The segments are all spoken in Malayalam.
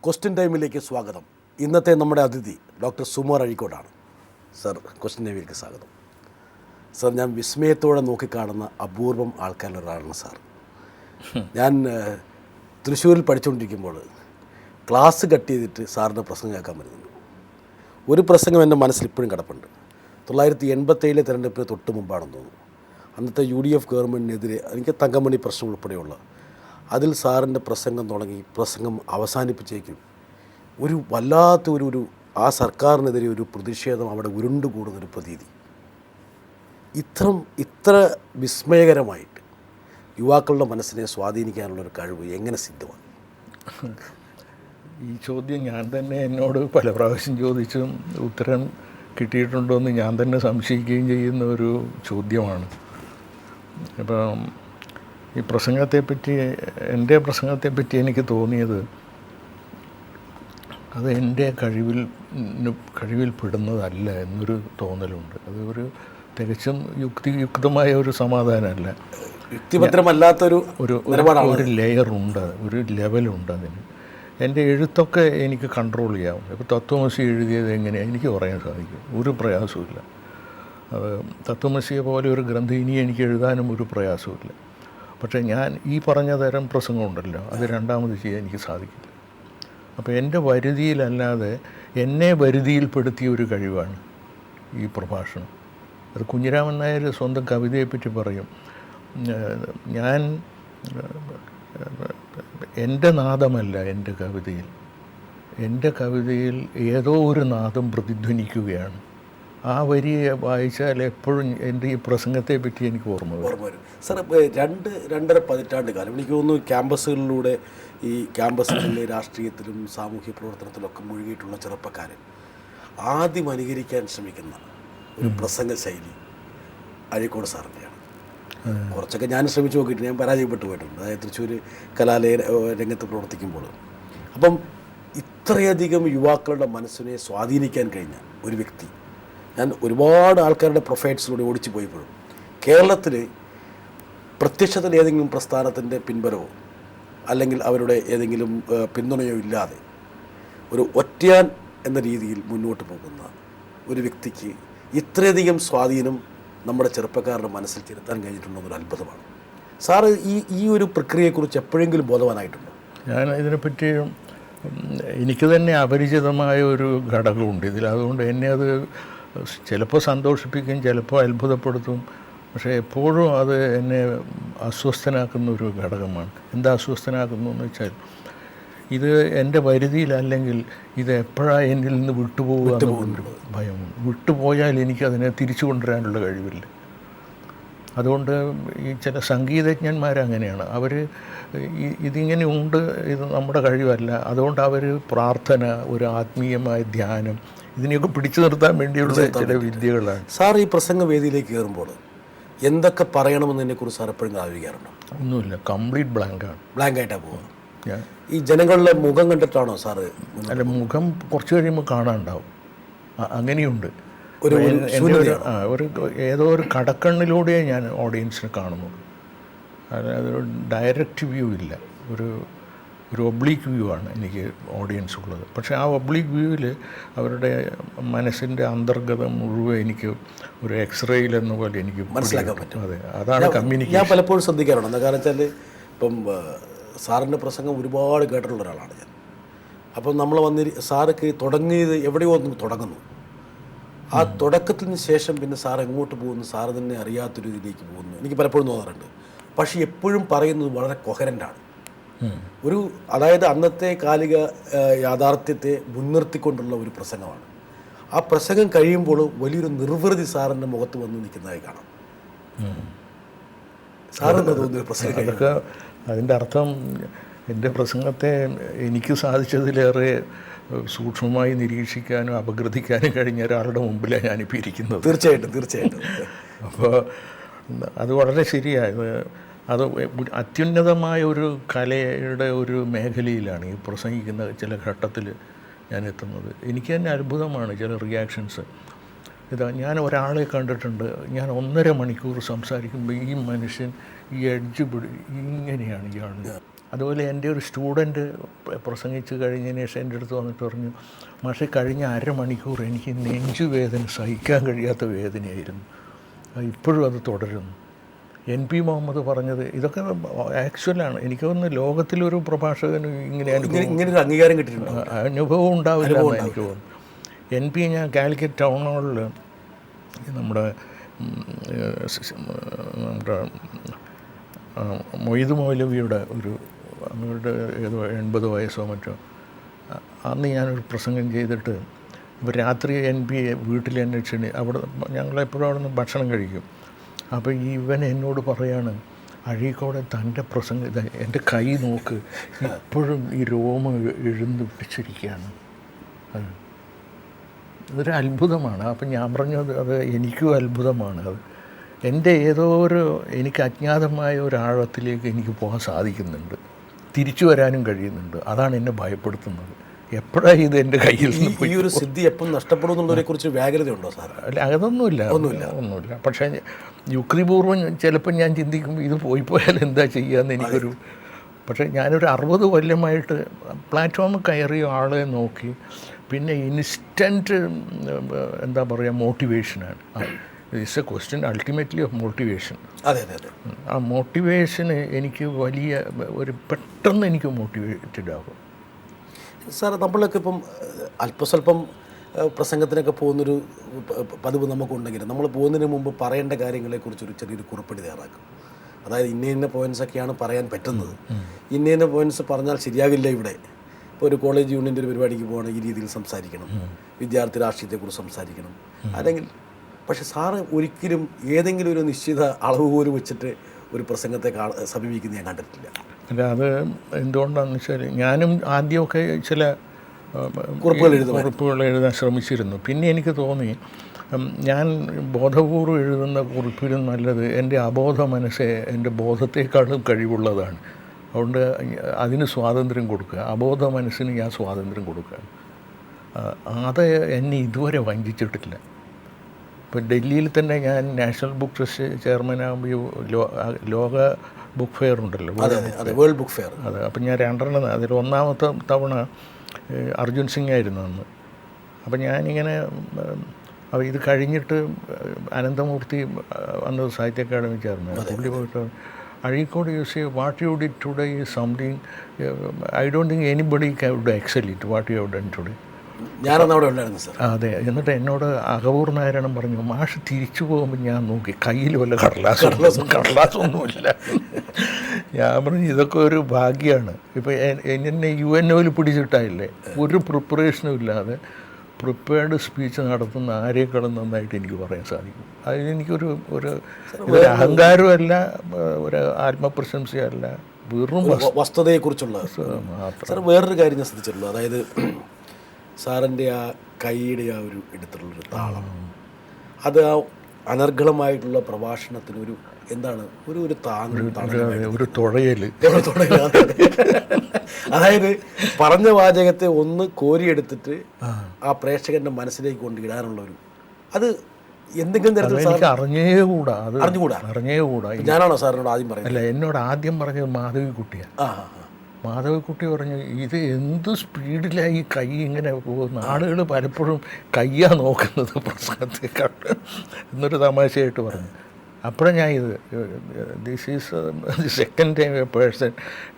ക്വസ്റ്റ്യൻ ടൈമിലേക്ക് സ്വാഗതം. ഇന്നത്തെ നമ്മുടെ അതിഥി ഡോക്ടർ സുമാർ അഴീക്കോടാണ്. സർ, ക്വസ്റ്റ്യൻ ടൈമിലേക്ക് സ്വാഗതം. സർ, ഞാൻ വിസ്മയത്തോടെ നോക്കിക്കാണുന്ന അപൂർവം ആൾക്കാരിലൊരാളാണ് സാർ. ഞാൻ തൃശ്ശൂരിൽ പഠിച്ചുകൊണ്ടിരിക്കുമ്പോൾ ക്ലാസ് കട്ട് ചെയ്തിട്ട് സാറിൻ്റെ പ്രസംഗം കേൾക്കാൻ വരുന്നുണ്ട്. ഒരു പ്രസംഗം എൻ്റെ മനസ്സിൽ ഇപ്പോഴും കിടപ്പുണ്ട്. 1987 തെരഞ്ഞെടുപ്പിന് തൊട്ട് മുമ്പാണെന്ന് തോന്നുന്നു. അന്നത്തെ UDF ഗവൺമെൻറ്റിനെതിരെ എനിക്ക് തങ്കമണി പ്രശ്നം ഉൾപ്പെടെയുള്ള അതിൽ സാറിൻ്റെ പ്രസംഗം തുടങ്ങി പ്രസംഗം അവസാനിപ്പിച്ചേക്കും ഒരു വല്ലാത്തൊരു ആ സർക്കാരിനെതിരെ ഒരു പ്രതിഷേധം അവിടെ ഉരുണ്ടുകൂടുന്നൊരു പ്രതീതി. ഇത്ര വിസ്മയകരമായിട്ട് യുവാക്കളുടെ മനസ്സിനെ സ്വാധീനിക്കാനുള്ളൊരു കഴിവ് എങ്ങനെ സിദ്ധമാണ്? ഈ ചോദ്യം ഞാൻ തന്നെ എന്നോട് പല പ്രാവശ്യം ചോദിച്ചും ഉത്തരം കിട്ടിയിട്ടുണ്ടോ എന്ന് ഞാൻ തന്നെ സംശയിക്കുകയും ചെയ്യുന്ന ഒരു ചോദ്യമാണ്. ഇപ്പം ഈ എൻ്റെ പ്രസംഗത്തെപ്പറ്റി എനിക്ക് തോന്നിയത് അത് എൻ്റെ കഴിവിൽ പെടുന്നതല്ല എന്നൊരു തോന്നലുണ്ട്. അത് ഒരു തികച്ചും യുക്തിയുക്തമായ ഒരു സമാധാനമല്ല, യുക്തിഭദ്രമല്ലാത്തൊരു ഒരു ലെയറുണ്ട്, ഒരു ലെവലുണ്ട് അതിന്. എൻ്റെ എഴുത്തൊക്കെ എനിക്ക് കൺട്രോൾ ചെയ്യാം. ഇപ്പോൾ തത്വമസി എഴുതിയത് എങ്ങനെയാണ് എനിക്ക് പറയാൻ സാധിക്കും, ഒരു പ്രയാസമില്ല. തത്വമസിയെ പോലെ ഒരു ഗ്രന്ഥം ഇനി എനിക്ക് എഴുതാനും ഒരു പ്രയാസമില്ല. പക്ഷേ ഞാൻ ഈ പറഞ്ഞ തരം പ്രസംഗമുണ്ടല്ലോ, അത് രണ്ടാമത് ചെയ്യാൻ എനിക്ക് സാധിക്കില്ല. അപ്പോൾ എൻ്റെ വരുതിയിലല്ലാതെ എന്നെ വരുതിയിൽപ്പെടുത്തിയ ഒരു കഴിവാണ് ഈ പ്രഭാഷണം. അത് കുഞ്ഞിരാമൻ നായർ സ്വന്തം കവിതയെപ്പറ്റി പറയും, ഞാൻ എൻ്റെ നാദമല്ല എൻ്റെ കവിതയിൽ ഏതോ ഒരു നാദം പ്രതിധ്വനിക്കുകയാണ്. ആ വരിയെ വായിച്ചാൽ എപ്പോഴും എൻ്റെ ഈ പ്രസംഗത്തെപ്പറ്റി എനിക്ക് ഓർമ്മ വരും. സാർ, 2-2.5 പതിറ്റാണ്ട് കാലം എനിക്ക് തോന്നുന്നു ക്യാമ്പസുകളിലൂടെ ഈ ക്യാമ്പസുകളിലെ രാഷ്ട്രീയത്തിലും സാമൂഹ്യ പ്രവർത്തനത്തിലൊക്കെ മുഴുകിയിട്ടുള്ള ചെറുപ്പക്കാരെ ആദ്യം അനുകരിക്കാൻ ശ്രമിക്കുന്ന ഒരു പ്രസംഗ ശൈലി അഴീക്കോട് സാറിൻ്റെയാണ്. കുറച്ചൊക്കെ ഞാൻ ശ്രമിച്ചു നോക്കിയിട്ട് ഞാൻ പരാജയപ്പെട്ടു പോയിട്ടുണ്ട്, അതായത് തൃശ്ശൂർ കലാലയ രംഗത്ത് പ്രവർത്തിക്കുമ്പോൾ. അപ്പം ഇത്രയധികം യുവാക്കളുടെ മനസ്സിനെ സ്വാധീനിക്കാൻ കഴിഞ്ഞ ഒരു വ്യക്തി, ഞാൻ ഒരുപാട് ആൾക്കാരുടെ പ്രൊഫൈൽസിലൂടെ ഓടിച്ചു പോയപ്പോഴും കേരളത്തിൽ പ്രത്യക്ഷത്തിൽ ഏതെങ്കിലും പ്രസ്ഥാനത്തിൻ്റെ പിൻബലമോ അല്ലെങ്കിൽ അവരുടെ ഏതെങ്കിലും പിന്തുണയോ ഇല്ലാതെ ഒരു ഒറ്റയാൻ എന്ന രീതിയിൽ മുന്നോട്ട് പോകുന്ന ഒരു വ്യക്തിക്ക് ഇത്രയധികം സ്വാധീനം നമ്മുടെ ചെറുപ്പക്കാരുടെ മനസ്സിൽ ചെലുത്താൻ കഴിഞ്ഞിട്ടുണ്ടെന്നൊരു അത്ഭുതമാണ്. സാറ് ഈ ഒരു പ്രക്രിയയെക്കുറിച്ച് എപ്പോഴെങ്കിലും ബോധവാനായിട്ടുണ്ടോ? ഞാൻ ഇതിനെപ്പറ്റി എനിക്ക് തന്നെ അപരിചിതമായ ഒരു ഘടകമുണ്ട് ഇതിൽ. അതുകൊണ്ട് എന്നെ അത് ചിലപ്പോൾ സന്തോഷിപ്പിക്കും, ചിലപ്പോൾ അത്ഭുതപ്പെടുത്തും. പക്ഷേ എപ്പോഴും അത് എന്നെ അസ്വസ്ഥനാക്കുന്ന ഒരു ഘടകമാണ്. എന്താ അസ്വസ്ഥനാക്കുന്നു എന്ന് വെച്ചാൽ, ഇത് എൻ്റെ പരിധിയിലല്ലെങ്കിൽ ഇത് എപ്പോഴാണ് എന്നിൽ നിന്ന് വിട്ടുപോകുക എന്നൊരു ഭയമുണ്ട്. വിട്ടുപോയാൽ എനിക്കതിനെ തിരിച്ചു കൊണ്ടുവരാനുള്ള കഴിവില്ല. അതുകൊണ്ട് ഈ ചില സംഗീതജ്ഞന്മാരങ്ങനെയാണ്, അവർ ഇതിങ്ങനെ ഉണ്ട്, ഇത് നമ്മുടെ കഴിവല്ല. അതുകൊണ്ട് അവർ പ്രാർത്ഥന, ഒരു ആത്മീയമായ ധ്യാനം, ഇതിനെയൊക്കെ പിടിച്ചു നിർത്താൻ വേണ്ടിയുള്ള ചില വിദ്യകളാണ്. സാർ ഈ പ്രസംഗ വേദിയിലേക്ക് കയറുമ്പോൾ എന്തൊക്കെ പറയണമെന്നതിനെക്കുറിച്ച് സാർ എപ്പോഴും ആലോചിക്കാറുണ്ടോ? ഒന്നുമില്ല, കംപ്ലീറ്റ് ബ്ലാങ്കായിട്ടാണ് പോകുക. ഈ ജനങ്ങളുടെ മുഖം കണ്ടിട്ടാണോ സാറ്? അല്ല, മുഖം കുറച്ച് കഴിയുമ്പോൾ കാണാനുണ്ടാവും, അങ്ങനെയുണ്ട്. ഒരു ഏതോ ഒരു കടക്കണ്ണിലൂടെ ഞാൻ ഓഡിയൻസിനെ കാണുന്നുള്ളൂ. അതൊരു ഡയറക്റ്റ് വ്യൂ ഇല്ല, ഒരു ഒബ്ലീക്ക് വ്യൂ ആണ് എനിക്ക് ഓഡിയൻസ് ഉള്ളത്. പക്ഷേ ആ ഒബ്ലീക്ക് വ്യൂവിൽ അവരുടെ മനസ്സിൻ്റെ അന്തർഗതം മുഴുവൻ എനിക്ക് ഒരു എക്സ്റേയിൽ എന്ന പോലെ എനിക്ക് മനസ്സിലാക്കാൻ പറ്റും. അതെ, അതാണ് കമ്മ്യൂണിക്കേഷൻ. ഞാൻ പലപ്പോഴും ശ്രദ്ധിക്കാറുണ്ട്. എന്താ കാരണം വെച്ചാൽ, ഇപ്പം സാറിൻ്റെ പ്രസംഗം ഒരുപാട് കേട്ടിട്ടുള്ള ഒരാളാണ് ഞാൻ. അപ്പം നമ്മൾ സാർക്ക് തുടങ്ങിയത് എവിടെയോ ഒന്നും തുടങ്ങുന്നു, ആ തുടക്കത്തിന് ശേഷം പിന്നെ സാർ എങ്ങോട്ട് പോകുന്നു സാറ് തന്നെ അറിയാത്തൊരു ഇതിലേക്ക് പോകുന്നു എനിക്ക് പലപ്പോഴും തോന്നാറുണ്ട്. പക്ഷേ എപ്പോഴും പറയുന്നത് വളരെ കൊഹരൻ്റാണ്. അതായത് അന്നത്തെ കാലിക യാഥാർത്ഥ്യത്തെ മുൻനിർത്തിക്കൊണ്ടുള്ള ഒരു പ്രസംഗമാണ്. ആ പ്രസംഗം കഴിയുമ്പോൾ വലിയൊരു നിർവൃതി സാറിൻ്റെ മുഖത്ത് വന്ന് നിൽക്കുന്നതായി കാണാം. സാറെന്താ തോന്നുന്നു പ്രസംഗം? അതൊക്കെ അതിൻ്റെ അർത്ഥം എൻ്റെ പ്രസംഗത്തെ എനിക്ക് സാധിച്ചതിലേറെ സൂക്ഷ്മമായി നിരീക്ഷിക്കാനും അപഗ്രഥിക്കാനും കഴിഞ്ഞ ഒരാളുടെ മുമ്പിലാണ് ഞാനിപ്പോൾ ഇരിക്കുന്നത്. തീർച്ചയായിട്ടും. അപ്പോൾ അത് വളരെ ശരിയാണ്. അത് അത്യുന്നതമായ ഒരു കലയുടെ ഒരു മേഖലയിലാണ് ഈ പ്രസംഗിക്കുന്ന ചില ഘട്ടത്തിൽ ഞാൻ എത്തുന്നത്. എനിക്ക് തന്നെ അത്ഭുതമാണ് ചില റിയാക്ഷൻസ്. ഞാൻ ഒരാളെ കണ്ടിട്ടുണ്ട്, ഞാൻ 1.5 മണിക്കൂർ സംസാരിക്കുമ്പോൾ ഈ മനുഷ്യൻ ഈ എഡ്ജ് ഇങ്ങനെയാണ് ഇയാൾ അതുപോലെ എൻ്റെ ഒരു സ്റ്റുഡൻറ്റ് പ്രസംഗിച്ച് കഴിഞ്ഞതിന് ശേഷം എൻ്റെ അടുത്ത് വന്നിട്ട് പറഞ്ഞു, പക്ഷേ കഴിഞ്ഞ അരമണിക്കൂർ എനിക്ക് നെഞ്ചുവേദന സഹിക്കാൻ കഴിയാത്ത വേദനയായിരുന്നു, ഇപ്പോഴും അത് തുടരുന്നു. NP മുഹമ്മദ് പറഞ്ഞത് ഇതൊക്കെ ആക്ച്വലാണ്. എനിക്ക് തോന്നുന്നു ലോകത്തിലൊരു പ്രഭാഷകന് ഇങ്ങനെ ഇങ്ങനൊരു അംഗീകാരം കിട്ടിയിട്ടുണ്ട്, അനുഭവം ഉണ്ടാവില്ല എന്ന് എനിക്ക് തോന്നുന്നു. NP ഞാൻ കാലിക്കറ്റ് ടൗൺ ഹാളിൽ നമ്മുടെ മൊയ്ത് മൗലവിയുടെ അവരുടെ ഏതോ 80 വയസ്സോ മറ്റോ, അന്ന് ഞാനൊരു പ്രസംഗം ചെയ്തിട്ട് ഇപ്പോൾ രാത്രി NP വീട്ടിൽ എന്നെ അവിടെ ഞങ്ങളെപ്പോഴും അവിടെ നിന്ന് ഭക്ഷണം കഴിക്കും. അപ്പോൾ ഇവൻ എന്നോട് പറയാണ്, അഴീക്കോടെ തൻ്റെ പ്രസംഗം എൻ്റെ കൈ നോക്ക്, ഇപ്പോഴും ഈ രോമം എഴുന്നു പിടിച്ചിരിക്കുകയാണ്. അതൊരു അത്ഭുതമാണ്. അപ്പം ഞാൻ പറഞ്ഞത് അത് എനിക്കും അത്ഭുതമാണ്. അത് എൻ്റെ ഏതോ എനിക്ക് അജ്ഞാതമായ ഒരാഴത്തിലേക്ക് എനിക്ക് പോകാൻ സാധിക്കുന്നുണ്ട്, തിരിച്ചു വരാനും കഴിയുന്നുണ്ട്. അതാണ് എന്നെ ഭയപ്പെടുത്തുന്നത്. എപ്പോഴാണ് ഇത് എൻ്റെ കയ്യിൽ നിന്ന് ഈ ഒരു സിദ്ധി എപ്പം നഷ്ടപ്പെടും എന്നുള്ളതിനെ കുറിച്ച് വ്യാകുലതയുണ്ടോ സാർ? അല്ല, ഒന്നുമില്ല. പക്ഷേ യുക്തിപൂർവ്വം ചിലപ്പോൾ ഞാൻ ചിന്തിക്കുമ്പോൾ ഇത് പോയാൽ എന്താ ചെയ്യാമെന്ന് എനിക്കൊരു, പക്ഷേ ഞാനൊരു 60 കൊല്ലമായിട്ട് പ്ലാറ്റ്ഫോമിൽ കയറിയ ആളെ നോക്കി, പിന്നെ ഇൻസ്റ്റൻറ്റ് എന്താ പറയുക മോട്ടിവേഷനാണ്. It's a question ultimately of motivation. അതെ. ആ മോട്ടിവേഷന് എനിക്ക് വലിയ പെട്ടെന്ന് എനിക്ക് മോട്ടിവേറ്റഡ് ആകും. സാർ, നമ്മളൊക്കെ ഇപ്പം അല്പസ്വല്പം പ്രസംഗത്തിനൊക്കെ പോകുന്നൊരു പതിവ് നമുക്കുണ്ടെങ്കിലും നമ്മൾ പോകുന്നതിന് മുമ്പ് പറയേണ്ട കാര്യങ്ങളെക്കുറിച്ചൊരു ചെറിയൊരു കുറിപ്പടി തയ്യാറാക്കും. അതായത് ഇന്ന പോയിൻറ്റ്സൊക്കെയാണ് പറയാൻ പറ്റുന്നത്, ഇന്ന പോയിൻറ്റ്സ് പറഞ്ഞാൽ ശരിയാകില്ല. ഇവിടെ ഇപ്പോൾ ഒരു കോളേജ് യൂണിയൻ്റെ ഒരു പരിപാടിക്ക് പോകണം, ഈ രീതിയിൽ സംസാരിക്കണം, വിദ്യാർത്ഥി രാഷ്ട്രീയത്തെക്കുറിച്ച് സംസാരിക്കണം, അല്ലെങ്കിൽ പക്ഷെ സാറ് ഒരിക്കലും ഏതെങ്കിലും ഒരു നിശ്ചിത അളവ് പോലും വെച്ചിട്ട് ഒരു പ്രസംഗത്തെ സമീപിക്കുന്നത് ഞാൻ കണ്ടിട്ടില്ല. അല്ല, അത് എന്തുകൊണ്ടാണെന്ന് വെച്ചാൽ ഞാനും ആദ്യമൊക്കെ ചില കുറിപ്പുകൾ എഴുതാൻ ശ്രമിച്ചിരുന്നു. പിന്നെ എനിക്ക് തോന്നി ഞാൻ ബോധപൂർവ്വം എഴുതുന്ന കുറിപ്പിലും നല്ലത് എൻ്റെ അബോധ മനസ്സെ എൻ്റെ ബോധത്തെക്കാളും കഴിവുള്ളതാണ്. അതുകൊണ്ട് അതിന് സ്വാതന്ത്ര്യം കൊടുക്കുക, അബോധ മനസ്സിന് ഞാൻ സ്വാതന്ത്ര്യം കൊടുക്കുക. അത് എന്നെ ഇതുവരെ വഞ്ചിച്ചിട്ടില്ല. ഇപ്പോൾ ഡൽഹിയിൽ തന്നെ ഞാൻ നാഷണൽ ബുക്ക് ട്രസ്റ്റ് ചെയർമാനാകുമ്പോൾ ലോക ബുക്ക് ഫെയർ ഉണ്ടല്ലോ, വേൾഡ് ബുക്ക് ഫെയർ. അതെ. അപ്പം ഞാൻ 2 അതിൽ 1ാമത്തെ തവണ അർജുൻ സിംഗ് ആയിരുന്നു അന്ന്. അപ്പം ഞാനിങ്ങനെ ഇത് കഴിഞ്ഞിട്ട് അനന്തമൂർത്തി അന്ന് സാഹിത്യ അക്കാദമി ചേർന്നു. പുള്ളി പോയിട്ട്, Azhikode you say what you did today is something I don't think anybody would excel it what you have done today. ഞാനവിടെ ഉണ്ടായിരുന്നു സാർ. അതെ. എന്നിട്ട് എന്നോട് അകപൂർ നാരായണൻ പറഞ്ഞു, മാഷ് തിരിച്ചു പോകുമ്പോൾ ഞാൻ നോക്കി കയ്യിൽ വല്ല കടലാസൊന്നുമില്ല. ഞാൻ പറഞ്ഞു ഇതൊക്കെ ഒരു ഭാഗ്യമാണ്. ഇപ്പോൾ എന്നെ UNOയിൽ പിടിച്ചിട്ടായില്ലേ, ഒരു പ്രിപ്പറേഷനും ഇല്ലാതെ പ്രിപ്പയർഡ് സ്പീച്ച് നടത്തുന്ന ആരെക്കാളും നന്നായിട്ട് എനിക്ക് പറയാൻ സാധിക്കും. അതിനെനിക്കൊരു ഒരു അഹങ്കാരമല്ല, ഒരു ആത്മപ്രശംസയല്ല, വെറും വസ്തുതയെക്കുറിച്ചുള്ള സാർ. വേറൊരു കാര്യം ഞാൻ ശ്രദ്ധിച്ചിട്ടുള്ളൂ, അതായത് സാറിൻ്റെ ആ കൈയുടെ ആ ഒരു എടുത്തിട്ടുള്ളൊരു താളം, അത് ആ അനർഘളമായിട്ടുള്ള പ്രഭാഷണത്തിനൊരു എന്താണ് ഒരു ഒരു തുഴയൽ. അതായത് പറഞ്ഞ വാചകത്തെ ഒന്ന് കോരിയെടുത്തിട്ട് ആ പ്രേക്ഷകന്റെ മനസ്സിലേക്ക് കൊണ്ടിടാനുള്ള ഒരു, അത് എന്തെങ്കിലും തരത്തിൽ അറിഞ്ഞേകൂടാ. ഞാനാണോ സാറിനോട് ആദ്യം പറയുന്നത്? അല്ല, എന്നോട് ആദ്യം പറഞ്ഞത് മാധവിക്കുട്ടിയാണ്. മാധവിക്കുട്ടി പറഞ്ഞു, ഇത് എന്ത് സ്പീഡിലായി ഈ കൈ ഇങ്ങനെ പോകുന്നു, ആളുകൾ പലപ്പോഴും കയ്യാ നോക്കുന്നത് പ്രസംഗത്തെക്കാൾ എന്നൊരു തമാശയായിട്ട് പറഞ്ഞു. അപ്പോഴും ഞാൻ this is the second time A person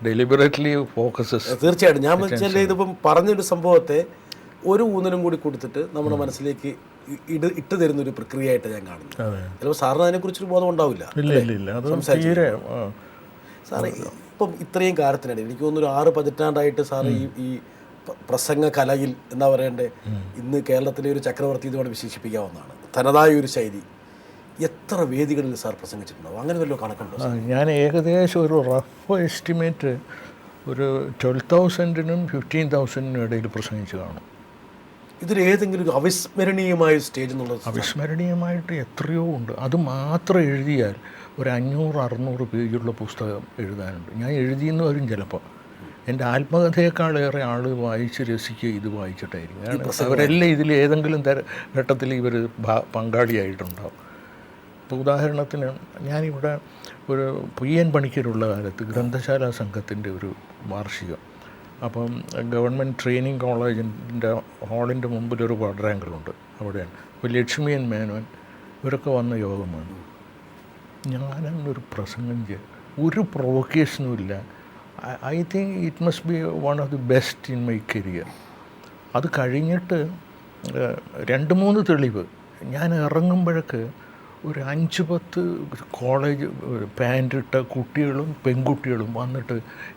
deliberately focuses. തീർച്ചയായിട്ടും ഞാൻ വെച്ചാൽ ഇതിപ്പം പറഞ്ഞൊരു സംഭവത്തെ ഒരു ഊന്നലും കൂടി കൊടുത്തിട്ട് നമ്മുടെ മനസ്സിലേക്ക് ഇട്ട് തരുന്നൊരു പ്രക്രിയയായിട്ട് ഞാൻ കാണുന്നു. ചിലപ്പോൾ സാറിന് അതിനെക്കുറിച്ചൊരു ബോധം ഉണ്ടാവില്ല. സാറേ, ഇപ്പം ഇത്രയും കാലത്തിനിടയിൽ എനിക്ക് തോന്നുന്നു 6 പതിറ്റാണ്ടായിട്ട് സാറ് ഈ പ്രസംഗ കലയിൽ എന്താ പറയണ്ടേ, ഇന്ന് കേരളത്തിലെ ഒരു ചക്രവർത്തി ഇതുകൊണ്ട് വിശേഷിപ്പിക്കാവുന്നതാണ്. തനതായ ഒരു ശൈലി. എത്ര വേദികളിൽ സാർ പ്രസംഗിച്ചിട്ടുണ്ടാവും? അങ്ങനെ വല്ലോ കണക്കുണ്ടോ? ഞാൻ ഏകദേശം ഒരു റഫ് എസ്റ്റിമേറ്റ് ഒരു 12,000-നും 15,000-നും ഇടയിൽ പ്രസംഗിച്ച് കാണും. ഇതിലേതെങ്കിലും ഒരു അവിസ്മരണീയമായ സ്റ്റേജ് എന്നുള്ളത്? അവിസ്മരണീയമായിട്ട് എത്രയോ ഉണ്ട്. അത് മാത്രം എഴുതിയാൽ ഒരു 500-600 പേജുള്ള പുസ്തകം എഴുതാനുണ്ട്. ഞാൻ എഴുതിയെന്ന് വരും ചിലപ്പോൾ. എൻ്റെ ആത്മകഥയെക്കാളേറെ ആൾ വായിച്ച് രസിക്കുക ഇത് വായിച്ചിട്ടായിരിക്കും. അവരെല്ലാം ഇതിൽ ഏതെങ്കിലും ഘട്ടത്തിൽ ഇവർ പങ്കാളിയായിട്ടുണ്ടാവും. ഇപ്പോൾ ഉദാഹരണത്തിന് ഞാനിവിടെ ഒരു PN പണിക്കരുള്ള കാലത്ത് ഗ്രന്ഥശാല സംഘത്തിൻ്റെ ഒരു വാർഷികം. അപ്പം ഗവൺമെൻറ് ട്രെയിനിങ് കോളേജിൻ്റെ ഹാളിൻ്റെ മുമ്പിലൊരു ക്വാഡ്രാങ്കിളുണ്ട്, അവിടെയാണ്. അപ്പോൾ ലക്ഷ്മിയൻ മേനോൻ ഇവരൊക്കെ വന്ന യോഗമാണ്. ഞാനന്നൊരു പ്രസംഗം ചെയ്തു, ഒരു പ്രൊവക്കേഷനും ഇല്ല. I think it must be one of the best in my career. അത് കഴിഞ്ഞിട്ട് 2-3 തെളിവ്. ഞാൻ ഇറങ്ങുമ്പോഴേക്ക് ഒരു 5-10 കോളേജ് പാൻറ്റിട്ട കുട്ടികളും പെൺകുട്ടികളും വന്നിട്ട്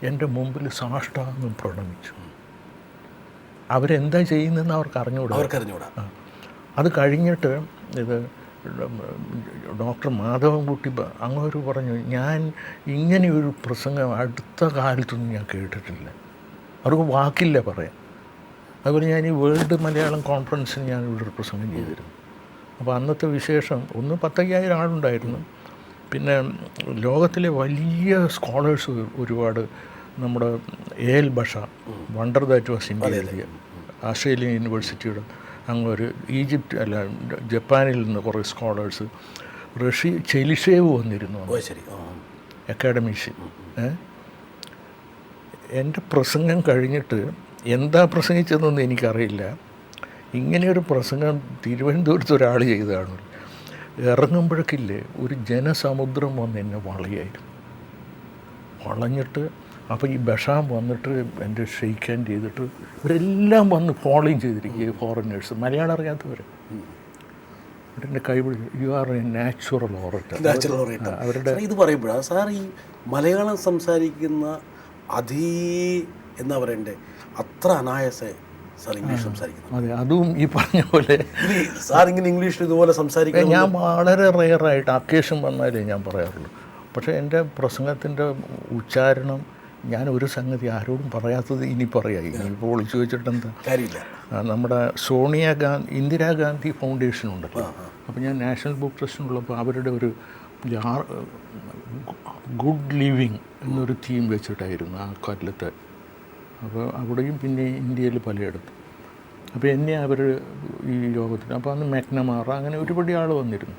എൻ്റെ മുമ്പിൽ സാഷ്ടാംഗം പ്രണമിച്ചു. അവരെന്താ ചെയ്യുന്നതെന്ന് അവർക്ക് അറിഞ്ഞുകൂടാ. അത് കഴിഞ്ഞിട്ട് ഇത് ഡോക്ടർ മാധവൻകുട്ടി അങ്ങോട്ട് പറഞ്ഞു, ഞാൻ ഇങ്ങനെയൊരു പ്രസംഗം അടുത്ത കാലത്തൊന്നും ഞാൻ കേട്ടിട്ടില്ല. അവർക്ക് വാക്കില്ല പറയാൻ. അതുപോലെ ഞാൻ ഈ വേൾഡ് മലയാളം കോൺഫറൻസിന് ഞാൻ ഇവിടെ ഒരു പ്രസംഗം ചെയ്തിരുന്നു. അപ്പോൾ അന്നത്തെ വിശേഷം 10,000 ആളുണ്ടായിരുന്നു. പിന്നെ ലോകത്തിലെ വലിയ സ്കോളേഴ്സ് ഒരുപാട്, നമ്മുടെ AL ബഷ, wonder that was India എഴുതിയ, ഓസ്ട്രേലിയൻ യൂണിവേഴ്സിറ്റിയുടെ അങ്ങൊരു ജപ്പാനിൽ നിന്ന് കുറേ സ്കോളേഴ്സ്, ചെലിഷേവ് വന്നിരുന്നു അക്കാഡമീഷ്യൻ. എൻ്റെ പ്രസംഗം കഴിഞ്ഞിട്ട് എന്താ പ്രസംഗിച്ചതെന്നൊന്നും എനിക്കറിയില്ല. ഇങ്ങനെയൊരു പ്രസംഗം തിരുവനന്തപുരത്ത് ഒരാൾ ചെയ്തതാണ്. ഇറങ്ങുമ്പോഴേക്കില്ലേ ഒരു ജനസമുദ്രം വന്ന് എന്നെ വളഞ്ഞിട്ട്, അപ്പോൾ ഈ ബഷാം വന്നിട്ട് എൻ്റെ ഷെയ്ക്ക് ഹാൻഡ് ചെയ്തിട്ട് ഇവരെല്ലാം വന്ന് ഫോളോയും ചെയ്തിരിക്കുക, ഫോറിനേഴ്സ്, മലയാളം അറിയാത്തവർ. എൻ്റെ കൈ പിടിച്ചു, you are A natural orator. അവരുടെ ഇത് പറയുമ്പോഴാണ് സാർ ഈ മലയാളം സംസാരിക്കുന്ന എന്താ പറയണ്ടേ, അത്ര അനായാസ സാർ ഇംഗ്ലീഷ് സംസാരിക്കുന്നത്. അതെ, അതും ഈ പറഞ്ഞ പോലെ സാർ ഇങ്ങനെ ഇംഗ്ലീഷിൽ ഇതുപോലെ സംസാരിക്കുന്നത് ഞാൻ വളരെ റെയറായിട്ട് അക്കേഷൻ വന്നാലേ ഞാൻ പറയാറുള്ളൂ. പക്ഷേ എൻ്റെ പ്രസംഗത്തിൻ്റെ ഉച്ചാരണം ഞാൻ ഒരു സംഗതി ആരോടും പറയാത്തത് ഇനി പറയാം. ഇനിയിപ്പോൾ ഒളിച്ചു വെച്ചിട്ടെന്താ കാര്യമില്ല. നമ്മുടെ ഇന്ദിരാഗാന്ധി ഫൗണ്ടേഷൻ ഉണ്ടല്ലോ. അപ്പോൾ ഞാൻ നാഷണൽ ബുക്ക് ട്രസ്റ്റിനുള്ളപ്പോൾ അവരുടെ ഒരു ഗുഡ് ലിവിങ് എന്നൊരു തീം വെച്ചിട്ടായിരുന്നു ആ കൊല്ലത്ത്. അപ്പോൾ അവിടെയും പിന്നെ ഇന്ത്യയിൽ പലയിടത്തും. അപ്പോൾ എന്നെ അവർ ഈ യോഗത്തിന്, അപ്പോൾ അന്ന് മെക്നമാറ, അങ്ങനെ ഒരുപാട് ആൾ വന്നിരുന്നു.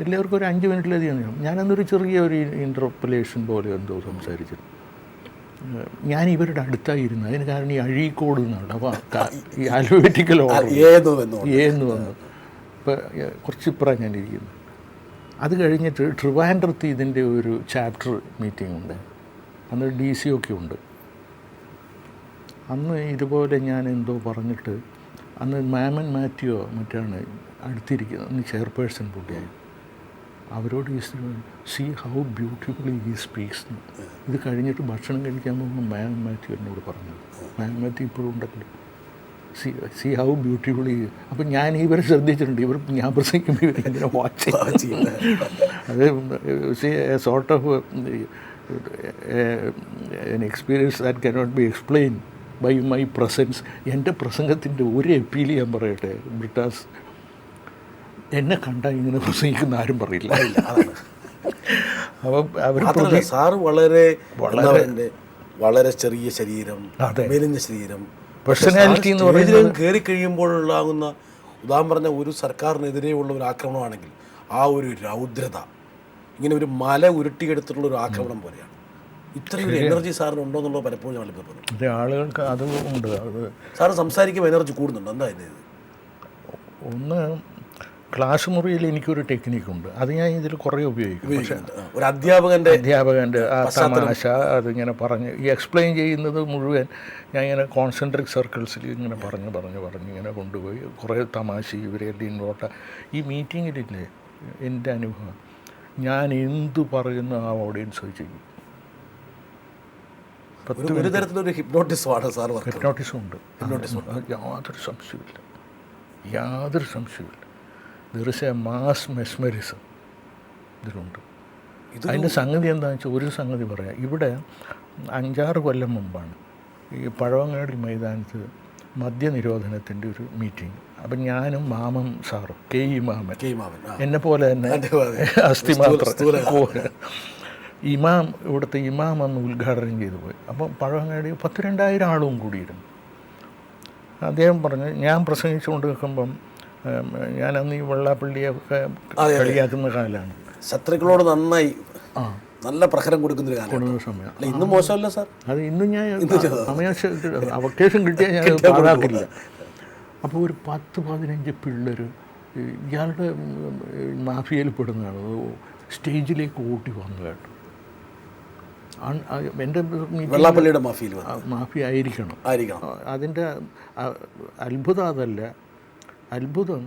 എല്ലാവർക്കും ഒരു 5 മിനിറ്റിലധികം. ഞാനന്നൊരു ചെറിയൊരു ഇൻ്റർപൊലേഷൻ പോലെ എന്തോ സംസാരിച്ചു. ഞാൻ ഇവരുടെ അടുത്തായിരുന്നു. അതിന് കാരണം ഈ അഴീക്കോട് എന്നാണ്. അപ്പോൾ ഈ അലോബറ്റിക്കൽ ഏന്ന് വന്നു. ഇപ്പോൾ കുറച്ചിപ്പുറം ഞാനിരിക്കുന്നു. അത് കഴിഞ്ഞിട്ട് ട്രിവാൻഡ്രത്ത് ഇതിൻ്റെ ഒരു ചാപ്റ്റർ മീറ്റിംഗ് ഉണ്ട്. അന്ന് DC ഒക്കെ ഉണ്ട്. അന്ന് ഇതുപോലെ ഞാൻ എന്തോ പറഞ്ഞിട്ട്, അന്ന് മാമൻ മാത്യു മറ്റാണ് അടുത്തിരിക്കുന്നത്, അന്ന് ചെയർപേഴ്സൺ പുള്ളിയായി. അവരോട് see how beautifully he speaks. ഇത് കഴിഞ്ഞിട്ട് ഭക്ഷണം കഴിക്കാൻ പോകുമ്പോൾ മാമൻ മാത്യു എന്നോട് പറഞ്ഞു, മാമൻ മാത്യു ഇപ്പോഴും ഉണ്ടല്ലോ, സീ ഹൗ ബ്യൂട്ടിഫുള്ളി. അപ്പം ഞാൻ ഇവരെ ശ്രദ്ധിച്ചിട്ടുണ്ട്. ഞാൻ പ്രസംഗിക്കുമ്പോൾ ഇവരിങ്ങനെ വാച്ച് ചെയ്യും. അത് sort of an experience that cannot be explained by my presence. എൻ്റെ പ്രസംഗത്തിൻ്റെ ഒരു അപ്പീൽ ഞാൻ പറയട്ടെ, ബ്രിട്ടാസ്, എന്നെ കണ്ടാൽ ഇങ്ങനെ പ്രസംഗിക്കുന്ന ആരും പറയില്ല. അപ്പം അവർ സാറ് വളരെ വളരെ ചെറിയ ശരീരം, മെലിഞ്ഞ ശരീരം, പേഴ്സണാലിറ്റി എന്ന് പറയുന്നത് കയറി കഴിയുമ്പോഴുണ്ടാകുന്ന, ഉദാഹരണം പറഞ്ഞ ഒരു സർക്കാരിനെതിരെയുള്ള ഒരു ആക്രമണമാണെങ്കിൽ ആ ഒരു രൗദ്രത ഇങ്ങനെ ഒരു മല ഉരുട്ടിയെടുത്തിട്ടുള്ള ഒരു ആക്രമണം പോലെയാണ്. ഇത്രയും ഒരു എനർജി സാറിന് ഉണ്ടോ എന്നുള്ളത് പലപ്പോഴും ഞാൻ അത്ഭുതപ്പെടും. അതെ, ആളുകൾക്ക് അത് ഉണ്ട്. അത് സാറ് സംസാരിക്കുമ്പോൾ എനർജി കൂടുന്നുണ്ട്. എന്താ ഇത്? ഒന്ന്, ക്ലാസ് മുറിയിൽ എനിക്കൊരു ടെക്നിക്കുണ്ട്, അത് ഞാൻ ഇതിൽ കുറേ ഉപയോഗിക്കും. പക്ഷേ ഒരു അധ്യാപകൻ്റെ ആ തമാശ അതിങ്ങനെ പറഞ്ഞ് ഈ എക്സ്പ്ലെയിൻ ചെയ്യുന്നത് മുഴുവൻ ഞാൻ ഇങ്ങനെ കോൺസെൻട്രിക് സർക്കിൾസിൽ ഇങ്ങനെ പറഞ്ഞ് ഇങ്ങനെ കൊണ്ടുപോയി കുറേ തമാശ ഇവരെല്ലാം ഇൻവോൾവ്. ഈ മീറ്റിങ്ങിലില്ലേ എൻ്റെ അനുഭവം, ഞാൻ എന്തു പറയുന്ന ആ ഓഡിയൻസ് ചെയ്യും. ഒരു തരത്തിലൊരു ഹിപ്നോട്ടിസമാണ് സാർ. ഹിപ്നോട്ടിസം ഉണ്ട്, യാതൊരു സംശയമില്ല. There is A mass mesmerism ഇതിലുണ്ട്. അതിൻ്റെ സംഗതി എന്താണെന്ന് വെച്ചാൽ, ഒരു സംഗതി പറയാം. ഇവിടെ 5-6 കൊല്ലം മുമ്പാണ് ഈ പഴവങ്ങാടി മൈതാനത്ത് മദ്യനിരോധനത്തിൻ്റെ ഒരു മീറ്റിംഗ്. അപ്പം ഞാനും മാമൻ സാറും കെ ഇമാമൻ എന്നെ പോലെ തന്നെ അസ്ഥിമാത്ര ഇമാം, ഇവിടുത്തെ ഇമാം അന്ന് ഉദ്ഘാടനം ചെയ്തു പോയി. അപ്പം പഴവങ്ങാടി 10,000-2,000 ആളും കൂടിയിരുന്നു. അദ്ദേഹം പറഞ്ഞു, ഞാൻ പ്രസംഗിച്ചുകൊണ്ട് നിൽക്കുമ്പം ഞാനന്ന് ഈ വെള്ളാപ്പള്ളിയൊക്കെ കളിയാക്കുന്ന കാലമാണ്. ശത്രുക്കളോട് നന്നായി നല്ല പ്രഹരം കൊടുക്കുന്നൊരു കാലം കൊടുക്കുന്ന സമയം. അല്ല, ഇന്നും മോശമല്ല സാർ. അത് ഇന്നും ഞാൻ അവക്കേഷൻ കിട്ടിയാൽ ഞാൻ പാഴാക്കില്ല. അപ്പോൾ ഒരു 10-15 പിള്ളേർ ഇയാളുടെ മാഫിയയിൽ പെടുന്നതാണ് സ്റ്റേജിലേക്ക് ഓടി വന്നു കേട്ടോ. എൻ്റെ വെള്ളാപ്പള്ളിയുടെ മാഫിയ ആയിരിക്കണം. അതിൻ്റെ അത്ഭുതം അതല്ല. അത്ഭുതം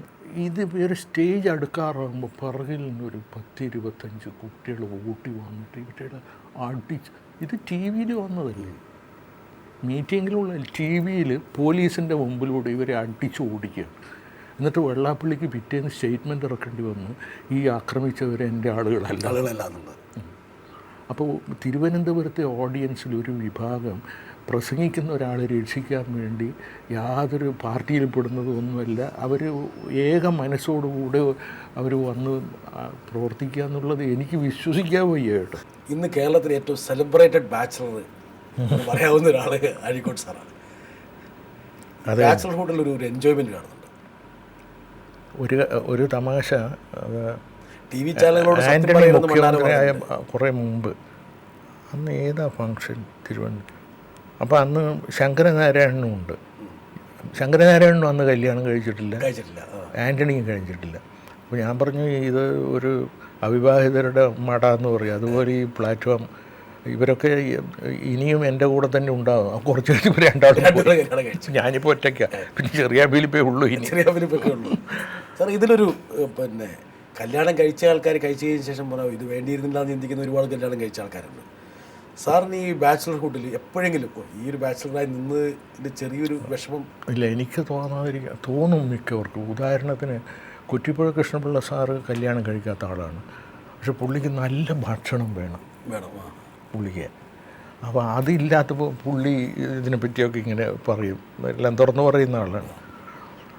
ഇത് ഒരു സ്റ്റേജ് അടുക്കാറാകുമ്പോൾ പിറകിൽ നിന്നൊരു 10-25 കുട്ടികൾ ഓട്ടി വന്നിട്ട് ഇവരുടെ അടിച്ച്, ഇത് ടി വിയിൽ വന്നതല്ലേ, മീറ്റിങ്ങിലുള്ള ടി വിയിൽ പോലീസിൻ്റെ മുമ്പിലൂടെ ഇവരെ അടിച്ച് ഓടിക്കുക. എന്നിട്ട് വെള്ളാപ്പള്ളിക്ക് പിറ്റേന്ന് സ്റ്റേറ്റ്മെൻറ്റ് ഇറക്കേണ്ടി വന്നു, ഈ ആക്രമിച്ചവരെ എൻ്റെ ആളുകളല്ല. അപ്പോൾ തിരുവനന്തപുരത്തെ ഓഡിയൻസിൽ ഒരു വിഭാഗം പ്രസംഗിക്കുന്ന ഒരാളെ രക്ഷിക്കാൻ വേണ്ടി യാതൊരു പാർട്ടിയിൽ പെടുന്നതൊന്നുമല്ല, അവർ ഏക മനസ്സോടുകൂടെ അവർ വന്ന് പ്രവർത്തിക്കുക എന്നുള്ളത് എനിക്ക് വിശ്വസിക്കാൻ വയ്യ കേട്ടോ. ഇന്ന് കേരളത്തിലെ ഏറ്റവും സെലിബ്രേറ്റഡ് ബാച്ചിലർ പറയാവുന്ന ഒരാൾ അഴീക്കോട് സാറാണ്. ബാച്ചിലർ ഹോട്ടലിൽ ഒരു എൻജോയ്മെൻറ്റ് കാണുന്നുണ്ട്. ഒരു തമാശ, ടി വി ചാനലുകളോട് ആൻ്റണി മുഖ്യമന്ത്രിയായ കുറേ മുമ്പ്, അന്ന് ഏതാ ഫങ്ഷൻ തിരുവനന്തപുരം, അപ്പോൾ അന്ന് ശങ്കരനാരായണനും ഉണ്ട്. ശങ്കരനാരായണനും അന്ന് കല്യാണം കഴിച്ചിട്ടില്ല, ആൻ്റണിയും കഴിച്ചിട്ടില്ല. അപ്പോൾ ഞാൻ പറഞ്ഞു ഇത് ഒരു അവിവാഹിതരുടെ മട എന്ന് പറയും. അതുപോലെ ഈ പ്ലാറ്റ്ഫോം ഇവരൊക്കെ ഇനിയും എൻ്റെ കൂടെ തന്നെ ഉണ്ടാകും. കുറച്ച് കഴിഞ്ഞപ്പോൾ രണ്ടാളും ഞാനിപ്പോൾ ഒറ്റയ്ക്കാണ്, പിന്നെ ചെറിയ ഫിലിപ്പേ ഉള്ളൂ. ചെറിയ ഫിലിപ്പൊക്കെ ഉള്ളൂ സാർ. ഇതിലൊരു പിന്നെ കല്യാണം കഴിച്ച ആൾക്കാർ കഴിച്ചു കഴിഞ്ഞ ശേഷം പറയാം ഇത് വേണ്ടിയിരുന്നില്ല എന്ന് ചിന്തിക്കുന്ന ഒരുപാട് കല്യാണം കഴിച്ച ആൾക്കാരുണ്ട്. സാറിന് ഈ ബാച്ചിലർഹുഡിൽ എപ്പോഴെങ്കിലും ഈ ഒരു ബാച്ചിലറായി നിന്ന് ഇതിൻ്റെ ചെറിയൊരു വിഷമം ഇല്ല? എനിക്ക് തോന്നും മിക്കവർക്കും. ഉദാഹരണത്തിന് കുറ്റിപ്പുഴ കൃഷ്ണപിള്ള സാറ് കല്യാണം കഴിക്കാത്ത ആളാണ്, പക്ഷെ പുള്ളിക്ക് നല്ല ഭക്ഷണം വേണം പുള്ളിക്ക്. അപ്പോൾ അതില്ലാത്തപ്പോൾ പുള്ളി ഇതിനെപ്പറ്റിയൊക്കെ ഇങ്ങനെ പറയും, എല്ലാം തുറന്നു പറയുന്ന ആളാണ്.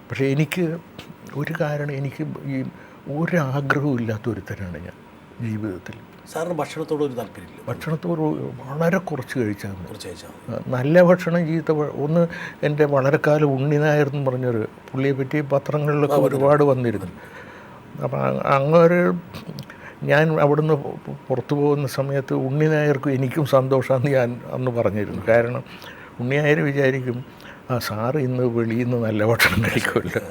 പക്ഷേ എനിക്ക് ഒരു കാരണം, എനിക്ക് ഈ ഒരാഗ്രഹവും ഇല്ലാത്തൊരുത്തരാണ് ഞാൻ ജീവിതത്തിൽ. സാറിന് ഭക്ഷണത്തോട് ഒരു താല്പര്യമില്ല? ഭക്ഷണത്തോട് വളരെ കുറച്ച് കഴിച്ചാൽ നല്ല ഭക്ഷണം ചീത്ത ഒന്ന്. എൻ്റെ വളരെക്കാലം ഉണ്ണിനായർ എന്ന് പറഞ്ഞൊരു പുള്ളിയെ പറ്റി പത്രങ്ങളിലൊക്കെ ഒരുപാട് വന്നിരുന്നു. അപ്പം അങ്ങനെ ഞാൻ അവിടുന്ന് പുറത്തു പോകുന്ന സമയത്ത് ഉണ്ണിനായർക്കും എനിക്കും സന്തോഷമാണെന്ന് ഞാൻ അന്ന് പറഞ്ഞിരുന്നു. കാരണം ഉണ്ണിനായർ വിചാരിക്കും സാറ് ഇന്ന് വെളിയിൽ നിന്ന് നല്ല ഭക്ഷണം കഴിക്കുമല്ലോ.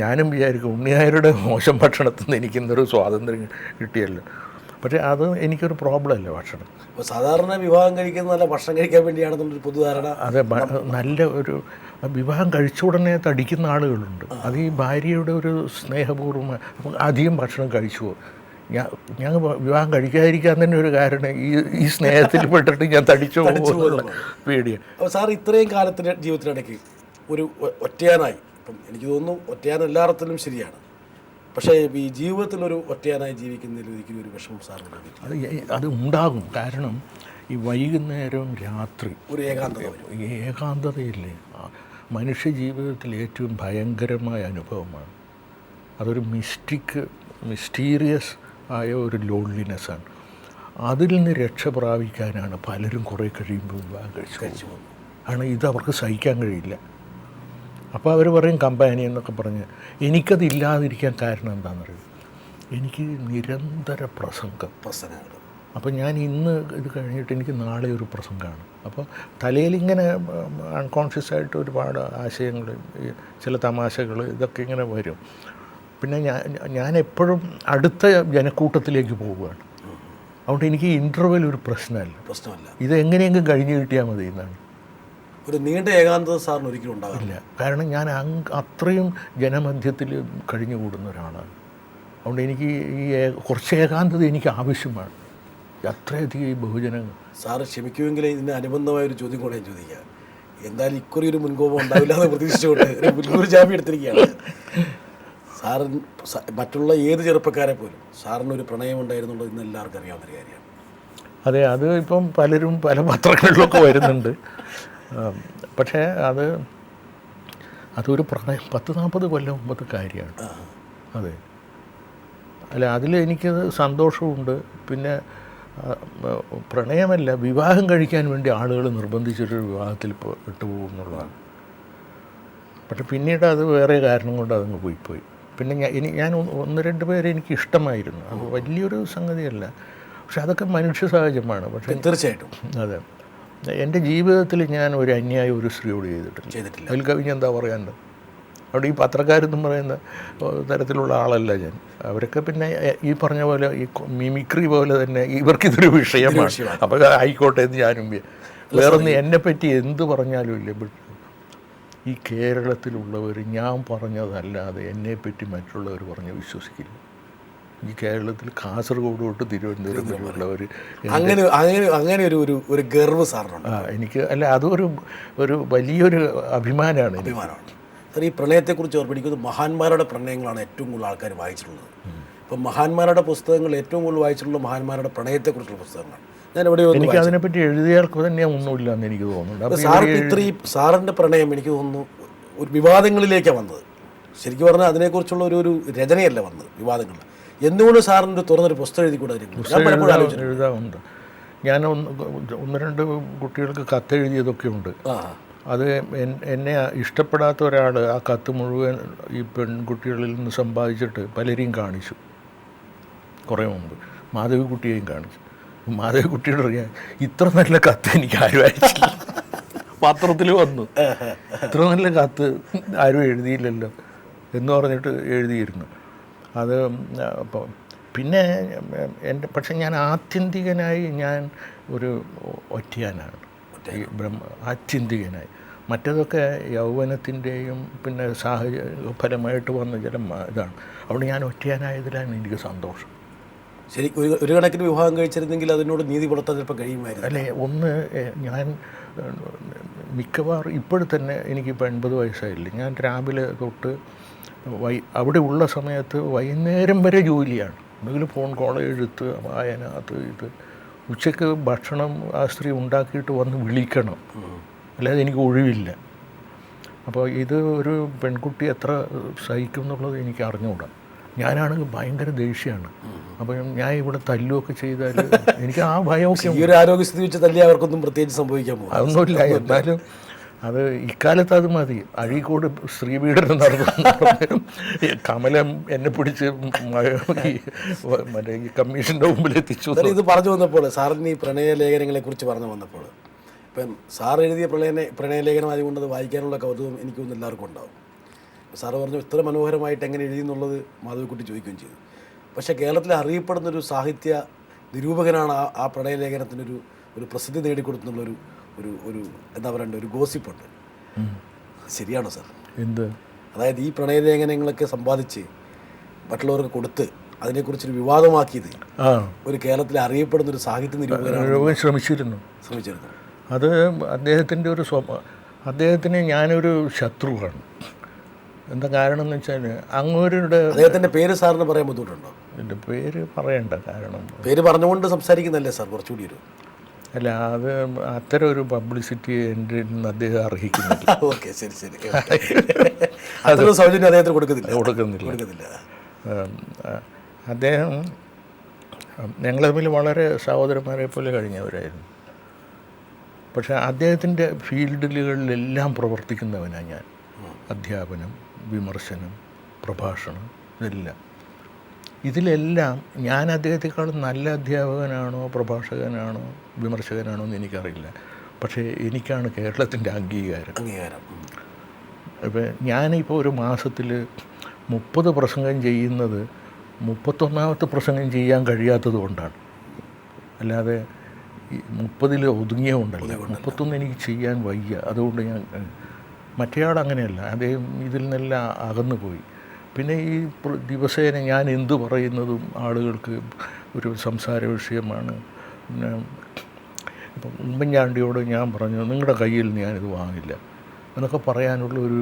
ഞാനും വിചാരിക്കും ഉണ്ണിനായരുടെ മോശം ഭക്ഷണത്തിൽ നിന്ന് എനിക്കിന്നൊരു സ്വാതന്ത്ര്യം കിട്ടിയല്ലോ. പക്ഷേ അത് എനിക്കൊരു പ്രോബ്ലം അല്ല ഭക്ഷണം. സാധാരണ വിവാഹം കഴിക്കുന്ന നല്ല ഭക്ഷണം കഴിക്കാൻ വേണ്ടിയാണെന്നുള്ളൊരു പൊതുധാരണ. അതെ, നല്ല ഒരു വിവാഹം കഴിച്ച ഉടനെ തടിക്കുന്ന ആളുകളുണ്ട്. അത് ഈ ഭാര്യയുടെ ഒരു സ്നേഹപൂർവ്വം. അപ്പം അധികം ഭക്ഷണം കഴിച്ചു ഞാൻ വിവാഹം കഴിക്കാതിരിക്കാൻ തന്നെ ഒരു കാരണം ഈ സ്നേഹത്തിൽ പെട്ടിട്ട് ഞാൻ തടിച്ചു പോകുന്നുള്ള പേടിയാണ്. അപ്പോൾ സാർ ഇത്രയും കാലത്തിൻ്റെ ജീവിതത്തിനിടയ്ക്ക് ഒരു ഒറ്റയാനായി, ഇപ്പം എനിക്ക് തോന്നുന്നു ഒറ്റയാൻ എല്ലായിടത്തിലും ശരിയാണ്, പക്ഷേ ഈ ജീവിതത്തിലൊരു ഒറ്റയാനായി ജീവിക്കുന്നതിൽ ഒരിക്കലും ഒരു വിഷമം സാറിന് അത് ഉണ്ടാകും. കാരണം ഈ വൈകുന്നേരവും രാത്രി ഒരു ഏകാന്തതയില്ലേ, മനുഷ്യ ജീവിതത്തിൽ ഏറ്റവും ഭയങ്കരമായ അനുഭവമാണ്. അതൊരു മിസ്റ്റീരിയസ് ആയ ഒരു ലോൺലിനെസ്സാണ്. അതിൽ നിന്ന് രക്ഷ പ്രാപിക്കാനാണ് പലരും കുറേ കഴിയുമ്പോൾ വിവാഹം കഴിച്ചു ആണ്. ഇത് അവർക്ക് സഹിക്കാൻ കഴിയില്ല. അപ്പോൾ അവർ പറയും കമ്പാനി എന്നൊക്കെ പറഞ്ഞ്. എനിക്കതില്ലാതിരിക്കാൻ കാരണം എന്താണെന്നറിയും, എനിക്ക് നിരന്തര പ്രസംഗങ്ങൾ. അപ്പോൾ ഞാൻ ഇന്ന് ഇത് കഴിഞ്ഞിട്ട് എനിക്ക് നാളെ ഒരു പ്രസംഗമാണ്. അപ്പോൾ തലയിലിങ്ങനെ അൺകോൺഷ്യസ് ആയിട്ട് ഒരുപാട് ആശയങ്ങൾ, ചില തമാശകൾ, ഇതൊക്കെ ഇങ്ങനെ വരും. പിന്നെ ഞാൻ എപ്പോഴും അടുത്ത ജനക്കൂട്ടത്തിലേക്ക് പോവുകയാണ്. അതുകൊണ്ട് എനിക്ക് ഇൻ്റർവെൽ ഒരു പ്രശ്നമല്ല. ഇത് എങ്ങനെയെങ്കിലും കഴിഞ്ഞ് കിട്ടിയാൽ മതി എന്നാണ്. ഒരു നീണ്ട ഏകാന്തത സാറിന് ഒരിക്കലും ഉണ്ടാകില്ല. കാരണം ഞാൻ അത്രയും ജനമധ്യത്തിൽ കഴിഞ്ഞു കൂടുന്ന ഒരാളാണ്. അതുകൊണ്ട് എനിക്ക് ഈ കുറച്ച് ഏകാന്തത എനിക്ക് ആവശ്യമാണ്. അത്രയധികം ഈ ബഹുജനങ്ങൾ. സാറ് ക്ഷമിക്കുമെങ്കിൽ ഇതിന് അനുബന്ധമായൊരു ചോദ്യം കൂടെ ഞാൻ ചോദിക്കാം. എന്തായാലും ഇക്കുറി ഒരു മുൻകോപം ഉണ്ടാവില്ല എന്ന് പ്രതീക്ഷിച്ചുകൊണ്ട് ഒരു മുൻകൂർ ജാമ്യം എടുത്തിരിക്കുകയാണ്. സാറിന് മറ്റുള്ള ഏത് ചെറുപ്പക്കാരെ പോലും സാറിനൊരു പ്രണയം ഉണ്ടായിരുന്നുള്ളത് ഇന്ന് എല്ലാവർക്കും അറിയാവുന്നൊരു കാര്യമാണ്. അതെ, അത് ഇപ്പം പലരും പല പത്രങ്ങളിലൊക്കെ വരുന്നുണ്ട്. പക്ഷേ അതൊരു പ്രണയം 10-40 കൊല്ലം മുമ്പത്തെ കാര്യമാണ്. അതെ, അല്ല, അതിൽ എനിക്കത് സന്തോഷമുണ്ട്. പിന്നെ പ്രണയമല്ല, വിവാഹം കഴിക്കാൻ വേണ്ടി ആളുകൾ നിർബന്ധിച്ചൊരു വിവാഹത്തിൽ പെട്ടുപോകും എന്നുള്ളതാണ്. പക്ഷെ പിന്നീട് അത് വേറെ കാരണം കൊണ്ട് അതങ്ങ് പോയി. പിന്നെ ഞാൻ ഒന്ന് രണ്ട് പേരെ എനിക്ക് ഇഷ്ടമായിരുന്നു. അത് വലിയൊരു സംഗതിയല്ല, പക്ഷെ അതൊക്കെ മനുഷ്യ സഹജമാണ്. പക്ഷേ തീർച്ചയായിട്ടും അതെ, എൻ്റെ ജീവിതത്തിൽ ഞാൻ ഒരു അന്യായം ഒരു സ്ത്രീയോട് ചെയ്തിട്ടില്ല. അതിൽ കവിഞ്ഞ് എന്താ പറയാനുണ്ട്? അവിടെ ഈ പത്രക്കാരെന്നും പറയുന്ന തരത്തിലുള്ള ആളല്ല ഞാൻ. അവരൊക്കെ പിന്നെ ഈ പറഞ്ഞ പോലെ ഈ മിമിക്രി പോലെ തന്നെ ഇവർക്കിതൊരു വിഷയമാണ്. അപ്പോൾ ആയിക്കോട്ടെ എന്ന് ഞാനും വേറൊന്ന് എന്നെപ്പറ്റി എന്ത് പറഞ്ഞാലും ഇല്ല. ഈ കേരളത്തിലുള്ളവർ ഞാൻ പറഞ്ഞതല്ലാതെ എന്നെപ്പറ്റി മറ്റുള്ളവർ പറഞ്ഞ് വിശ്വസിക്കില്ല. ഈ കേരളത്തിൽ കാസർഗോഡ് തൊട്ട് തിരുവനന്തപുരം വരെയുള്ളവർ അങ്ങനെ ഒരു ഗർവ് സാറിനുണ്ട്. എനിക്ക് അല്ല, അതൊരു വലിയൊരു അഭിമാനമാണ്. സാർ, ഈ പ്രണയത്തെക്കുറിച്ച് ഓർമ്മിക്കുന്നത് മഹാന്മാരുടെ പ്രണയങ്ങളാണ് ഏറ്റവും കൂടുതൽ ആൾക്കാർ വായിച്ചിട്ടുള്ളത്. ഇപ്പം മഹാന്മാരുടെ പുസ്തകങ്ങൾ ഏറ്റവും കൂടുതൽ വായിച്ചിട്ടുള്ള മഹാന്മാരുടെ പ്രണയത്തെക്കുറിച്ചുള്ള പുസ്തകങ്ങളാണ്. ഞാൻ എവിടെയോ എനിക്ക് അതിനെപ്പറ്റി എഴുതിയാൾക്ക് തന്നെ ഒന്നുമില്ല എന്ന് എനിക്ക് തോന്നുന്നുണ്ട്. സാർക്ക് ഇത്രയും സാറിൻ്റെ പ്രണയം എനിക്ക് തോന്നുന്നു ഒരു വിവാദങ്ങളിലേക്കാണ് വന്നത്. ശരിക്കും പറഞ്ഞാൽ അതിനെക്കുറിച്ചുള്ള ഒരു രചനയല്ല വന്നത്, വിവാദങ്ങൾ. എന്തുകൊണ്ട് സാറിൻ്റെ ഒരു തുറന്നൊരു പുസ്തകം എഴുതിക്കൂടെ? എഴുതാറുണ്ട്. ഞാൻ ഒന്ന് രണ്ട് കുട്ടികൾക്ക് കത്തെഴുതിയതൊക്കെ ഉണ്ട്. അത് എന്നെ ഇഷ്ടപ്പെടാത്ത ഒരാൾ ആ കത്ത് മുഴുവൻ ഈ പെൺകുട്ടികളിൽ നിന്ന് സമ്പാദിച്ചിട്ട് പലരെയും കാണിച്ചു. കുറേ മുമ്പ് മാധവിക്കുട്ടിയെയും കാണിച്ചു. മാധവിക്കുട്ടിയോട് അറിയാൻ ഇത്ര നല്ല കത്ത് എനിക്ക് ആരും അയച്ചില്ല. പത്രത്തിൽ വന്നു, ഇത്ര നല്ല കത്ത് ആരും എഴുതിയില്ലല്ലോ എന്ന് പറഞ്ഞിട്ട് എഴുതിയിരുന്നു. അത് അപ്പോൾ പിന്നെ പക്ഷെ ഞാൻ ആത്യന്തികനായി ഞാൻ ഒരു ഒറ്റയാനാണ്, ഈ ആത്യന്തികനായി. മറ്റതൊക്കെ യൗവനത്തിൻ്റെയും പിന്നെ സാഹചര്യ ഫലമായിട്ട് വന്ന ചില ഇതാണ്. അവിടെ ഞാൻ ഒറ്റയാനായതിലാണ് എനിക്ക് സന്തോഷം. ശരി, ഒരു കണക്കിന് വിവാഹം കഴിച്ചിരുന്നെങ്കിൽ അതിനോട് നീതി പുലർത്താൻ ചിലപ്പോൾ കഴിയുമായിരുന്നു. അല്ലേ, ഒന്ന് ഞാൻ മിക്കവാറും ഇപ്പോഴത്തന്നെ എനിക്കിപ്പോൾ 80 വയസ്സായില്ലേ, ഞാൻ രാവിലെ തൊട്ട് അവിടെ ഉള്ള സമയത്ത് വൈകുന്നേരം വരെ ജോലിയാണ്. എന്തെങ്കിലും ഫോൺ കോൾ, എഴുത്ത്, വായന, അത് ഇത്. ഉച്ചയ്ക്ക് ഭക്ഷണം ആ സ്ത്രീ ഉണ്ടാക്കിയിട്ട് വന്ന് വിളിക്കണം, അല്ലാതെ എനിക്ക് ഒഴിവില്ല. അപ്പോൾ ഇത് ഒരു പെൺകുട്ടി എത്ര സഹിക്കും എന്നുള്ളത് എനിക്ക് അറിഞ്ഞുകൂടാ. ഞാനാണെങ്കിൽ ഭയങ്കര ദേഷ്യമാണ്. അപ്പോൾ ഞാൻ ഇവിടെ തല്ലുമൊക്കെ ചെയ്താൽ എനിക്ക് ആ ഭയമൊക്കെ. ഈ ഒരു ആരോഗ്യസ്ഥിതി വെച്ച് തല്ലി അവർക്കൊന്നും പ്രത്യേകിച്ച് സംഭവിക്കാൻ പോകും അതൊന്നുമില്ല. എന്നാലും അത് ഇക്കാലത്ത് അത് മതി. അഴീക്കോട് സ്ത്രീപീഡനം നടന്നു, കമലം എന്നെ പിടിച്ച് മറ്റേ ഈ കമ്മീഷൻ്റെ മുമ്പിൽ എത്തിച്ചു. ഇത് പറഞ്ഞു വന്നപ്പോൾ സാറിന് ഈ പ്രണയലേഖനങ്ങളെക്കുറിച്ച് പറഞ്ഞു വന്നപ്പോൾ ഇപ്പം സാർ എഴുതിയ പ്രണയലേഖനം ആയതുകൊണ്ട് അത് വായിക്കാനുള്ള കൗതുകം എനിക്കൊന്നും എല്ലാവർക്കും ഉണ്ടാവും. സാറ് പറഞ്ഞു ഇത്ര മനോഹരമായിട്ട് എങ്ങനെ എഴുതി എന്നുള്ളത് മാധവിക്കുട്ടി ചോദിക്കുകയും ചെയ്തു. പക്ഷേ കേരളത്തിൽ അറിയപ്പെടുന്നൊരു സാഹിത്യ നിരൂപകനാണ് ആ പ്രണയലേഖനത്തിനൊരു പ്രസിദ്ധി നേടിക്കൊടുത്തുന്നുള്ളൊരു എന്താ പറയണ്ട ഒരു ഗോസിപ്പുണ്ട്. ശരിയാണോ സാർ? എന്ത്? അതായത് ഈ പ്രണയലേഖനങ്ങളൊക്കെ സമ്പാദിച്ച് മറ്റുള്ളവർക്ക് കൊടുത്ത് അതിനെക്കുറിച്ചൊരു വിവാദമാക്കിയത് ഒരു കേരളത്തിൽ അറിയപ്പെടുന്ന ഒരു സാഹിത്യ നിരൂപകനാണ് ശ്രമിച്ചിരുന്നു. അത് അദ്ദേഹത്തിൻ്റെ അദ്ദേഹത്തിന് ഞാനൊരു ശത്രുവാണ്. എന്താ കാരണം എന്ന് വെച്ചാൽ അങ്ങോരുടെ അദ്ദേഹത്തിൻ്റെ പേര് സാറിന് പറയാൻ ബുദ്ധിമുട്ടുണ്ടോ? എൻ്റെ പേര് പറയണ്ട, കാരണം പേര് പറഞ്ഞുകൊണ്ട് സംസാരിക്കുന്നല്ലേ സാർ കുറച്ചുകൂടി ഒരു അല്ല, അത് അത്തരം ഒരു പബ്ലിസിറ്റി എൻ്റെ അദ്ദേഹം അർഹിക്കുന്നില്ല. ഓക്കെ, ശരി ശരി. അതൊരു സൗജന്യം അദ്ദേഹത്തിന് കൊടുക്കുന്നില്ല. അദ്ദേഹം ഞങ്ങൾ തമ്മിൽ വളരെ സഹോദരന്മാരെ പോലെ കഴിഞ്ഞവരായിരുന്നു. പക്ഷേ അദ്ദേഹത്തിൻ്റെ ഫീൽഡുകളിലെല്ലാം പ്രവർത്തിക്കുന്നവനാണ് ഞാൻ. അധ്യാപനം, വിമർശനം, പ്രഭാഷണം, ഇതിലെല്ലാം ഞാൻ അദ്ദേഹത്തെക്കാളും നല്ല അധ്യാപകനാണോ പ്രഭാഷകനാണോ വിമർശകനാണോ എന്ന് എനിക്കറിയില്ല. പക്ഷേ എനിക്കാണ് കേരളത്തിൻ്റെ അംഗീകാരം. ഇപ്പം ഞാനിപ്പോൾ ഒരു മാസത്തിൽ 30 പ്രസംഗം ചെയ്യുന്നത് 31ാമത്തെ പ്രസംഗം ചെയ്യാൻ കഴിയാത്തത് കൊണ്ടാണ്. അല്ലാതെ 30 ഒതുങ്ങിയ കൊണ്ടല്ല. 31 എനിക്ക് ചെയ്യാൻ വയ്യ. അതുകൊണ്ട് ഞാൻ മറ്റേയാൾ അങ്ങനെയല്ല, അദ്ദേഹം ഇതിൽ നിന്നെല്ലാം അകന്നു പോയി. പിന്നെ ഈ ദിവസേന ഞാൻ എന്തു പറയുന്നതും ആളുകൾക്ക് ഒരു സംസാര വിഷയമാണ്. പിന്നെ ഇപ്പം ഉമ്മൻചാണ്ടിയോട് ഞാൻ പറഞ്ഞു നിങ്ങളുടെ കയ്യിൽ ഞാനിത് വാങ്ങില്ല എന്നൊക്കെ പറയാനുള്ള ഒരു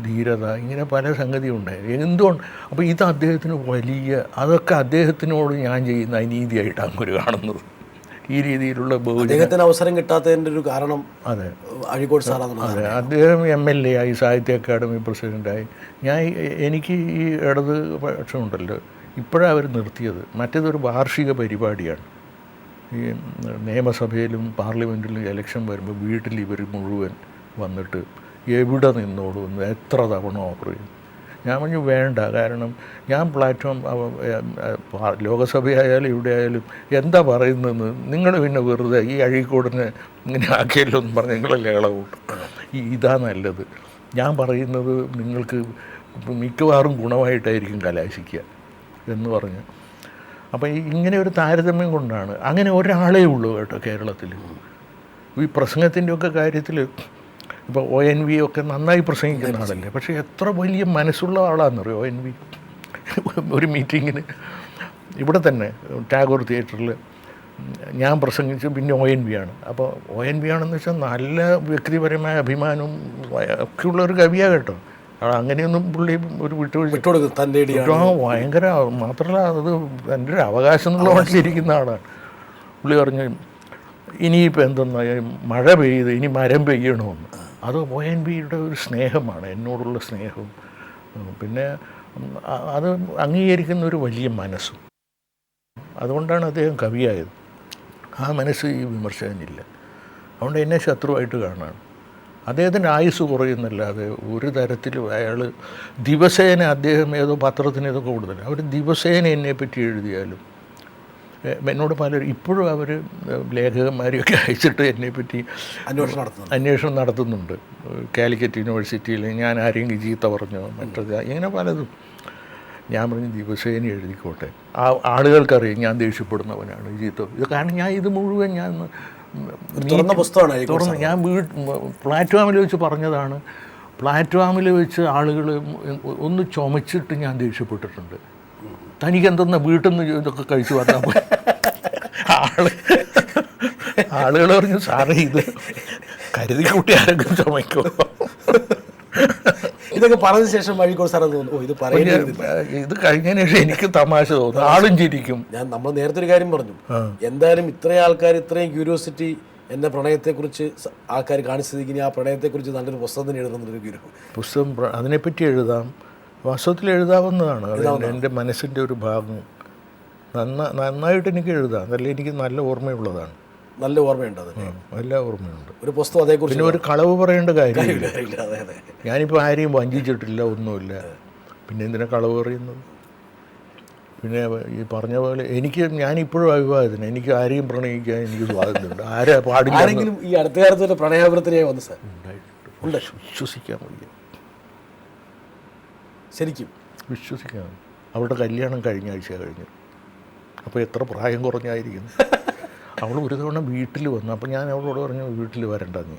ധീരത, ഇങ്ങനെ പല സംഗതിയും ഉണ്ടായി. എന്തുകൊണ്ട്? അപ്പോൾ ഇത് അദ്ദേഹത്തിന് അതൊക്കെ അദ്ദേഹത്തിനോട് ഞാൻ ചെയ്യുന്ന അനീതിയായിട്ടാണ് അവർ കാണുന്നത്. ഈ രീതിയിലുള്ള അദ്ദേഹത്തിന് അവസരം കിട്ടാത്തതിൻ്റെ ഒരു കാരണം അതെ അഴീക്കോട് സാറാണ്. അതെ, അദ്ദേഹം MLA ആയി, സാഹിത്യ അക്കാദമി പ്രസിഡൻ്റായി. എനിക്ക് ഈ ഇടത് പക്ഷമുണ്ടല്ലോ ഇപ്പോഴാണ് അവർ നിർത്തിയത്. മറ്റേതൊരു വാർഷിക പരിപാടിയാണ്. ഈ നിയമസഭയിലും പാർലമെൻറ്റിലും ഇലക്ഷൻ വരുമ്പോൾ വീട്ടിൽ ഇവർ മുഴുവൻ വന്നിട്ട് എവിടെ നിന്നോളൂ എന്ന് എത്ര തവണ ഓഫർ ചെയ്യും. ഞാൻ പറഞ്ഞു വേണ്ട, കാരണം ഞാൻ പ്ലാറ്റ്ഫോം ലോകസഭയായാലും ഇവിടെ ആയാലും എന്താ പറയുന്നതെന്ന് നിങ്ങൾ പിന്നെ വെറുതെ ഈ അഴീക്കോടിനെ ഇങ്ങനെ ആക്കിയല്ലോ എന്ന് പറഞ്ഞ് നിങ്ങളല്ലേ ഇളകൂട്ടും. ഇതാ നല്ലത്, ഞാൻ പറയുന്നത് നിങ്ങൾക്ക് മിക്കവാറും ഗുണമായിട്ടായിരിക്കും കലാശിക്കുക എന്ന് പറഞ്ഞു. അപ്പോൾ ഇങ്ങനെ ഒരു താരതമ്യം കൊണ്ടാണ്. അങ്ങനെ ഒരാളേ ഉള്ളൂ കേട്ടോ കേരളത്തിൽ. ഈ പ്രസംഗത്തിൻ്റെയൊക്കെ കാര്യത്തിൽ ഇപ്പോൾ ONV ഒക്കെ നന്നായി പ്രസംഗിക്കുന്ന ആളല്ലേ, പക്ഷേ എത്ര വലിയ മനസ്സുള്ള ആളാണെന്നറിയോ ONV. ഒരു മീറ്റിങ്ങിന് ഇവിടെ തന്നെ ടാഗോർ തിയേറ്ററിൽ ഞാൻ പ്രസംഗിച്ചു, പിന്നെ ONV ആണ്. അപ്പോൾ ONV ആണെന്ന് വെച്ചാൽ നല്ല വ്യക്തിപരമായ അഭിമാനവും ഒക്കെയുള്ളൊരു കവിയാണ് കേട്ടോ. അങ്ങനെയൊന്നും പുള്ളി ഒരു വിട്ടുകൊടുക്കും ഭയങ്കര, മാത്രമല്ല അത് എൻ്റെ ഒരു അവകാശം എന്നുള്ള മനസ്സിലിരിക്കുന്ന ആളാണ്. പുള്ളി പറഞ്ഞു ഇനിയിപ്പോൾ എന്തെന്നാ മഴ പെയ്ത് ഇനി മരം പെയ്യണമെന്ന്. അത് ONVയുടെ ഒരു സ്നേഹമാണ്, എന്നോടുള്ള സ്നേഹവും പിന്നെ അത് അംഗീകരിക്കുന്ന ഒരു വലിയ മനസ്സും. അതുകൊണ്ടാണ് അദ്ദേഹം കവിയായത്. ആ മനസ്സ് ഈ വിമർശകനില്ല. അതുകൊണ്ട് എന്നെ ശത്രുവായിട്ട് കാണാണ്. അദ്ദേഹത്തിൻ്റെ ആയുസ് കുറയുന്നല്ലാതെ ഒരു തരത്തിലും അയാൾ ദിവസേന അദ്ദേഹം ഏതോ പത്രത്തിന് ഇതൊക്കെ കൂടുതൽ അവർ ദിവസേന എന്നെപ്പറ്റി എഴുതിയാലും എന്നോട് പലരും ഇപ്പോഴും അവർ ലേഖകന്മാരെയൊക്കെ അയച്ചിട്ട് എന്നെപ്പറ്റി അന്വേഷണം നടത്തുന്നുണ്ട്. കാലിക്കറ്റ് യൂണിവേഴ്സിറ്റിയിൽ ഞാൻ ആരെങ്കിലും ചീത്ത പറഞ്ഞോ മറ്റത് ഇങ്ങനെ പലതും. ഞാൻ പറഞ്ഞു ദിവസേന എഴുതിക്കോട്ടെ, ആളുകൾക്കറിയാം ഞാൻ ദേഷ്യപ്പെടുന്നവനാണ് ചീത്ത. ഇത് കാരണം ഞാൻ ഇത് മുഴുവൻ ഞാൻ തുറന്ന് ഞാൻ പ്ലാറ്റ്ഫോമിൽ വെച്ച് പറഞ്ഞതാണ്. പ്ലാറ്റ്ഫോമിൽ വെച്ച് ആളുകൾ ഒന്ന് ചുമച്ചിട്ട് ഞാൻ ദേഷ്യപ്പെട്ടിട്ടുണ്ട്. തനിക്കെന്തെന്നാ വീട്ടിൽ നിന്ന് ഇതൊക്കെ കഴിച്ചു വന്നാൽ പോയി. ആളുകൾ പറഞ്ഞു സാറേ ഇത് കരുതി കൂട്ടി ആരെങ്കിലും ചുമയ്ക്കോ. ഇതൊക്കെ പറഞ്ഞ ശേഷം വഴിക്കോട് സാറേ തോന്നുന്നു ഇത് ഇത് കഴിഞ്ഞതിന് ശേഷം എനിക്ക് തമാശ തോന്നുന്നു, ആളും ചിരിക്കും. നമ്മൾ നേരത്തെ ഒരു കാര്യം പറഞ്ഞു, എന്തായാലും ഇത്രയും ആൾക്കാർ ഇത്രയും ക്യൂരിയോസിറ്റി എന്നെ പ്രണയത്തെക്കുറിച്ച് ആൾക്കാർ കാണിച്ചതിന് ആ പ്രണയത്തെക്കുറിച്ച് നല്ലൊരു പുസ്തകം തന്നെ എഴുതുന്നൊരു പുസ്തകം അതിനെപ്പറ്റി എഴുതാം, വാസ്തവത്തിൽ എഴുതാവുന്നതാണ്. എൻ്റെ മനസ്സിൻ്റെ ഒരു ഭാഗം നന്നായിട്ട് എനിക്ക് എഴുതാം. അതല്ല എനിക്ക് നല്ല ഓർമ്മയുള്ളതാണ്. നല്ല ഓർമ്മയുണ്ട്, അത് നല്ല ഓർമ്മയുണ്ട്. ഒരു പുസ്തകം അതേക്കുറിച്ച് പിന്നെ ഒരു കളവ് പറയേണ്ട കാര്യമില്ല. ഞാനിപ്പോൾ ആരെയും വഞ്ചിച്ചിട്ടില്ല, ഒന്നുമില്ല. പിന്നെ എന്തിനാ കളവ് പറയുന്നത്? പിന്നെ ഈ പറഞ്ഞ പോലെ ഞാനിപ്പോഴും അവിവാഹിതന്, എനിക്ക് ആരെയും പ്രണയിക്കാൻ എനിക്ക് സ്വാതന്ത്ര്യമുണ്ട്. ആരെ പാടില്ല. ആരെങ്കിലും ഈ അടുത്ത കാലത്ത് പ്രണയാഭ്യർത്ഥനയായി വന്നു സാർ? ഉണ്ട്. വിശ്വസിക്കാൻ വയ്യ, ശരിക്കും വിശ്വസിക്കാൻ. അവളുടെ കല്യാണം കഴിഞ്ഞ ആഴ്ച കഴിഞ്ഞു. അപ്പോൾ എത്ര പ്രായം കുറഞ്ഞായിരിക്കുന്നു. അവൾ ഒരു തവണ വീട്ടിൽ വന്നു. അപ്പോൾ ഞാൻ അവളോട് പറഞ്ഞു വീട്ടിൽ വരണ്ട നീ.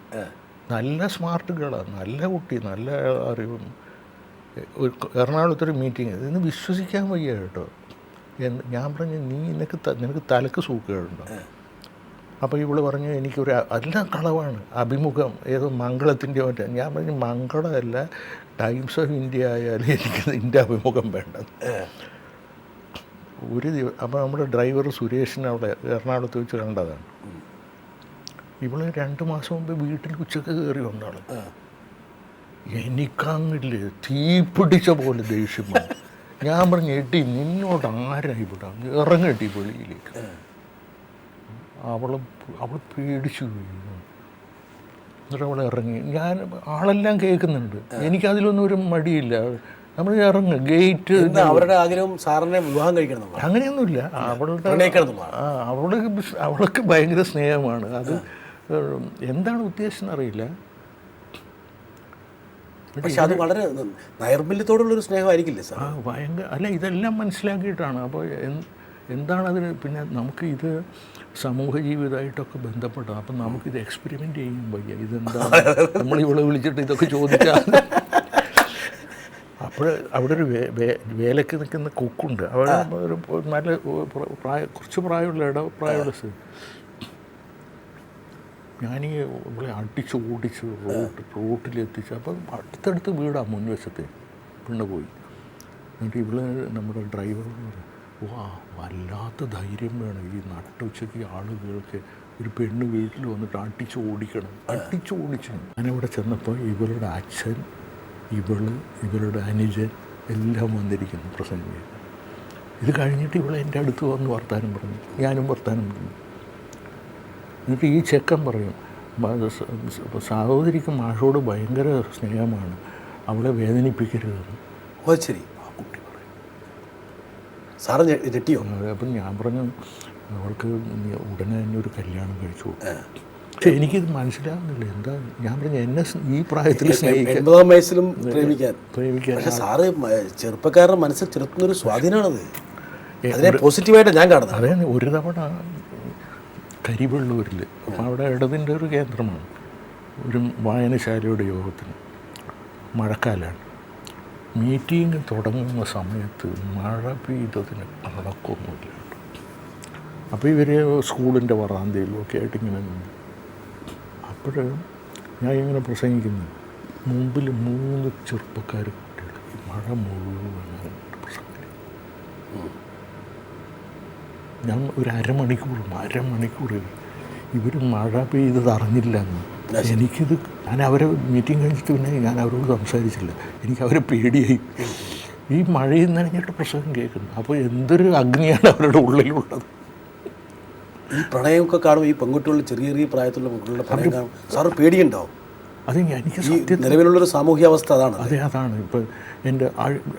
നല്ല സ്മാർട്ട് ഗേളാണ്, നല്ല കുട്ടി, നല്ല അറിവും. എറണാകുളത്തൊരു മീറ്റിംഗ്, ഇന്ന് വിശ്വസിക്കാൻ വയ്യ കേട്ടോ. ഞാൻ പറഞ്ഞു നിനക്ക് തലക്ക് സൂക്കേടുണ്ടോ? അപ്പോൾ ഇവള് പറഞ്ഞു എനിക്കൊരു എല്ലാം കളവാണ്, അഭിമുഖം ഏതോ മംഗളത്തിൻ്റെ മറ്റേ. ഞാൻ പറഞ്ഞു മംഗളമല്ല, ടൈംസ് ഓഫ് ഇന്ത്യ ആയാലും എനിക്ക് ഇതിൻ്റെ അഭിമുഖം വേണ്ടത്. അപ്പോൾ നമ്മുടെ ഡ്രൈവർ സുരേഷിനെ അവിടെ എറണാകുളത്ത് വെച്ച് കണ്ടതാണ്. ഇവള് 2 മാസം മുമ്പ് വീട്ടിൽ ഉച്ചക്ക് കയറി വന്നാണ്. എനിക്കങ്ങില്ലേ തീപിടിച്ച പോലെ ദേഷ്യം വന്നു. ഞാൻ പറഞ്ഞു എട്ടി നിന്നോട് ആരായി വിടാം, ഇറങ്ങട്ടി വെളിയിലേക്ക്. അവൾ പേടിച്ചു പോയി. എന്നിട്ട് അവൾ ഇറങ്ങി. ആളെല്ലാം കേൾക്കുന്നുണ്ട്, എനിക്കതിലൊന്നും ഒരു മടിയില്ല. നമ്മൾ ഇറങ്ങും, ഗേറ്റ്. അവരുടെ ആഗ്രഹം സാറിനെ വിവാഹം കഴിക്കണം അങ്ങനെയൊന്നുമില്ല. അവൾക്ക് ഭയങ്കര സ്നേഹമാണ്. അത് എന്താണ് ഉദ്ദേശം അറിയില്ല. പക്ഷെ അത് വളരെ നൈർമല്യത്തോടുള്ളൊരു സ്നേഹമായിരിക്കില്ലേ സാർ? ഭയങ്കര അല്ല, ഇതെല്ലാം മനസ്സിലാക്കിയിട്ടാണ്. അപ്പോൾ എന്താണതിന് പിന്നെ നമുക്ക് ഇത് സമൂഹ ജീവിതമായിട്ടൊക്കെ ബന്ധപ്പെട്ടാണ്. അപ്പം നമുക്കിത് എക്സ്പെരിമെൻ്റ് ചെയ്യാൻ വയ്യ. ഇതെന്താ നമ്മളിവിടെ വിളിച്ചിട്ട് ഇതൊക്കെ ചോദിച്ചാൽ. അപ്പോൾ അവിടെ ഒരു വേലയ്ക്ക് നിൽക്കുന്ന കുക്കുണ്ട്. അവിടെ ഒരു നല്ല കുറച്ച് പ്രായമുള്ള പ്രായമുള്ള ഞാനീ ഇവിടെ ഓടിച്ച് റോട്ടിലെത്തിച്ച്. അപ്പം അടുത്തടുത്ത് വീടാണ് മുൻവശത്ത്. പെണ്ണ് പോയി. എന്നിട്ട് ഇവിടെ നമ്മുടെ ഡ്രൈവറോട് പറയും, വല്ലാത്ത ധൈര്യം വേണം ഈ നട്ടുച്ചയ്ക്ക് ആളുകൾക്ക് ഒരു പെണ്ണ് വീട്ടിൽ വന്നിട്ട് അടിച്ച് ഓടിച്ചു. ഞാനിവിടെ ചെന്നപ്പോൾ ഇവരുടെ അച്ഛൻ, ഇവരുടെ അനുജൻ എല്ലാം വന്നിരിക്കുന്നു പ്രസംഗിക്കാൻ. ഇത് കഴിഞ്ഞിട്ട് ഇവളെ എൻ്റെ അടുത്ത് വന്ന് വർത്താനം പറഞ്ഞു, ഞാനും വർത്താനം പറഞ്ഞു. എന്നിട്ട് ഈ ചെക്കൻ പറയും, സഹോദരിക്ക് മാഷോട് ഭയങ്കര സ്നേഹമാണ്, അവളെ വേദനിപ്പിക്കരുതെന്ന്. ഓ ശരി. ആ കുട്ടി പറയും. സാറ് ഞെട്ടിയോ? അപ്പം ഞാൻ പറഞ്ഞു അവൾക്ക് ഉടനെ തന്നെ ഒരു കല്യാണം കഴിച്ചു. പക്ഷെ എനിക്കിത് മനസ്സിലാവുന്നില്ല എന്താ. ഞാൻ പറഞ്ഞു എന്നെ ഈ പ്രായത്തിൽ സ്നേഹിക്കാൻ 80 വയസ്സിലും പ്രേമിക്കാൻ. പക്ഷേ സാറ് ചെറുപ്പക്കാരുടെ മനസ്സിൽ ചെലുത്തുന്നൊരു സ്വാധീനമാണത്. അതിനെ പോസിറ്റീവായിട്ട് ഞാൻ കാണുന്നത്. അതേ ഒരു തവണ കരിവെള്ളൂരിൽ, അപ്പോൾ അവിടെ ഇടതിൻ്റെ ഒരു കേന്ദ്രമാണ്, ഒരു വായനശാലയുടെ യോഗത്തിന് മഴക്കാലമാണ്. മീറ്റിംഗ് തുടങ്ങുന്ന സമയത്ത് മഴ പെയ്തതിന് കണക്കൊന്നുമില്ല. അപ്പോൾ ഇവർ സ്കൂളിൻ്റെ വറാന്തയിലും ഒക്കെ ആയിട്ട് ഇങ്ങനെ നിന്നു. അപ്പോൾ ഞാൻ ഇങ്ങനെ പ്രസംഗിക്കുന്നു, മുമ്പിൽ 3 ചെറുപ്പക്കാർ കുട്ടികൾ, മഴ മുഴുവൻ പ്രസംഗം. ഞാൻ ഒരു അരമണിക്കൂർ ഇവർ മഴ പെയ്തത് അറിഞ്ഞില്ല എന്ന്. എനിക്കിത് ഞാൻ അവരെ മീറ്റിംഗ് കഴിഞ്ഞിട്ട് പിന്നെ ഞാൻ അവരോട് സംസാരിച്ചില്ല. എനിക്ക് അവരെ പേടിയായി. ഈ മഴയിൽ നനഞ്ഞിട്ട് പ്രസംഗം കേൾക്കുന്നു. അപ്പോൾ എന്തൊരു അഗ്നിയാണ് അവരുടെ ഉള്ളിലുള്ളത്. ഈ പ്രണയമൊക്കെ കാണും, ഈ പെൺകുട്ടികളുടെ ചെറിയ പ്രായത്തിലുള്ള പെൺകുട്ടികളുടെ പ്രണയം കാണും, സാറ് പേടിയുണ്ടാവും. അത് എനിക്ക് സത്യം നിലവിലുള്ളൊരു സാമൂഹ്യാവസ്ഥ അതാണ്. അതാണ്. ഇപ്പോൾ എൻ്റെ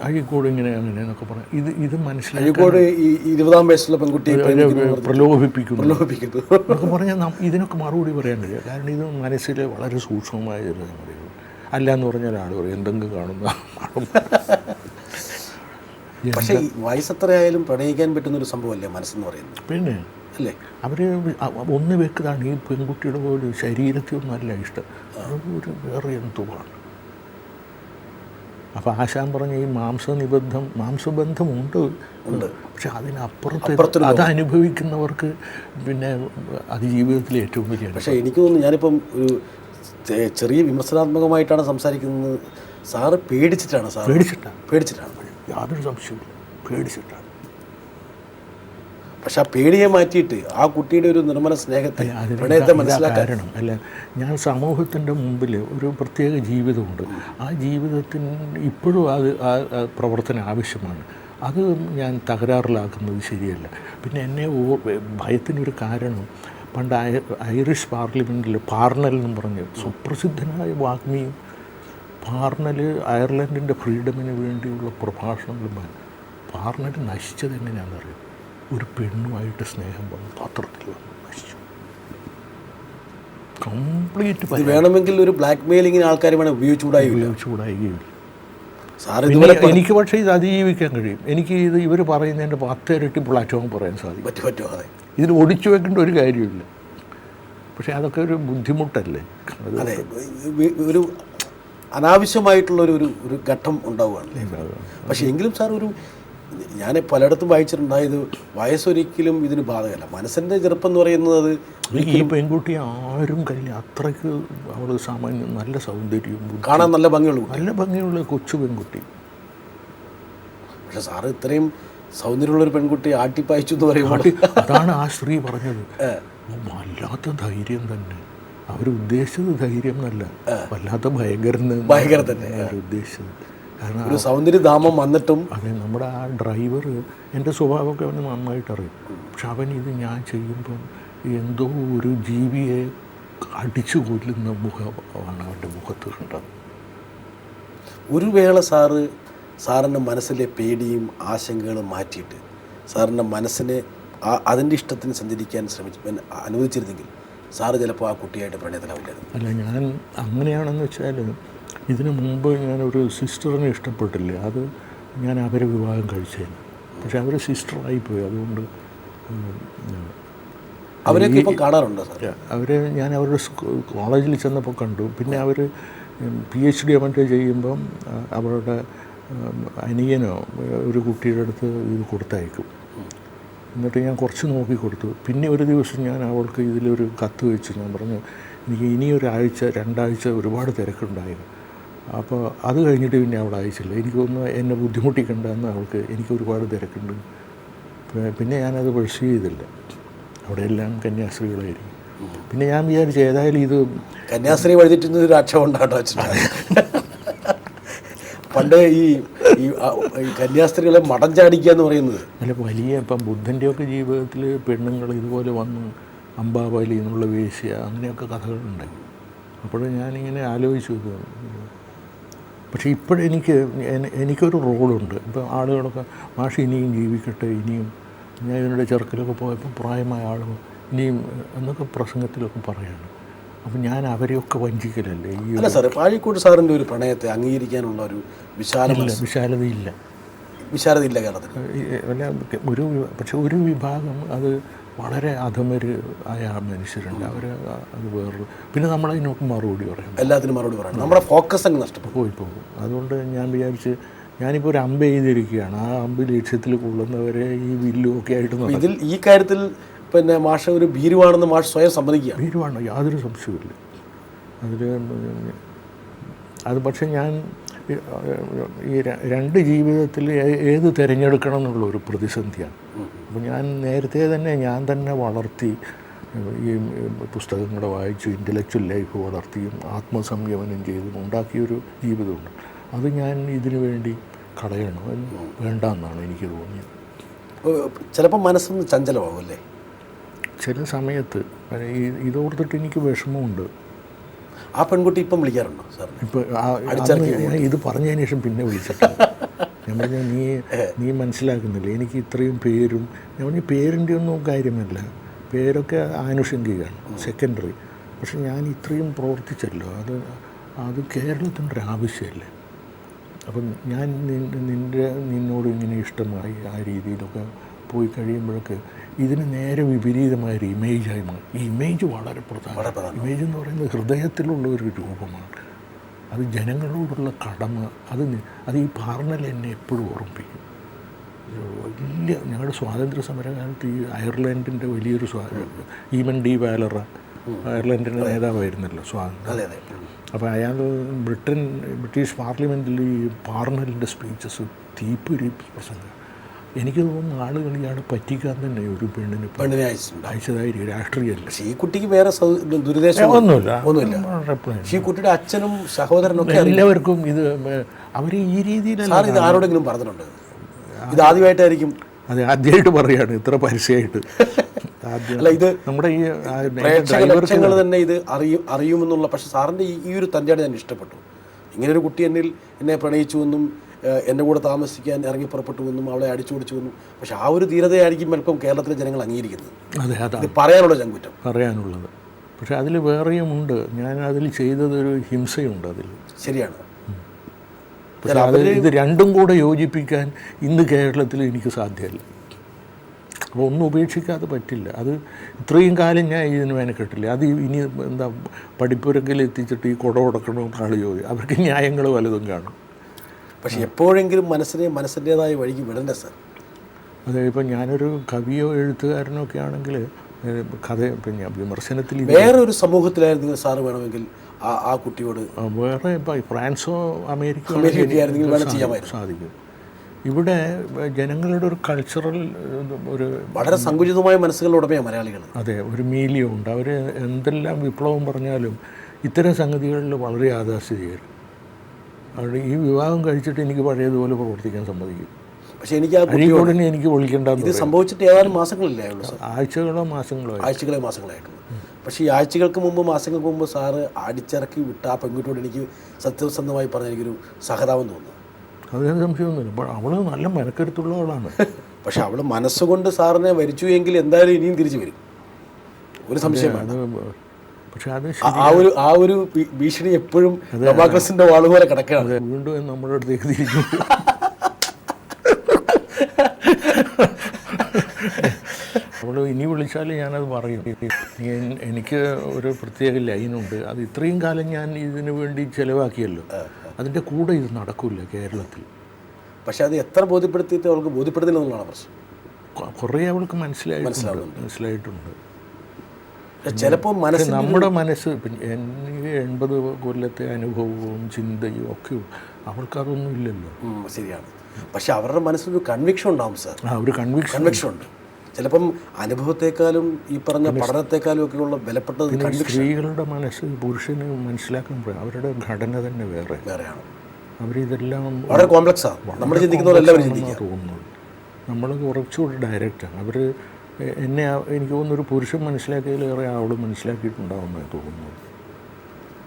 അഴീക്കോട് ഇങ്ങനെ എന്നൊക്കെ പറയാം. ഇത് മനസ്സിലാക്കി അഴീക്കോട് ഈ 20-ാം വയസ്സുള്ള പെൺകുട്ടിയെ പ്രലോഭിപ്പിക്കുന്നു എന്നൊക്കെ പറഞ്ഞാൽ ഇതിനൊക്കെ മറുപടി പറയാൻ കഴിയും. കാരണം ഇത് മനസ്സിൽ വളരെ സൂക്ഷ്മമായ ഒരു കാര്യമാണ്. അല്ല എന്ന് പറഞ്ഞാൽ ആൾ പറയും എന്തെങ്കിലും കാണുന്ന. പക്ഷേ ഈ വയസ്സെത്രയായാലും പ്രണയിക്കാൻ പറ്റുന്നൊരു സംഭവമല്ലേ മനസ്സെന്ന് പറയുന്നത്? പിന്നെ അല്ലേ, അവർ ഒന്ന് വെക്കുന്നതാണ് ഈ പെൺകുട്ടിയുടെ പോലും ശരീരത്തിനൊന്നും അല്ല ഇഷ്ടം, അതൊരു വേറെ എന്തുവാണ്. അപ്പോൾ ആശാൻ പറഞ്ഞ ഈ മാംസബന്ധമുണ്ട്, പക്ഷെ അതിനപ്പുറത്ത് അത് അനുഭവിക്കുന്നവർക്ക് പിന്നെ അത് ജീവിതത്തിൽ ഏറ്റവും വലിയ. പക്ഷേ എനിക്ക് തോന്നുന്നു, ഞാനിപ്പം ഒരു ചെറിയ വിമർശനാത്മകമായിട്ടാണ് സംസാരിക്കുന്നത്. സാറ് പേടിച്ചിട്ടാണ്. പേടിച്ചിട്ടാണ്, യാതൊരു സംശയമില്ല, പേടിച്ചിട്ടാണ്. പക്ഷെ ആ പേടിയെ മാറ്റിയിട്ട് ആ കുട്ടിയുടെ ഒരു നിർമ്മല സ്നേഹത്തെ, പ്രണയത്തെ മനസ്സിലാക്കാൻ കാരണം അല്ല, ഞാൻ സമൂഹത്തിൻ്റെ മുമ്പിൽ ഒരു പ്രത്യേക ജീവിതമുണ്ട്. ആ ജീവിതത്തിന് ഇപ്പോഴും ആ പ്രവർത്തനം ആവശ്യമാണ്. അത് ഞാൻ തകരാറിലാക്കുന്നത് ശരിയല്ല. പിന്നെ എന്നെ ഭയത്തിനൊരു കാരണം, പണ്ട് ഐറിഷ് പാർലമെൻറ്റിൽ പാർണൽ എന്നും പറഞ്ഞ് സുപ്രസിദ്ധനായ വാഗ്മിയും, പാർണൽ അയർലൻഡിൻ്റെ ഫ്രീഡമിന് വേണ്ടിയുള്ള പ്രഭാഷണങ്ങളും. പാർണൽ നശിച്ചത് എങ്ങനെയാണെന്നറിയാം, ഒരു പെണ്ണുമായിട്ട് സ്നേഹം വന്നു പത്രത്തിൽ വന്നു നശിച്ചു കംപ്ലീറ്റ്. വേണമെങ്കിൽ ഒരു ബ്ലാക്ക് മെയിലിങ്ങിന് ആൾക്കാർ വേണം ഉപയോഗിച്ചുകൂടായില്ല. എനിക്ക് പക്ഷേ ഇത് അതിജീവിക്കാൻ കഴിയും. എനിക്ക് ഇവർ പറയുന്നതിൻ്റെ 10 ഇരട്ടി പ്ലാറ്റ്ഫോം പറയാൻ സാധിക്കും. ഇതിൽ ഒടിച്ചു വെക്കേണ്ട ഒരു കാര്യമില്ല. പക്ഷേ അതൊക്കെ ഒരു ബുദ്ധിമുട്ടല്ലേ. അതെ, ഒരു അനാവശ്യമായിട്ടുള്ള ഒരു ഘട്ടം ഉണ്ടാവുകയാണല്ലേ. പക്ഷേ എങ്കിലും സാർ ഞാൻ പലയിടത്തും വായിച്ചിട്ടുണ്ടായത് വയസ്സൊരിക്കലും ഇതിന് ബാധകമല്ല. മനസ്സിൻ്റെ ചെറുപ്പം എന്ന് പറയുന്നത് ഈ പെൺകുട്ടി ആരും അത്രയ്ക്ക് അവൾ സാമാന്യം നല്ല സൗന്ദര്യവും കാണാൻ നല്ല ഭംഗിയുള്ള കൊച്ചു പെൺകുട്ടി. പക്ഷെ സാറ് ഇത്രയും സൗന്ദര്യമുള്ളൊരു പെൺകുട്ടി ആട്ടിപ്പായിച്ചു എന്ന് പറയുമ്പോൾ അതാണ് ആ സ്ത്രീ പറഞ്ഞത്. വല്ലാത്ത ധൈര്യം തന്നെ. അവരുദ്ദേശിച്ചത് ധൈര്യം എന്നല്ല, വല്ലാത്ത ഭയങ്കരം തന്നെ ഉദ്ദേശിച്ചത്. കാരണം ഒരു സൗന്ദര്യധാമം വന്നിട്ടും. അതെ, നമ്മുടെ ആ ഡ്രൈവർ എൻ്റെ സ്വഭാവമൊക്കെ അവന് നന്നായിട്ടറിയും. പക്ഷെ അവൻ ഇത് ഞാൻ ചെയ്യുമ്പം എന്തോ ഒരു ജീവിയെ അടിച്ചു കൊല്ലുന്ന മുഖമാണ് അവൻ്റെ മുഖത്ത് കണ്ടത്. ഒരു വേള സാറിൻ്റെ മനസ്സിലെ പേടിയും ആശങ്കകളും മാറ്റിയിട്ട് സാറിൻ്റെ മനസ്സിനെ അതിൻ്റെ ഇഷ്ടത്തിന് സഞ്ചരിക്കാൻ അനുവദിച്ചിരുന്നെങ്കിൽ സാറ് ചിലപ്പോൾ ആ കുട്ടിയായിട്ട് പ്രണയത്തിലാവില്ലായിരുന്നു. അല്ല, ഞാൻ അങ്ങനെയാണെന്ന് വെച്ചാൽ ഇതിനു മുമ്പ് ഞാനൊരു സിസ്റ്ററിനെ ഇഷ്ടപ്പെട്ടില്ലേ, അത് ഞാൻ അവരെ വിവാഹം കഴിച്ചേന്. പക്ഷെ അവർ സിസ്റ്ററായിപ്പോയി. അതുകൊണ്ട് അവരെയൊക്കെ ഇപ്പം കാണാറുണ്ടോ സാർ? അവരെ ഞാൻ അവരുടെ കോളേജിൽ ചെന്നപ്പോൾ കണ്ടു. പിന്നെ അവർ PhD മറ്റേ ചെയ്യുമ്പം അവരുടെ അനിയനോ ഒരു കുട്ടിയുടെ അടുത്ത് ഇത് കൊടുത്തയക്കും. എന്നിട്ട് ഞാൻ കുറച്ച് നോക്കി കൊടുത്തു. പിന്നെ ഒരു ദിവസം ഞാൻ അവൾക്ക് ഇതിലൊരു കത്ത് വെച്ച് ഞാൻ പറഞ്ഞു, എനിക്ക് ഇനിയൊരാഴ്ച 2 ആഴ്ച ഒരുപാട് തിരക്കുണ്ടായിരുന്നു. അപ്പോൾ അത് കഴിഞ്ഞിട്ട് പിന്നെ അവൾ അയച്ചില്ല. എനിക്കൊന്ന് എന്നെ ബുദ്ധിമുട്ടിക്കണ്ടെന്ന് അവൾക്ക്, എനിക്ക് ഒരുപാട് തിരക്കുണ്ട്. പിന്നെ ഞാനത് പെർസ്യൂ ചെയ്തില്ല. അവിടെയെല്ലാം കന്യാസ്ത്രീകളായിരിക്കും. പിന്നെ ഞാൻ വിചാരിച്ചു ഏതായാലും ഇത് കന്യാസ്ത്രീ വഴിതിട്ടുന്നൊരു ആക്ഷേപം ഉണ്ടാട്ടോ. പണ്ട് ഈ കന്യാസ്ത്രീകളെ മടം ചാടിക്കുക എന്ന് പറയുന്നത് അല്ല, വലിയ ഇപ്പം ബുദ്ധൻ്റെയൊക്കെ ജീവിതത്തിൽ പെണ്ണുങ്ങൾ ഇതുപോലെ വന്ന് അംബാബലി എന്നുള്ള വേശ്യ, അങ്ങനെയൊക്കെ കഥകളുണ്ട്. അപ്പോൾ ഞാനിങ്ങനെ ആലോചിച്ചു ഇത്. പക്ഷേ ഇപ്പോഴെനിക്ക് എനിക്കൊരു റോളുണ്ട്. ഇപ്പോൾ ആളുകളൊക്കെ മാഷ് ഇനിയും ജീവിക്കട്ടെ, ഇനിയും ഞാൻ ഇതിനിടെ ചെറുക്കലൊക്കെ പോയപ്പോൾ പ്രായമായ ആളുകൾ ഇനിയും എന്നൊക്കെ പ്രസംഗത്തിലൊക്കെ പറയാണ്. അപ്പം ഞാൻ അവരെയൊക്കെ വഞ്ചിക്കലല്ലേ ഈ അല്ല സാർ, പാഴിക്കോട് സാറിൻ്റെ ഒരു പ്രണയത്തെ അംഗീകരിക്കാനുള്ള ഒരു വിശാലതയില്ല കേരളത്തിൽ. പക്ഷെ ഒരു വിഭാഗം അത് വളരെ അധമര് ആയ മനുഷ്യരുണ്ട്. അവർ അത് വേറൊരു, പിന്നെ നമ്മളതിനൊക്കെ മറുപടി പറയണം, എല്ലാത്തിനും മറുപടി പറയണം. നമ്മുടെ ഫോക്കസ് അങ്ങ് നഷ്ടപ്പെട്ടു പോകും. അതുകൊണ്ട് ഞാൻ വിചാരിച്ച് ഞാനിപ്പോൾ ഒരു അമ്പ് ചെയ്തിരിക്കുകയാണ്. ആ അമ്പ് ലക്ഷ്യത്തിൽ കൊള്ളുന്നവരെ ഈ വില്ലും ഒക്കെ ആയിട്ട് ഇതിൽ ഈ കാര്യത്തിൽ പിന്നെ മാഷ ഒരു ഭീരുവാണെന്ന് മാഷ് സ്വയം സമ്മതിക്കുക. ഭീരുവാണ്, യാതൊരു സംശയമില്ല അതിൽ. അത് പക്ഷേ ഞാൻ ഈ രണ്ട് ജീവിതത്തിൽ ഏത് തിരഞ്ഞെടുക്കണം എന്നുള്ള ഒരു പ്രതിസന്ധിയാണ്. അപ്പോൾ ഞാൻ നേരത്തെ തന്നെ ഞാൻ തന്നെ വളർത്തി ഈ പുസ്തകങ്ങൾ വായിച്ചു ഇൻ്റലക്ച്വൽ ലൈഫ് വളർത്തിയും ആത്മസംയമനം ചെയ്തും ഉണ്ടാക്കിയൊരു ജീവിതമുണ്ട്. അത് ഞാൻ ഇതിനു വേണ്ടി കളയണോ വേണ്ടെന്നാണ് എനിക്ക് തോന്നിയത്. ചിലപ്പോൾ മനസ്സൊന്ന് ചഞ്ചലമാകും അല്ലേ ചില സമയത്ത്? ഇതോർത്തിട്ട് എനിക്ക് വിഷമമുണ്ട്. ആ പെൺകുട്ടി ഇപ്പം വിളിക്കാറുണ്ടോ സാർ? ഇപ്പോൾ ഞാൻ ഇത് പറഞ്ഞതിന് ശേഷം പിന്നെ വിളിച്ചിട്ടുണ്ട്. ഞാൻ പറഞ്ഞാൽ നീ മനസ്സിലാക്കുന്നില്ല, എനിക്ക് ഇത്രയും പേരും, ഞാൻ പറഞ്ഞ പേരിൻ്റെ ഒന്നും കാര്യമല്ല, പേരൊക്കെ ആനുഷംഗികമാണ്, സെക്കൻഡറി. പക്ഷെ ഞാൻ ഇത്രയും പ്രവർത്തിച്ചല്ലോ, അത് കേരളത്തിൻ്റെ ഒരു ആവശ്യമല്ലേ. അപ്പം ഞാൻ നിന്നോട് ഇങ്ങനെ ഇഷ്ടമായി ആ രീതിയിലൊക്കെ പോയി കഴിയുമ്പോഴൊക്കെ ഇതിന് നേരെ വിപരീതമായൊരു ഇമേജായി മാറി. ഈ ഇമേജ് വളരെ പ്രധാനമാണ്. ഇമേജ് എന്ന് പറയുന്നത് ഹൃദയത്തിലുള്ള ഒരു രൂപമാണ്. അത് ജനങ്ങളോടുള്ള കടമ, അത് ഈ പാർണൽ എന്നെ എപ്പോഴും ഓർമ്മിപ്പിക്കും. വലിയ ഞങ്ങളുടെ സ്വാതന്ത്ര്യ സമരകാലത്ത് ഈ അയർലൻഡിൻ്റെ വലിയൊരു ഈമൻ ഡി വാലറ അയർലൻഡിൻ്റെ നേതാവായിരുന്നല്ലോ സ്വാതന്ത്ര്യം. അപ്പോൾ അയാൾ ബ്രിട്ടീഷ് പാർലമെൻറ്റിൽ ഈ പാർണലിൻ്റെ സ്പീച്ചസ് തീപ്പൊരി പ്രസംഗം. എനിക്ക് തോന്നുന്നു ആളുകൾ ഇയാളെ പറ്റിക്കാൻ തന്നെ ഒരു പെണ്ണിനെ അയച്ചതായിരിക്കും, രാഷ്ട്രീയമല്ല. ഈ കുട്ടിക്ക് വേറെ ദുരുദ്ദേശം ഒന്നുമില്ല. ഈ കുട്ടിയുടെ അച്ഛനും സഹോദരനും ഒക്കെ എല്ലാവർക്കും ഇത് അവർ ഈ രീതിയിലല്ല. ഇത് ആരോടെങ്കിലും പറഞ്ഞിട്ടുണ്ട്? ഇത് ആദ്യമായിട്ടായിരിക്കും. അതെ, ആദ്യമായിട്ട് പറയാണ് ഇത്ര പരസ്യമായിട്ട്. അല്ല, ഇത് നമ്മുടെ ഈ പ്രേക്ഷകർ തന്നെ ഇത് അറിയുമെന്നുള്ള. പക്ഷെ സാറിൻ്റെ ഈ ഒരു തഞ്ചാട് ഞാൻ ഇഷ്ടപ്പെട്ടു. ഇങ്ങനൊരു കുട്ടി എന്നെ പ്രണയിച്ചുവെന്നും എൻ്റെ കൂടെ താമസിക്കാൻ ഇറങ്ങി പുറപ്പെട്ടുവെന്നും അവളെ അടിച്ചുപിടിച്ചുവെന്നും. പക്ഷെ ആ ഒരു ധീരതയായിരിക്കും അല്പം കേരളത്തിലെ ജനങ്ങൾ അംഗീകരിക്കുന്നത്. അതെ, അതാണ് പറയാനുള്ള ചങ്കുറ്റം പറയാനുള്ളത്. പക്ഷെ അതിൽ വേറെയുമുണ്ട്. ഞാൻ അതിൽ ചെയ്തതൊരു ഹിംസയുണ്ട് അതിൽ. ശരിയാണ്. പക്ഷേ ഇത് രണ്ടും കൂടെ യോജിപ്പിക്കാൻ ഇന്ന് കേരളത്തിൽ എനിക്ക് സാധ്യമല്ല. അപ്പോൾ ഒന്നും ഉപേക്ഷിക്കാതെ പറ്റില്ല. അത് ഇത്രയും കാലം ഞാൻ ഇതിന് മെനക്കെട്ടില്ല. അത് ഇനി എന്താ പഠിപ്പുരക്കിൽ എത്തിച്ചിട്ട് ഈ കുട ഉടക്കണമെന്ന് ആൾ ചോദിക്കും. അവർക്ക് ന്യായങ്ങൾ വലുതും കാണും. പക്ഷെ എപ്പോഴെങ്കിലും മനസ്സിൻ്റേതായ വഴിക്ക് വിടണ്ടേ സാർ? അതെ, ഇപ്പം ഞാനൊരു കവിയോ എഴുത്തുകാരനോ ഒക്കെ ആണെങ്കിൽ കഥ പിന്നെ വിമർശനത്തിൽ വേറൊരു സമൂഹത്തിലായിരുന്നു സാറ് വേണമെങ്കിൽ ആ കുട്ടിയോട് വേറെ ഇപ്പം ഫ്രാൻസോ അമേരിക്കയോ സാധിക്കും. ഇവിടെ ജനങ്ങളുടെ ഒരു കൾച്ചറൽ ഒരു വളരെ സങ്കുചിതമായ മനസ്സുകളുടെ ഉടമയാണ് മലയാളികൾ. അതെ, ഒരു മീലിയമുണ്ട്. അവർ എന്തെല്ലാം വിപ്ലവം പറഞ്ഞാലും ഇത്തരം സംഗതികളിൽ വളരെ യാഥാസ്ഥിതികരും. അവിടെ ഈ വിവാഹം കഴിച്ചിട്ട് എനിക്ക് പഴയതുപോലെ പ്രവർത്തിക്കാൻ സമ്മതിക്കും. പക്ഷേ എനിക്ക് അഴീക്കോടിനെ എനിക്ക് വിളിക്കേണ്ടത് ഇത് സംഭവിച്ചിട്ട് ഏതാനും മാസങ്ങളില്ലേ ഉള്ളൂ സാർ? ആഴ്ചകളോ മാസങ്ങളായിട്ടുള്ളൂ. പക്ഷേ ഈ ആഴ്ചകൾക്ക് മുമ്പ് മാസങ്ങൾക്ക് മുമ്പ് സാറ് അടിച്ചിറക്കി വിട്ട ആ പെൺകുട്ടിയോട് എനിക്ക് സത്യസന്ധമായി പറഞ്ഞ എനിക്കൊരു സഹതാപം തോന്നുന്നു. അതിന് സംശയമൊന്നുമില്ല. അപ്പോൾ അവൾ നല്ല മനക്കരുത്തുള്ള ആളാണ്. പക്ഷെ അവൾ മനസ്സുകൊണ്ട് സാറിനെ വരിച്ചു എങ്കിൽ എന്തായാലും ഇനിയും തിരിച്ചു വരും, ഒരു സംശയമാണ്. പക്ഷെ അത് ആ ഒരു ഭീഷണി എപ്പോഴും ഡെമോക്രസിന്റെ വാളുപോലെ കിടക്കുകയാണ്. വീണ്ടും നമ്മുടെ അടുത്തേക്ക് തിരിച്ചു. അവൾ ഇനി വിളിച്ചാൽ ഞാനത് പറയും. എനിക്ക് ഒരു പ്രത്യേക ലൈനുണ്ട്. അത് ഇത്രയും കാലം ഞാൻ ഇതിനു വേണ്ടി ചിലവാക്കിയല്ലോ, അതിൻ്റെ കൂടെ ഇത് നടക്കില്ല കേരളത്തിൽ. പക്ഷെ അത് എത്ര ബോധ്യപ്പെടുത്തിയിട്ട് അവൾക്ക് ബോധ്യപ്പെടുത്തില്ലെന്നുള്ളതാണ് പ്രശ്നം. കുറേ അവൾക്ക് മനസ്സിലായിട്ടുണ്ട്. ചിലപ്പോൾ നമ്മുടെ മനസ്സ് ഇപ്പം എനിക്ക് 80 കൊല്ലത്തെ അനുഭവവും ചിന്തയും ഒക്കെ അവൾക്കതൊന്നും ഇല്ലല്ലോ. ശരിയാണ്. പക്ഷെ അവരുടെ മനസ്സിലൊരു കൺവിക്ഷൻ ഉണ്ടാവും സാർ. ഒരു കൺവിക്ഷൻ ഉണ്ട്. ചിലപ്പം അനുഭവത്തെക്കാളും ഈ പറഞ്ഞ പഠനത്തെക്കാളും ഒക്കെയുള്ള വിലപ്പെട്ടത് സ്ത്രീകളുടെ മനസ്സ് പുരുഷന് മനസ്സിലാക്കാൻ അവരുടെ ഘടന തന്നെ വേറെയാണ്. അവരിതെല്ലാം വളരെ കോംപ്ലക്സാണ്. നമ്മൾ ചിന്തിക്കുന്ന പോലെ എല്ലാവരും ചിന്തിക്കുക തോന്നുന്നത്. നമ്മൾ കുറച്ചുകൂടി ഡയറക്റ്റാണ്. അവർ എന്നെ എനിക്ക് തോന്നുന്നൊരു പുരുഷൻ മനസ്സിലാക്കിയതിലേറെ അവൾ മനസ്സിലാക്കിയിട്ടുണ്ടാവുമെന്നാണ് തോന്നുന്നത്.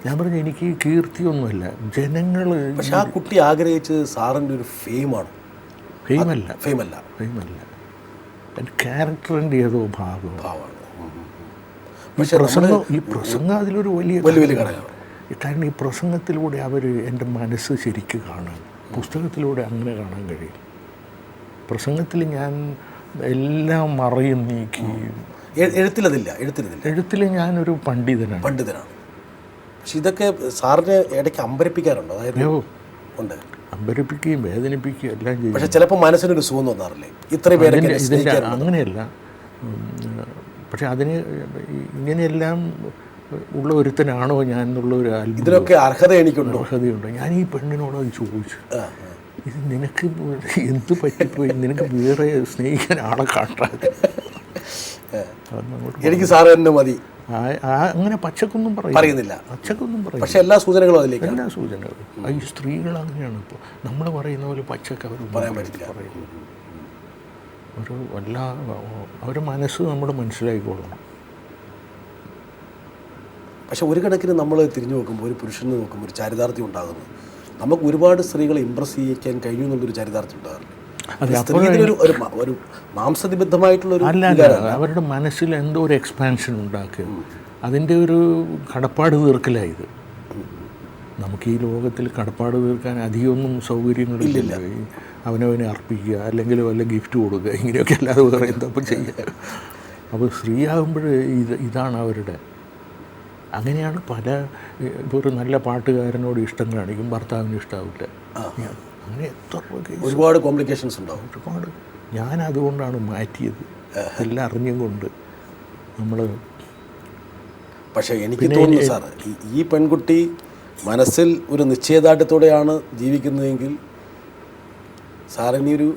ഞാൻ പറഞ്ഞു എനിക്ക് കീർത്തിയൊന്നുമല്ല, ജനങ്ങൾ. പക്ഷെ ആ കുട്ടി ആഗ്രഹിച്ചത് സാറിൻ്റെ ഒരു ഫെയിമാണ്. ഫെയിമല്ല ഫെയിമല്ല എൻ്റെ ക്യാരക്ടറിൻ്റെ ഏതോ ഭാവമാണ്. പക്ഷേ ഈ പ്രസംഗം അതിലൊരു വലിയ ഘടകമാണ്. കാരണം ഈ പ്രസംഗത്തിലൂടെ അവർ എൻ്റെ മനസ്സ് ശരിക്കും കാണാൻ, പുസ്തകത്തിലൂടെ അങ്ങനെ കാണാൻ കഴിയും. പ്രസംഗത്തിൽ ഞാൻ എല്ലാം മറയും നീക്കി. എഴുത്തിൽ ഞാനൊരു പണ്ഡിതനാണ്. പക്ഷെ ഇതൊക്കെ സാറിനെ ഇടയ്ക്ക് അമ്പരപ്പിക്കാറുണ്ടോ? അതായത് ഉണ്ട്, അമ്പരപ്പിക്കുകയും വേദനിപ്പിക്കുകയും എല്ലാം ചെയ്യും. പക്ഷെ ചിലപ്പോൾ മനസ്സിനൊരു സുഖം തോന്നാറില്ലേ ഇത്രയും പേരെ? അങ്ങനെയല്ല, പക്ഷെ അതിന് ഇങ്ങനെയെല്ലാം ഉള്ള ഒരുത്തനാണോ ഞാൻ എന്നുള്ള ഒരു ഇതിനൊക്കെ അർഹതയുണ്ട്. ഞാൻ ഈ പെണ്ണിനോട് അത് ചോദിച്ചു, ഇത് നിനക്ക് എന്ത് പറ്റിപ്പോയി, നിനക്ക് വേറെ സ്നേഹിക്കാൻ ആളെ കാട്ടാതെ? എനിക്ക് സാറ് തന്നെ മതി. അങ്ങനെ പച്ചക്കൊന്നും പറയുന്നില്ല, പച്ചക്കൊന്നും പറയും. പക്ഷെ എല്ലാ സൂചനകളും അതിലേക്ക്, എല്ലാ സൂചനകളും. ഈ സ്ത്രീകൾ അങ്ങനെയാണ്. ഇപ്പോൾ നമ്മൾ പറയുന്ന പോലെ പച്ചക്ക് അവർ പറയാൻ പറ്റില്ല. ഒരു അവരുടെ മനസ്സ് നമ്മൾ മനസ്സിലാക്കിക്കൊള്ളണം. പക്ഷെ ഒരു കണക്കിന് നമ്മൾ തിരിഞ്ഞു നോക്കുമ്പോൾ, ഒരു പുരുഷന് നോക്കുമ്പോൾ ഒരു ചരിതാർത്ഥ്യം ഉണ്ടാകുന്നു. നമുക്ക് ഒരുപാട് സ്ത്രീകളെ ഇമ്പ്രസ് ചെയ്യിക്കാൻ കഴിയുമെന്നുള്ളൊരു ചരിതാർത്ഥ്യം ഉണ്ടാകാറില്ല. ഒരു മാംസനിബദ്ധമായിട്ടുള്ളൊരു അല്ല, അവരുടെ മനസ്സിൽ എന്തോ ഒരു എക്സ്പാൻഷൻ ഉണ്ടാക്കുക, അതിൻ്റെ ഒരു കടപ്പാട് തീർക്കലായത്. നമുക്ക് ഈ ലോകത്തിൽ കടപ്പാട് തീർക്കാൻ അധികമൊന്നും സൗകര്യങ്ങളില്ല. അവനവനെ അർപ്പിക്കുക, അല്ലെങ്കിൽ വല്ല ഗിഫ്റ്റ് കൊടുക്കുക, ഇങ്ങനെയൊക്കെ അല്ലാതെ വേറെ എന്തപ്പം ചെയ്യുക. അപ്പോൾ സ്ത്രീയാകുമ്പോൾ ഇതാണ് അവരുടെ. അങ്ങനെയാണ് ഇപ്പോൾ ഒരു നല്ല പാട്ടുകാരനോട് ഇഷ്ടം കാണിക്കും, ഭർത്താവിന് ഇഷ്ടാവില്ല. അങ്ങനെ ഒരുപാട് കോംപ്ലിക്കേഷൻസ് ഉണ്ടാവും. ഒരുപാട്. ഞാൻ അതുകൊണ്ടാണ് മാറ്റിയത്, എല്ലാം അറിഞ്ഞും കൊണ്ട് നമ്മൾ. പക്ഷേ എനിക്ക് തോന്നുന്നു സാർ, ഈ പെൺകുട്ടി മനസ്സിൽ ഒരു നിശ്ചയദാർഢ്യത്തോടെയാണ് ജീവിക്കുന്നതെങ്കിൽ സാറിനി ഒരു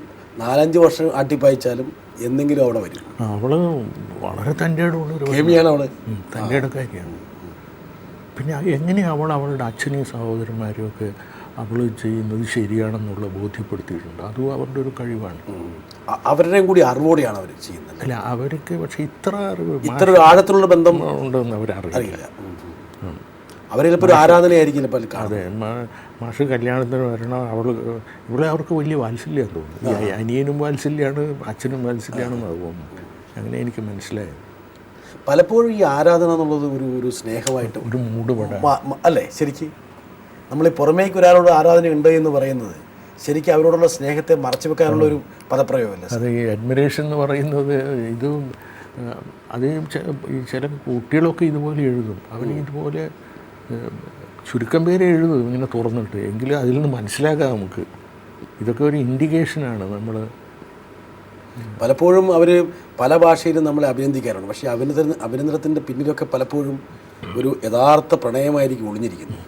4-5 വർഷം ആട്ടിപ്പായിച്ചാലും എന്തെങ്കിലും അവിടെ വരും. അവള് വളരെ തൻ്റെ കേമിയാണ്, അവള് തൻ്റെ ഇടക്കാരിയാണ്. പിന്നെ എങ്ങനെയാണ് അവളുടെ അച്ഛനെയും സഹോദരന്മാരും ഒക്കെ അവൾ ചെയ്യുന്നത് ശരിയാണെന്നുള്ള ബോധ്യപ്പെടുത്തിയിട്ടുണ്ട്. അതും അവരുടെ ഒരു കഴിവാണ്. അവരുടെയും കൂടി അറിവോടെയാണ് അവർ ചെയ്യുന്നത്. അല്ല, അവർക്ക് പക്ഷേ ഇത്ര ആഴത്തിലുള്ള ബന്ധം ഉണ്ടെന്ന് അവരറിയില്ല. അവർ ചിലപ്പോൾ ഒരു ആരാധനയായിരിക്കും. അതെ, മാഷ് കല്യാണത്തിന് വരണം, ഇവിടെ അവർക്ക് വലിയ വാത്സല്യം തോന്നുന്നു. അനിയനും വാത്സല്യമാണ്, അച്ഛനും വാത്സല്യമാണെന്ന് തോന്നുന്നു. അങ്ങനെ എനിക്ക് മനസ്സിലായത്. പലപ്പോഴും ഈ ആരാധന എന്നുള്ളത് ഒരു സ്നേഹമായിട്ട് ഒരു മൂടുപട അല്ലേ? ശരിക്കും നമ്മൾ ഈ പുറമേക്ക് ഒരാളോട് ആരാധന ഉണ്ട് എന്ന് പറയുന്നത് ശരിക്കും അവരോടുള്ള സ്നേഹത്തെ മറച്ചു വെക്കാനുള്ള ഒരു പദപ്രയോഗമല്ല. അത് ഈ അഡ്മിറേഷൻ എന്ന് പറയുന്നത് ഇത് അത് ഈ ചില കുട്ടികളൊക്കെ ഇതുപോലെ എഴുതും. അവന് ഇതുപോലെ ചുരുക്കം പേരെ എഴുതും ഇങ്ങനെ തുറന്നിട്ട്. എങ്കിലും അതിൽ നിന്ന് മനസ്സിലാക്കാം നമുക്ക് ഇതൊക്കെ ഒരു ഇൻഡിക്കേഷനാണ്. നമ്മൾ പലപ്പോഴും അവർ പല ഭാഷയിലും നമ്മളെ അഭിനന്ദിക്കാറുണ്ട്. പക്ഷേ അഭിനന്ദനത്തിൻ്റെ പിന്നിലൊക്കെ പലപ്പോഴും ഒരു യഥാർത്ഥ പ്രണയമായിരിക്കും ഒളിഞ്ഞിരിക്കുന്നത്.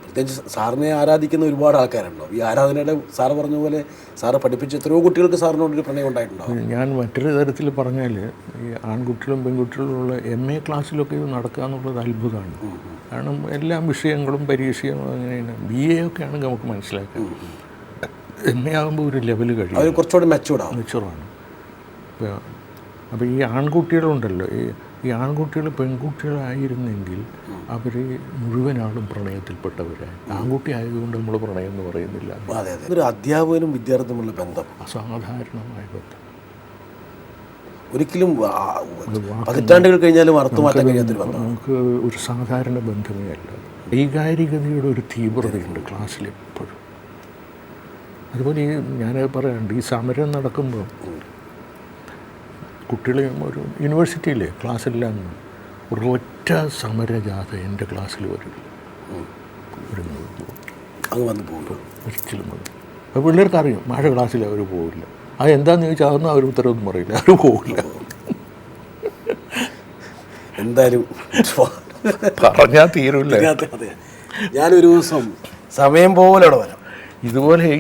പ്രത്യേകിച്ച് സാറിനെ ആരാധിക്കുന്ന ഒരുപാട് ആൾക്കാരുണ്ടോ ഈ ആരാധനയുടെ? സാറ് പറഞ്ഞ പോലെ സാറ് പഠിപ്പിച്ച എത്രയോ കുട്ടികൾക്ക് സാറിനോടൊരു പ്രണയം ഉണ്ടായിട്ടുണ്ടാവും. ഞാൻ മറ്റൊരു തരത്തിൽ പറഞ്ഞാൽ ഈ ആൺകുട്ടികളും പെൺകുട്ടികളുമുള്ള MA ക്ലാസ്സിലൊക്കെ ഇത് നടക്കുക എന്നുള്ളത് അത്ഭുതമാണ്. കാരണം എല്ലാ വിഷയങ്ങളും പരീക്ഷയും അങ്ങനെയാണ്. BA ഒക്കെ ആണെങ്കിൽ നമുക്ക് മനസ്സിലാക്കാം. MA ആകുമ്പോൾ ഒരു ലെവൽ കഴിയും, അത് കുറച്ചുകൂടി മെച്ചുറാണ്. അപ്പോൾ ഈ ആൺകുട്ടികളുണ്ടല്ലോ, ഈ ആൺകുട്ടികൾ പെൺകുട്ടികളായിരുന്നെങ്കിൽ അവർ മുഴുവനാളും പ്രണയത്തിൽപ്പെട്ടവരായി. ആൺകുട്ടി ആയതുകൊണ്ട് നമ്മൾ പ്രണയം എന്ന് പറയുന്നില്ല. അതെ അതെ, ഒരു അധ്യാപകനും വിദ്യാർത്ഥിയുമുള്ള ബന്ധം അസാധാരണമായ ബന്ധം. ഒരിക്കലും പതിറ്റാണ്ടുകൾ കഴിഞ്ഞാലും അർത്ഥമാറ്റാൻ കഴിയാത്തൊരു ബന്ധം. നമുക്ക് ഒരു സാധാരണ ബന്ധമേ അല്ല. വൈകാരികതയുടെ ഒരു തീവ്രതയുണ്ട് ക്ലാസ്സിൽ എപ്പോഴും. അതുപോലെ ഞാൻ പറയാറുണ്ട്, ഈ സമരം നടക്കുമ്പോൾ കുട്ടികളെ ഒരു യൂണിവേഴ്സിറ്റിയിലെ ക്ലാസ്സിലെല്ലാം ഒരൊറ്റ സമരജാഥ എൻ്റെ ക്ലാസ്സിൽ വരും. അങ്ങ് വന്ന് പോകും ഒരിക്കലും വന്നു. അപ്പോൾ പിള്ളേർക്ക് അറിയും മാഷ ക്ലാസ്സിൽ അവർ പോകില്ല. അത് എന്താണെന്ന് ചോദിച്ചാൽ അതൊന്നും അവർ ഉത്തരവൊന്നും പറയില്ല, അവർ പോകില്ല. എന്തായാലും പറഞ്ഞാൽ തീരില്ല. ഞാനൊരു ദിവസം സമയം പോലെ അവിടെ വരാം.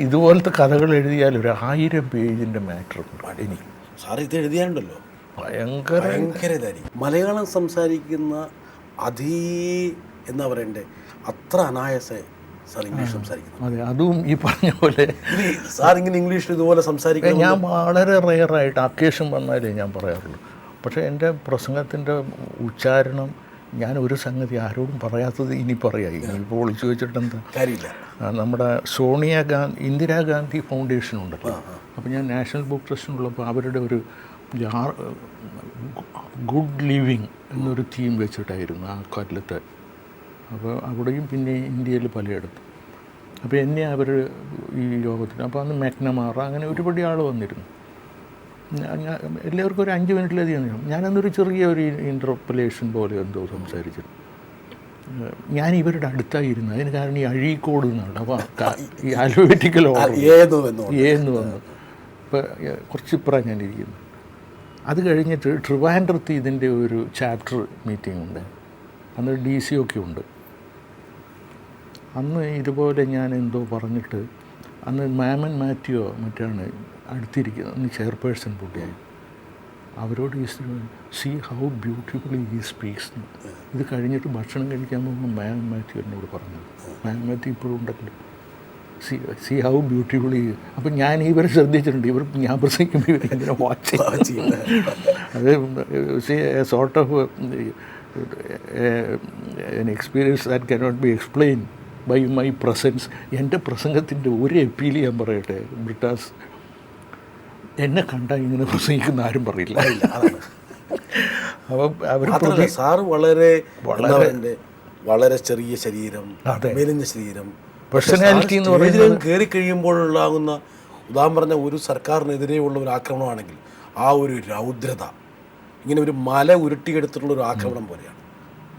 ഇതുപോലത്തെ കഥകൾ എഴുതിയാൽ ഒരു 1000 പേജിൻ്റെ മാറ്ററുണ്ട് എനിക്ക്. സാറ് ഇത് എഴുതിയാലുണ്ടല്ലോ ഭയങ്കര ഇതായിരിക്കും. മലയാളം സംസാരിക്കുന്ന എന്താ പറയണ്ടേ, അത്ര അനായാസ സാർ ഇംഗ്ലീഷ് സംസാരിക്കുന്നത്? അതെ, അതും ഈ പറഞ്ഞ പോലെ സാർ ഇങ്ങനെ ഇംഗ്ലീഷിൽ ഇതുപോലെ സംസാരിക്കുന്നത് ഞാൻ വളരെ റെയറായിട്ട് അക്കേഷൻ വന്നാലേ ഞാൻ പറയാറുള്ളൂ. പക്ഷേ എൻ്റെ പ്രസംഗത്തിൻ്റെ ഉച്ചാരണം ഞാൻ ഒരു സംഗതി ആരോടും പറയാത്തത് ഇനി പറയാം. ഇനിയിപ്പോൾ വിളിച്ചു വെച്ചിട്ടെന്താ കാര്യമില്ല. നമ്മുടെ ഇന്ദിരാഗാന്ധി ഫൗണ്ടേഷൻ ഉണ്ടല്ലോ. അപ്പോൾ ഞാൻ നാഷണൽ ബുക്ക് ട്രസ്റ്റിനുള്ളപ്പോൾ അവരുടെ ഒരു ഗുഡ് ലിവിങ് എന്നൊരു തീം വെച്ചിട്ടായിരുന്നു ആ കൊല്ലത്ത്. അപ്പോൾ അവിടെയും പിന്നെ ഇന്ത്യയിൽ പലയിടത്തും. അപ്പോൾ എന്നെ അവർ ഈ യോഗത്തിന്, അപ്പോൾ അന്ന് മെക്നമാറ അങ്ങനെ ഒരുപാട് ആൾ വന്നിരുന്നു. എല്ലാവർക്കും ഒരു 5 മിനിറ്റിലധികം ഞാനന്നൊരു ചെറിയൊരു ഇൻ്റർപൊലേഷൻ പോലെ എന്തോ സംസാരിച്ചിരുന്നു. ഞാൻ ഇവരുടെ അടുത്തായിരുന്നു. അതിന് കാരണം ഈ അഴീക്കോട് എന്നാണ്. അപ്പോൾ ഈ ആൽഫബറ്റിക്കൽ ഏന്ന് വന്നു. ഇപ്പോൾ കുറച്ച് ഇപ്പുറം ഞാനിരിക്കുന്നു. അത് കഴിഞ്ഞിട്ട് ട്രിവാൻഡ്രത്ത് ഇതിൻ്റെ ഒരു ചാപ്റ്റർ മീറ്റിംഗ് ഉണ്ട്. അന്ന് DC ഒക്കെ ഉണ്ട്. അന്ന് ഇതുപോലെ ഞാൻ എന്തോ പറഞ്ഞിട്ട് അന്ന് മാമൻ മാത്യോ മറ്റാണ് അടുത്തിരിക്കുന്നത്, അന്ന് ചെയർപേഴ്സൺ പുള്ളിയായി. അവരോട് സീ ഹൗ ബ്യൂട്ടിഫുള്ളി ഈ സ്പീക്സ്. ഇത് കഴിഞ്ഞിട്ട് ഭക്ഷണം കഴിക്കാൻ പോകുമ്പോൾ മാമൻ മാത്യു എന്നോട് പറഞ്ഞത്. മാമൻ മാത്യു ഇപ്പോഴും ഉണ്ടല്ലോ. See how beautifully. അപ്പം ഞാൻ ഇവരെ ശ്രദ്ധിച്ചിട്ടുണ്ട്. ഞാൻ പ്രസംഗിക്കുമ്പോൾ ഇവരിങ്ങനെ വാച്ച് ചെയ്യും. അത് sort of an experience that cannot be explained by my presence. എൻ്റെ പ്രസംഗത്തിൻ്റെ ഒരു അപ്പീൽ ഞാൻ പറയട്ടെ, ബ്രിട്ടാസ് എന്നെ കണ്ടാൽ ഇങ്ങനെ പ്രസംഗിക്കുന്ന ആരും പറയില്ല. അപ്പം അവർ സാറ് വളരെ വളരെ ചെറിയ ശരീരം, മെലിഞ്ഞ ശരീരം, പേഴ്സണാലിറ്റി എന്ന് പറയുന്നത് കയറി കഴിയുമ്പോഴുണ്ടാകുന്ന, ഉദാഹരണം പറഞ്ഞ ഒരു സർക്കാരിനെതിരെയുള്ള ഒരു ആക്രമണമാണെങ്കിൽ ആ ഒരു രൗദ്രത ഇങ്ങനെ ഒരു മല ഉരുട്ടിയെടുത്തിട്ടുള്ള ഒരു ആക്രമണം പോലെയാണ്.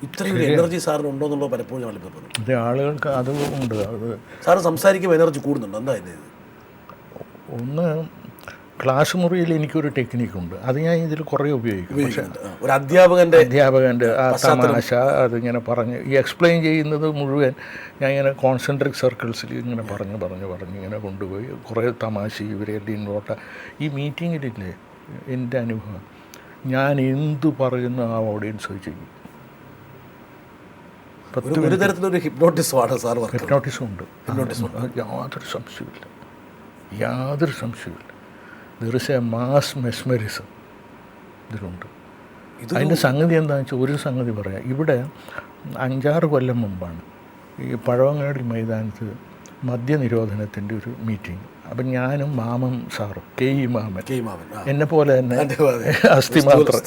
ഇത്രയും ഒരു എനർജി സാറിന് ഉണ്ടോ എന്നുള്ളത് പലപ്പോഴും ഞാൻ അത്ഭുതപ്പെടുന്നു. അതെ, ആളുകൾക്ക് അത് ഉണ്ട്. അത് സാറ് സംസാരിക്കുമ്പോൾ എനർജി കൂടുന്നുണ്ട്. എന്താ ഇത്? ഒന്ന്, ക്ലാസ് മുറിയിൽ എനിക്കൊരു ടെക്നിക്കുണ്ട്. അത് ഞാൻ ഇതിൽ കുറേ ഉപയോഗിക്കും. പക്ഷേ ഒരു അധ്യാപകൻ്റെ ആ തമാശ അതിങ്ങനെ പറഞ്ഞ് ഈ എക്സ്പ്ലെയിൻ ചെയ്യുന്നത് മുഴുവൻ ഞാൻ ഇങ്ങനെ കോൺസെൻട്രിക് സർക്കിൾസിൽ ഇങ്ങനെ പറഞ്ഞ് ഇങ്ങനെ കൊണ്ടുപോയി കുറേ തമാശ ഇവരെല്ലാം ഇൻവോട്ട. ഈ മീറ്റിങ്ങിലില്ലേ എൻ്റെ അനുഭവം, ഞാൻ എന്തു പറയുന്നു ആ ഓഡിയൻസ് ചെയ്യും. ഒരു തരത്തിലൊരു ഹിപ്നോട്ടിസമാണ് സാർ. ഹിപ്നോട്ടിസം ഉണ്ട്, യാതൊരു സംശയമില്ല. There is A mass mesmerism ഇതിലുണ്ട്. അതിൻ്റെ സംഗതി എന്താണെന്ന് വെച്ചാൽ ഒരു സംഗതി പറയാം. ഇവിടെ 5-6 കൊല്ലം മുമ്പാണ് ഈ പഴവങ്ങാടി മൈതാനത്ത് മദ്യനിരോധനത്തിൻ്റെ ഒരു മീറ്റിംഗ്. അപ്പം ഞാനും മാമൻ സാറും കെ ഇമാമൻ എന്നെ പോലെ തന്നെ അസ്ഥി മാത്രം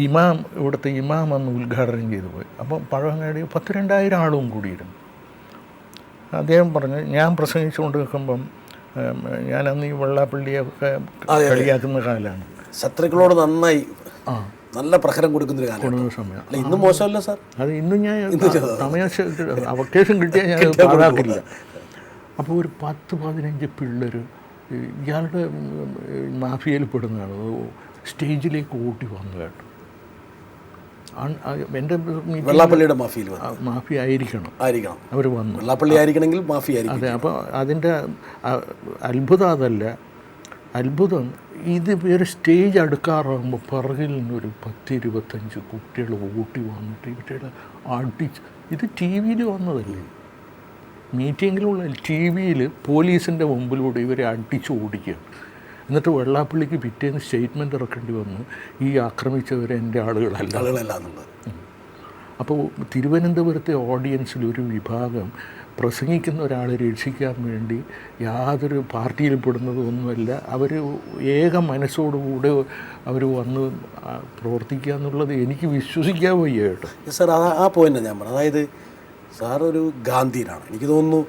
ഇമാം, ഇവിടുത്തെ ഇമാം അന്ന് ഉദ്ഘാടനം ചെയ്തു പോയി. അപ്പം പഴവങ്ങാടി 10,000-2,000 ആളും കൂടിയിരുന്നു. അദ്ദേഹം പറഞ്ഞു, ഞാൻ പ്രസംഗിച്ചുകൊണ്ട് നിൽക്കുമ്പം ഞാനന്ന് ഈ വെള്ളാപ്പള്ളിയൊക്കെ കളിയാക്കുന്ന കാലമാണ്. ശത്രുക്കളോട് നന്നായി നല്ല പ്രഹരം കൊടുക്കുന്ന സമയം. ഇന്നും മോശമല്ല സാർ. അത് ഇന്നും ഞാൻ അവക്കേഷൻ കിട്ടിയാൽ ഞാൻ പാഴാക്കില്ല. അപ്പോൾ ഒരു 10-15 പിള്ളേർ ഇയാളുടെ മാഫിയയിൽ പെടുന്നതാണ് സ്റ്റേജിലേക്ക് ഓടി വന്നു കേട്ടോ. എൻ്റെ വെള്ളാപ്പള്ളിയുടെ മാഫിയ ആയിരിക്കണം അവർ വന്നു. വെള്ളാപ്പള്ളി ആയിരിക്കണമെങ്കിൽ മാഫിയ. അതെ. അപ്പോൾ അതിൻ്റെ അത്ഭുതം അതല്ല. അത്ഭുതം ഇത് വേറെ സ്റ്റേജ് അടുക്കാറാകുമ്പോൾ പിറകിൽ നിന്നൊരു 10-25 കുട്ടികൾ ഓട്ടി വന്നിട്ട് ഇവരുടെ അടിച്ച്, ഇത് TV-യിൽ വന്നതല്ലേ, മീറ്റിങ്ങിലുള്ള TV-യിൽ പോലീസിൻ്റെ മുമ്പിലൂടെ ഇവരെ അടിച്ച് ഓടിക്കുക. എന്നിട്ട് വെള്ളാപ്പള്ളിക്ക് പിറ്റേന്ന് സ്റ്റേറ്റ്മെൻറ്റ് ഇറക്കേണ്ടി വന്നു, ഈ ആക്രമിച്ചവരെ എൻ്റെ ആളുകളല്ല. അപ്പോൾ തിരുവനന്തപുരത്തെ ഓഡിയൻസിൽ ഒരു വിഭാഗം പ്രസംഗിക്കുന്ന ഒരാളെ രക്ഷിക്കാൻ വേണ്ടി യാതൊരു പാർട്ടിയിൽ പെടുന്നതൊന്നുമല്ല, അവർ ഏക മനസ്സോടുകൂടെ അവർ വന്ന് പ്രവർത്തിക്കുക എന്നുള്ളത് എനിക്ക് വിശ്വസിക്കാൻ വയ്യ കേട്ടോ. സാർ ആ പോയിൻ്റ് ഞാൻ പറഞ്ഞു. അതായത് സാർ ഒരു ഗാന്ധിയനാണ്. എനിക്ക് തോന്നുന്നു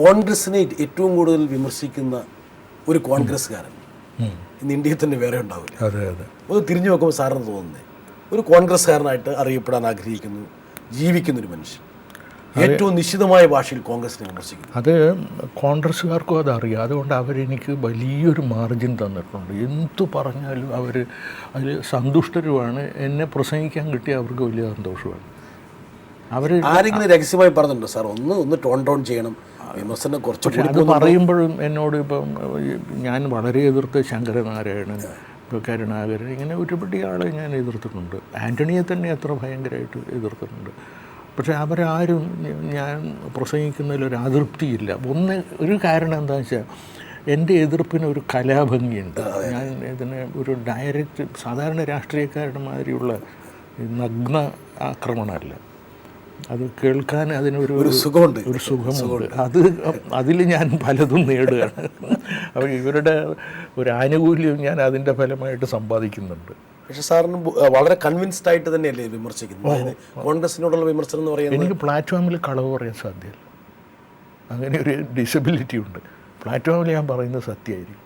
കോൺഗ്രസിനെ ഏറ്റവും കൂടുതൽ വിമർശിക്കുന്ന ഒരു കോൺഗ്രസ്സുകാരൻ ഇന്ന് ഇന്ത്യയിൽ തന്നെ വേറെ ഉണ്ടാവില്ല. അത് തിരിഞ്ഞു നോക്കുമ്പോൾ സാറിന് തോന്നുന്നത് ഒരു കോൺഗ്രസ്സുകാരനായിട്ട് അറിയപ്പെടാൻ ആഗ്രഹിക്കുന്നു, ജീവിക്കുന്നൊരു മനുഷ്യൻ ഏറ്റവും നിശ്ചിതമായ ഭാഷയിൽ കോൺഗ്രസിനെ വിമർശിക്കുന്നു. അത് കോൺഗ്രസ്സുകാർക്കും അതറിയാം. അതുകൊണ്ട് അവരെനിക്ക് വലിയൊരു മാർജിൻ തന്നിട്ടുണ്ട്. എന്തു പറഞ്ഞാലും അവർ അതിൽ സന്തുഷ്ടരുമാണ്. എന്നെ പ്രസംഗിക്കാൻ കിട്ടിയ അവർക്ക് വലിയ സന്തോഷമാണ്. അവർ ആരെങ്കിലും രഹസ്യമായി പറഞ്ഞിട്ടുണ്ടോ സാർ ഒന്ന് ടോൺ ചെയ്യണം, വിമർശനം കുറച്ച്? അത് പറയുമ്പോഴും എന്നോട് ഇപ്പം ഞാൻ വളരെ എതിർത്ത് ശങ്കരനാരായണൻ, കരുണാകരൻ, ഇങ്ങനെ ഒരുപാട് ആളെ ഞാൻ എതിർത്തിട്ടുണ്ട്. ആൻ്റണിയെ തന്നെ എത്ര ഭയങ്കരമായിട്ട് എതിർത്തിട്ടുണ്ട്. പക്ഷേ അവരാരും ഞാൻ പ്രസംഗിക്കുന്നതിൽ ഒരു അതൃപ്തിയില്ല. ഒരു കാരണം എന്താണെന്ന് വെച്ചാൽ എൻ്റെ എതിർപ്പിന് ഒരു കലാഭംഗിയുണ്ട്. ഞാൻ ഇതിനെ ഒരു ഡയറക്റ്റ് സാധാരണ രാഷ്ട്രീയക്കാരുടെ മാതിരിയുള്ള നഗ്ന ആക്രമണമല്ല. അത് കേൾക്കാൻ അതിനൊരു സുഖമുണ്ട്, ഒരു സുഖമുണ്ട്. അതിൽ ഞാൻ പലതും നേടുകയാണ്. അപ്പോൾ ഇവരുടെ ഒരു ആനുകൂല്യം ഞാൻ അതിൻ്റെ ഫലമായിട്ട് സമ്പാദിക്കുന്നുണ്ട്. പക്ഷേ സാറിന് വളരെ കൺവിൻസ്ഡ് ആയിട്ട് തന്നെയല്ലേ വിമർശിക്കുന്നത്? അതായത് കോൺഗ്രസിനോടുള്ള വിമർശനം എന്ന് പറയുന്നത് എനിക്ക് പ്ലാറ്റ്ഫോമിൽ കളവ് പറയാൻ സാധ്യമല്ല. അങ്ങനെ ഒരു ഡിസബിലിറ്റി ഉണ്ട്. പ്ലാറ്റ്ഫോമിൽ ഞാൻ പറയുന്നത് സത്യമായിരിക്കും.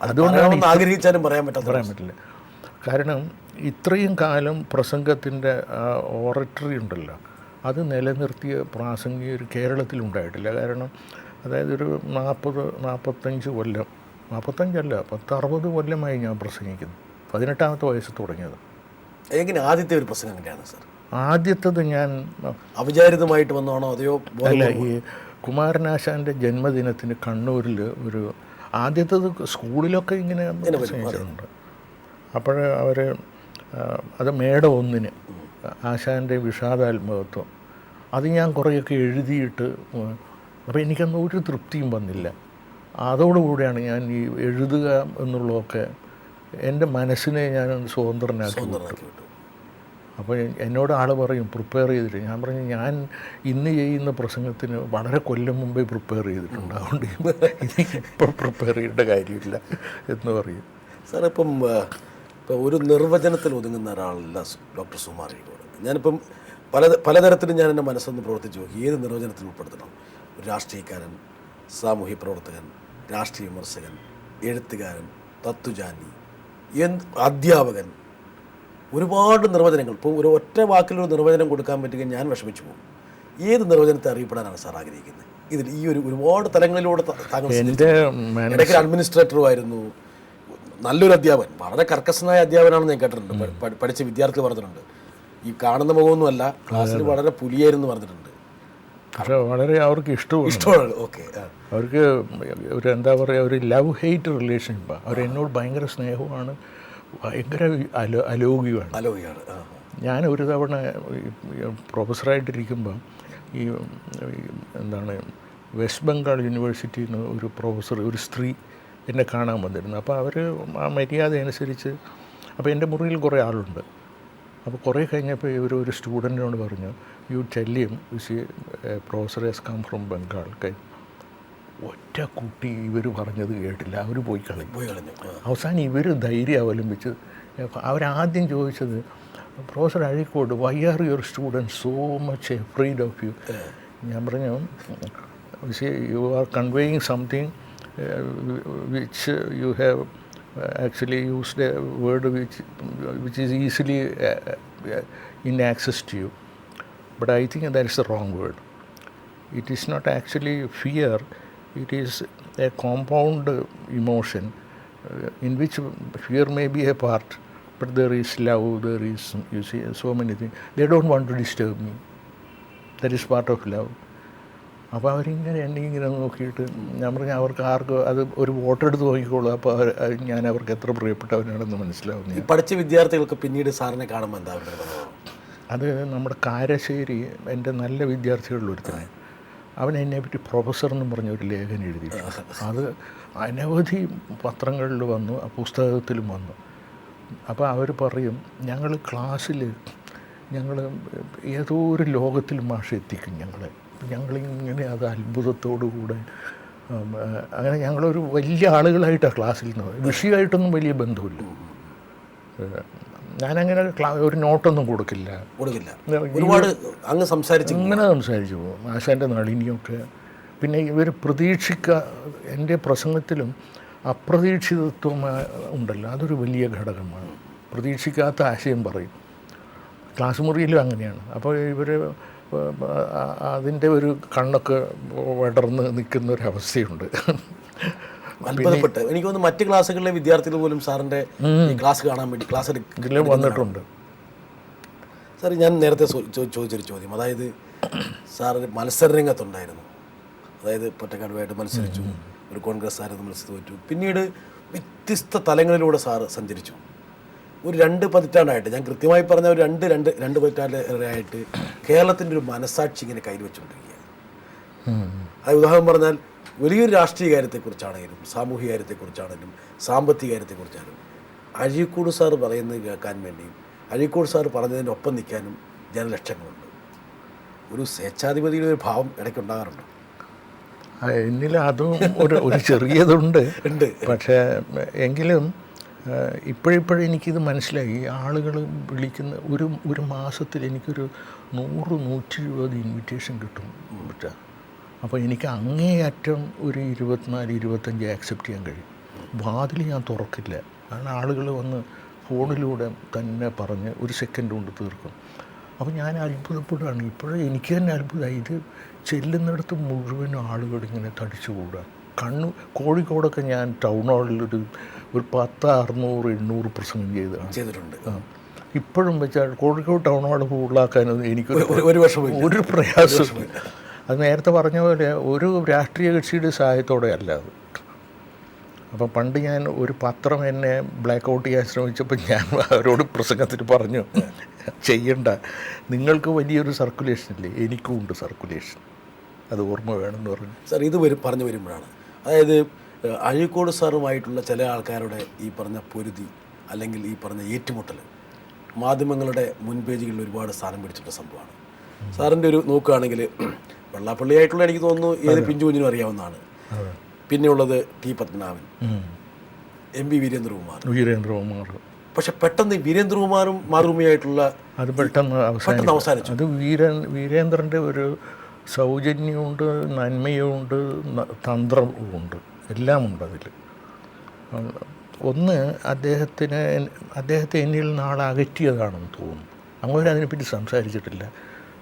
അതുകൊണ്ടാണ് ആഗ്രഹിച്ചാലും പറയാൻ പറ്റില്ല. കാരണം ഇത്രയും കാലം പ്രസംഗത്തിൻ്റെ ഓറട്ടറി ഉണ്ടല്ലോ, അത് നിലനിർത്തിയ പ്രാസംഗികർ കേരളത്തിലുണ്ടായിട്ടില്ല. കാരണം അതായത് ഒരു 40-45 കൊല്ലം, 45 10-60 കൊല്ലമായി ഞാൻ പ്രസംഗിക്കുന്നു. 18ാമത്തെ വയസ്സ് തുടങ്ങിയത്. എങ്ങനെ ആദ്യത്തെ ഒരു പ്രസംഗം എങ്ങനെയാണ് സാർ? ആദ്യത്തത് ഞാൻ അവിചാരിതമായിട്ട് വന്നതാണോ അതെയോ? അല്ല, ഈ കുമാരനാശാൻ്റെ ജന്മദിനത്തിന് കണ്ണൂരിൽ ഒരു ആദ്യത്തത് സ്കൂളിലൊക്കെ ഇങ്ങനെ പ്രസംഗിച്ചിട്ടുണ്ട്. അപ്പോൾ അവർ അത് മേട 1 ആശാൻ്റെ വിഷാദാത്മകത്വം അത് ഞാൻ കുറേയൊക്കെ എഴുതിയിട്ട്, അപ്പോൾ എനിക്കന്ന് ഒരു തൃപ്തിയും വന്നില്ല. അതോടുകൂടിയാണ് ഞാൻ ഈ എഴുതുക എന്നുള്ളതൊക്കെ എൻ്റെ മനസ്സിനെ ഞാൻ സ്വതന്ത്രനാക്കി വിട്ടു. അപ്പോൾ എന്നോട് ആൾ പറയും പ്രിപ്പയർ ചെയ്തിട്ട്. ഞാൻ പറഞ്ഞു ഞാൻ ഇന്ന് ചെയ്യുന്ന പ്രസംഗത്തിന് വളരെ കൊല്ലം മുമ്പേ പ്രിപ്പയർ ചെയ്തിട്ടുണ്ട്, അതുകൊണ്ട് ഇപ്പോൾ പ്രിപ്പയർ ചെയ്യേണ്ട കാര്യമില്ല എന്ന് പറയും. സാർ ഇപ്പം ഒരു നിർവചനത്തിൽ ഒതുങ്ങുന്ന ഒരാളല്ല ഡോക്ടർ സുകുമാർ അഴീക്കോട്. ഞാനിപ്പം പലതരത്തിലും ഞാൻ എൻ്റെ മനസ്സൊന്ന് പ്രവർത്തിച്ചു നോക്കി, ഏത് നിർവചനത്തിൽ ഉൾപ്പെടുത്തണം? ഒരു രാഷ്ട്രീയക്കാരൻ, സാമൂഹ്യ പ്രവർത്തകൻ, രാഷ്ട്രീയ വിമർശകൻ, എഴുത്തുകാരൻ, തത്വചാനി, അധ്യാപകൻ, ഒരുപാട് നിർവചനങ്ങൾ. ഇപ്പോൾ ഒരു ഒറ്റ വാക്കിലൊരു നിർവചനം കൊടുക്കാൻ പറ്റുകയും ഞാൻ വിഷമിച്ചു പോകും. ഏത് നിർവചനത്തെ അറിയപ്പെടാനാണ് സാർ ആഗ്രഹിക്കുന്നത്? ഇതിൽ ഈ ഒരുപാട് തലങ്ങളിലൂടെ താങ്കൾ ഇടയ്ക്ക് അഡ്മിനിസ്ട്രേറ്ററും ആയിരുന്നു, നല്ലൊരു അധ്യാപകൻ, വളരെ കർക്കശനായ അധ്യാപകനാണെന്ന് ഞാൻ കേട്ടിട്ടുണ്ട്. പഠിച്ച വിദ്യാർത്ഥികൾ പറഞ്ഞിട്ടുണ്ട്. ഈ കാണുന്ന മുഖമൊന്നുമല്ല, ക്ലാസ്സിൽ വളരെ പുലിയായിരുന്നു പറഞ്ഞിട്ടുണ്ട്. പക്ഷേ വളരെ അവർക്ക് ഇഷ്ടമാണ്. ഓക്കെ, അവർക്ക് ഒരു എന്താ പറയുക, ഒരു ലവ് ഹെയ്റ്റ് റിലേഷൻഷിപ്പാണ്. അവരെന്നോട് ഭയങ്കര സ്നേഹമാണ്, ഭയങ്കര അലോകിയാണ്. ഞാൻ ഒരു തവണ പ്രൊഫസറായിട്ടിരിക്കുമ്പോൾ ഈ എന്താണ് വെസ്റ്റ് ബംഗാൾ യൂണിവേഴ്സിറ്റിയിൽ നിന്ന് ഒരു പ്രൊഫസർ, ഒരു സ്ത്രീ എന്നെ കാണാൻ വന്നിരുന്നു. അപ്പോൾ അവർ ആ മര്യാദ അനുസരിച്ച്, അപ്പോൾ എൻ്റെ മുറിയിൽ കുറേ ആളുണ്ട്. അപ്പോൾ കുറേ കഴിഞ്ഞപ്പോൾ ഒരു സ്റ്റുഡൻറ്റിനോട് പറഞ്ഞു, you tell him professor has come from Bengal. ഒറ്റ കുട്ടി ഇവർ പറഞ്ഞത് കേട്ടില്ല, അവർ പോയി കളഞ്ഞു. അവസാനം ഇവർ ധൈര്യം അവലംബിച്ച് അവരാദ്യം ചോദിച്ചത്, professor Azhikode, why are your student so much afraid of you? ഞാൻ പറഞ്ഞു, you are conveying something which you have actually used a word which is easily in access to you, but I think that is the wrong word. It is not actually fear, it is a compound emotion in which fear may be a part, but there is love, there is, you see, so many things. They don't want to disturb me, that is part of love. അപ്പോൾ അവരിങ്ങനെ എന്നെ ഇങ്ങനെ നോക്കിയിട്ട് ഞാൻ പറഞ്ഞു, അവർക്ക് ആർക്കും അത് ഒരു വോട്ടെടുത്ത് നോക്കിക്കോളൂ, അപ്പോൾ ഞാൻ അവർക്ക് എത്ര പ്രിയപ്പെട്ടവനാണെന്ന് മനസ്സിലാവുന്നു. പഠിച്ച വിദ്യാർത്ഥികൾക്ക് പിന്നീട് സാറിനെ കാണുമ്പോൾ എന്താ? അത് നമ്മുടെ കാരശ്ശേരി എൻ്റെ നല്ല വിദ്യാർത്ഥികളിൽ ഒരുത്തനെ, അവൻ എന്നെപ്പറ്റി പ്രൊഫസർ എന്നും പറഞ്ഞ ഒരു ലേഖനം എഴുതിയിട്ടുണ്ട്. അത് അനവധി പത്രങ്ങളിൽ വന്നു, ആ പുസ്തകത്തിലും വന്നു. അപ്പോൾ അവർ പറയും, ഞങ്ങൾ ക്ലാസ്സിൽ ഏതോ ഒരു ലോകത്തിൽ മാഷ് എത്തിക്കും ഞങ്ങളിങ്ങനെ അത് അത്ഭുതത്തോടുകൂടെ അങ്ങനെ ഞങ്ങളൊരു വലിയ ആളുകളായിട്ടാണ് ക്ലാസ്സിൽ നിന്ന്. വിഷയമായിട്ടൊന്നും വലിയ ബന്ധമില്ല. ഞാനങ്ങനെ ഒരു നോട്ടൊന്നും കൊടുക്കില്ല. ഒരുപാട് അങ്ങനെ സംസാരിച്ചു പോകും. ആശാൻ്റെ നളിനിയൊക്കെ. പിന്നെ ഇവർ എൻ്റെ പ്രസംഗത്തിലും അപ്രതീക്ഷിതത്വം ഉണ്ടല്ലോ, അതൊരു വലിയ ഘടകമാണ്. പ്രതീക്ഷിക്കാത്ത ആശയം പറയും. ക്ലാസ് മുറിയിലും അങ്ങനെയാണ്. അപ്പോൾ ഇവർ അതിൻ്റെ ഒരു കണ്ണൊക്കെ വിടർന്ന് നിൽക്കുന്ന ഒരവസ്ഥയുണ്ട്. അത്ഭുതപ്പെട്ട് എനിക്ക് തോന്നുന്നു മറ്റ് ക്ലാസ്സുകളിലെ വിദ്യാർത്ഥികൾ പോലും സാറിൻ്റെ ക്ലാസ് കാണാൻ വേണ്ടി ക്ലാസ് വന്നിട്ടുണ്ട്. സാർ, ഞാൻ നേരത്തെ ചോദിച്ചൊരു ചോദ്യം, അതായത് സാറ് മത്സരരംഗത്തുണ്ടായിരുന്നു. അതായത് പൊറ്റക്കാടുമായിട്ട് മത്സരിച്ചു, ഒരു കോൺഗ്രസ് ആയിരുന്നു, മത്സരിച്ച് തോറ്റു. പിന്നീട് വ്യത്യസ്ത തലങ്ങളിലൂടെ സാറ് സഞ്ചരിച്ചു. ഒരു 2 പതിറ്റാണ്ടായിട്ട്, ഞാൻ കൃത്യമായി പറഞ്ഞ ഒരു രണ്ട് പതിറ്റാണ്ടായിട്ട് കേരളത്തിൻ്റെ ഒരു മനസാക്ഷി ഇങ്ങനെ കൈവച്ചുകൊണ്ടിരിക്കുകയാണ്. അത് ഉദാഹരണം പറഞ്ഞാൽ വലിയൊരു രാഷ്ട്രീയ കാര്യത്തെക്കുറിച്ചാണെങ്കിലും സാമൂഹിക കാര്യത്തെക്കുറിച്ചാണെങ്കിലും സാമ്പത്തിക കാര്യത്തെക്കുറിച്ചാണെങ്കിലും അഴീക്കോട് സാർ പറയുന്നത് കേൾക്കാൻ വേണ്ടിയും അഴീക്കോട് സാർ പറഞ്ഞതിനൊപ്പം നിൽക്കാനും ജനലക്ഷങ്ങളുണ്ട്. ഒരു സ്വേച്ഛാധിപതിയുടെ ഒരു ഭാവം ഇടയ്ക്കുണ്ടാകാറുണ്ട്. എന്നിൽ അതും ഒരു ചെറിയതുണ്ട്. പക്ഷേ എങ്കിലും ഇപ്പോഴിപ്പോഴും എനിക്കിത് മനസ്സിലായി. ആളുകൾ വിളിക്കുന്ന ഒരു മാസത്തിൽ എനിക്കൊരു 100-120 ഇൻവിറ്റേഷൻ കിട്ടും. അപ്പോൾ എനിക്ക് അങ്ങേയറ്റം ഒരു 24-25 ആക്സെപ്റ്റ് ചെയ്യാൻ കഴിയും. വാതിൽ ഞാൻ തുറക്കില്ല. കാരണം ആളുകൾ വന്ന് ഫോണിലൂടെ തന്നെ പറഞ്ഞ് ഒരു സെക്കൻഡ് കൊണ്ട് തീർക്കും. അപ്പോൾ ഞാൻ അത്ഭുതപ്പെടുകയാണ്. ഇപ്പോഴും എനിക്ക് തന്നെ അത്ഭുതമായി. ഇത് ചെല്ലുന്നിടത്ത് മുഴുവനും ആളുകൾ ഇങ്ങനെ തടിച്ചുകൂടുക. കോഴിക്കോടൊക്കെ ഞാൻ ടൗൺ ഹാളിലൊരു 1000-600-800 പ്രസംഗം ചെയ്തിട്ടുണ്ട്. ഇപ്പോഴും വെച്ചാൽ കോഴിക്കോട് ടൗൺ ഹാൾ ഫുള്ളാക്കാനൊന്നും ഒരു പ്രയാസമില്ല. അത് നേരത്തെ പറഞ്ഞ പോലെ ഒരു രാഷ്ട്രീയ കക്ഷിയുടെ സഹായത്തോടെ അല്ല അത്. അപ്പം പണ്ട് ഞാൻ ഒരു പത്രം എന്നെ ബ്ലാക്ക് ഔട്ട് ചെയ്യാൻ ശ്രമിച്ചപ്പോൾ ഞാൻ അവരോട് പ്രസംഗത്തിൽ പറഞ്ഞു, ചെയ്യണ്ട, നിങ്ങൾക്ക് വലിയൊരു സർക്കുലേഷൻ ഇല്ലേ, എനിക്കും ഉണ്ട് സർക്കുലേഷൻ, അത് ഓർമ്മ വേണമെന്ന് പറഞ്ഞു. സാർ ഇത് പറഞ്ഞു വരുമ്പോഴാണ്, അതായത് അഴീക്കോട് സാറുമായിട്ടുള്ള ചില ആൾക്കാരുടെ ഈ പറഞ്ഞ പൊരുതി അല്ലെങ്കിൽ ഈ പറഞ്ഞ ഏറ്റുമുട്ടൽ മാധ്യമങ്ങളുടെ മുൻപേജുകളിൽ ഒരുപാട് സ്ഥാനം പിടിച്ചിട്ട സംഭവമാണ്. സാറിൻ്റെ ഒരു നോക്കുകയാണെങ്കിൽ വെള്ളാപ്പള്ളിയായിട്ടുള്ള എനിക്ക് തോന്നുന്നു ഏത് പിഞ്ചു കുഞ്ഞിനും അറിയാവുന്നതാണ്. പിന്നെയുള്ളത് ടി പത്മനാഭൻ, MP വീരേന്ദ്രകുമാർ. പക്ഷെ പെട്ടെന്ന് വീരേന്ദ്രകുമാറും മാതൃഭൂമിയായിട്ടുള്ള അത് പെട്ടെന്ന് അവസാനിച്ചു. അത് വീരേന്ദ്രൻ്റെ ഒരു സൗജന്യമുണ്ട്, നന്മയുമുണ്ട്, തന്ത്രമുണ്ട്, എല്ലാം ഉണ്ട് അതിൽ. ഒന്ന് അദ്ദേഹത്തെ എന്നിൽ നാളെ അകറ്റിയതാണെന്ന് തോന്നുന്നു. അങ്ങനെ അതിനെപ്പറ്റി സംസാരിച്ചിട്ടില്ല.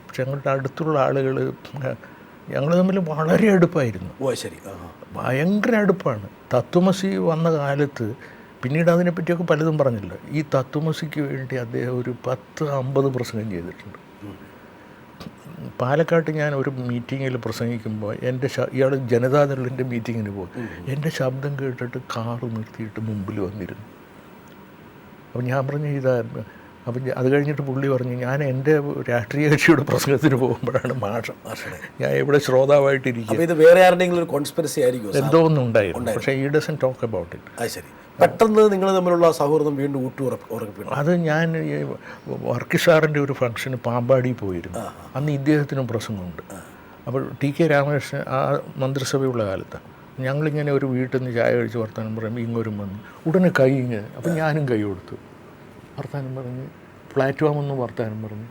പക്ഷെ ഞങ്ങളുടെ അടുത്തുള്ള ആളുകൾ ഞങ്ങൾ തമ്മിൽ വളരെ അടുപ്പായിരുന്നു. ഭയങ്കര അടുപ്പാണ്. തത്വമസി വന്ന കാലത്ത് പിന്നീട് അതിനെപ്പറ്റിയൊക്കെ പലതും പറഞ്ഞില്ല. ഈ തത്വമസിക്ക് വേണ്ടി അദ്ദേഹം ഒരു 10-50 പ്രസംഗം ചെയ്തിട്ടുണ്ട്. പാലക്കാട്ട് ഞാൻ ഒരു മീറ്റിങ്ങിൽ പ്രസംഗിക്കുമ്പോൾ ഇയാൾ ജനതാദളിൻ്റെ മീറ്റിങ്ങിന് പോയി. എൻ്റെ ശബ്ദം കേട്ടിട്ട് കാറ് നിർത്തിയിട്ട് മുമ്പിൽ വന്നിരുന്നു. അപ്പോൾ ഞാൻ പറഞ്ഞു ഇതായിരുന്നു. അപ്പം അത് കഴിഞ്ഞിട്ട് പുള്ളി പറഞ്ഞു, ഞാൻ എൻ്റെ രാഷ്ട്രീയ കക്ഷിയുടെ പ്രസംഗത്തിന് പോകുമ്പോഴാണ് ഞാൻ ഇവിടെ ശ്രോതാവായിട്ടിരിക്കും. ഇത് വേറെ ആരുടെയെങ്കിലും ഒരു കോൺസ്പിറസി ആയിരിക്കും, എന്തോ ഒന്നും ഉണ്ടായിരുന്നു. പക്ഷേ ഈ ഡസൻ ടോക്ക് അബൌട്ട് ഇറ്റ്. ശരി, പെട്ടെന്ന് നിങ്ങൾ തമ്മിലുള്ള സൗഹൃദം വീണ്ടും ഊട്ടുറപ്പിക്കും. അത് ഞാൻ വർക്കി സാറിൻ്റെ ഒരു ഫംഗ്ഷന് പാമ്പാടി പോയിരുന്നു. അന്ന് ഇദ്ദേഹത്തിനും പ്രസംഗമുണ്ട്. അപ്പോൾ TK രാമകൃഷ്ണൻ ആ മന്ത്രിസഭയുള്ള കാലത്താണ്. ഞങ്ങളിങ്ങനെ ഒരു വീട്ടിൽ നിന്ന് ചായ കഴിച്ച് വർത്താനം പറയുമ്പോൾ ഇങ്ങോരും വന്നു. ഉടനെ കൈ ഇങ്ങനെ. അപ്പം ഞാനും കൈ കൊടുത്തു. വർത്താനം പറഞ്ഞ് പ്ലാറ്റ്ഫോമൊന്ന് വർത്താനം പറഞ്ഞു.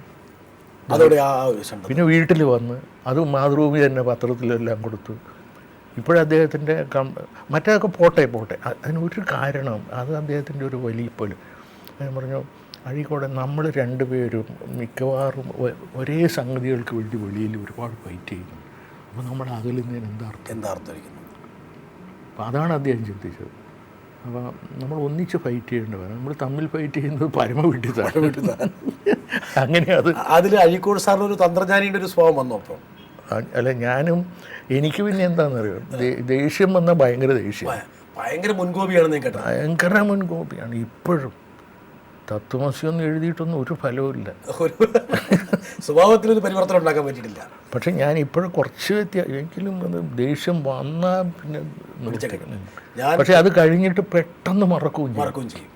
പിന്നെ വീട്ടിൽ വന്ന് അത് മാതൃഭൂമി തന്നെ പത്രത്തിലെല്ലാം കൊടുത്തു. ഇപ്പോഴദ്ദേഹത്തിൻ്റെ മറ്റേതൊക്കെ പോട്ടെ അതിനൊരു കാരണം, അത് അദ്ദേഹത്തിൻ്റെ ഒരു വലിയപ്പോൾ. ഞാൻ പറഞ്ഞു, അഴീക്കോടെ നമ്മൾ രണ്ടുപേരും മിക്കവാറും ഒരേ സംഗതികൾക്ക് വേണ്ടി വെളിയിൽ ഒരുപാട് ഫൈറ്റ് ചെയ്യുന്നു. അപ്പോൾ നമ്മൾ അകലുന്നതിന് എന്താ അർത്ഥമായിരിക്കുന്നു. അപ്പോൾ അതാണ് അദ്ദേഹം ചിന്തിച്ചത്. അപ്പോൾ നമ്മൾ ഒന്നിച്ച് ഫൈറ്റ് ചെയ്യേണ്ടവരാണ്. നമ്മൾ തമ്മിൽ ഫൈറ്റ് ചെയ്യുന്നത് പരമവിട്ടിതാണ്. അങ്ങനെ അതിൽ അഴീക്കോട് സാറിന് ഒരു തന്ത്രജ്ഞാനിയുടെ ഒരു സ്വഭാവം വന്നു. അപ്പോൾ അല്ല, എനിക്ക് പിന്നെ എന്താണെന്നറിയാം, ദേഷ്യം വന്നാൽ ഭയങ്കര ദേഷ്യം, ഭയങ്കര മുൻകോപിയാണ്. ഭയങ്കര മുൻകോപിയാണ്. ഇപ്പോഴും തത്വമസിയൊന്നും എഴുതിയിട്ടൊന്നും ഒരു ഫലവുമില്ല. സ്വഭാവത്തിലൊരു പരിവർത്തനം ഉണ്ടാക്കാൻ പറ്റിയിട്ടില്ല. പക്ഷെ ഞാൻ ഇപ്പോഴും കുറച്ച് എങ്കിലും അത് ദേഷ്യം വന്നാൽ പിന്നെ പക്ഷെ അത് കഴിഞ്ഞിട്ട് പെട്ടെന്ന് മറക്കുകയും ചെയ്യും.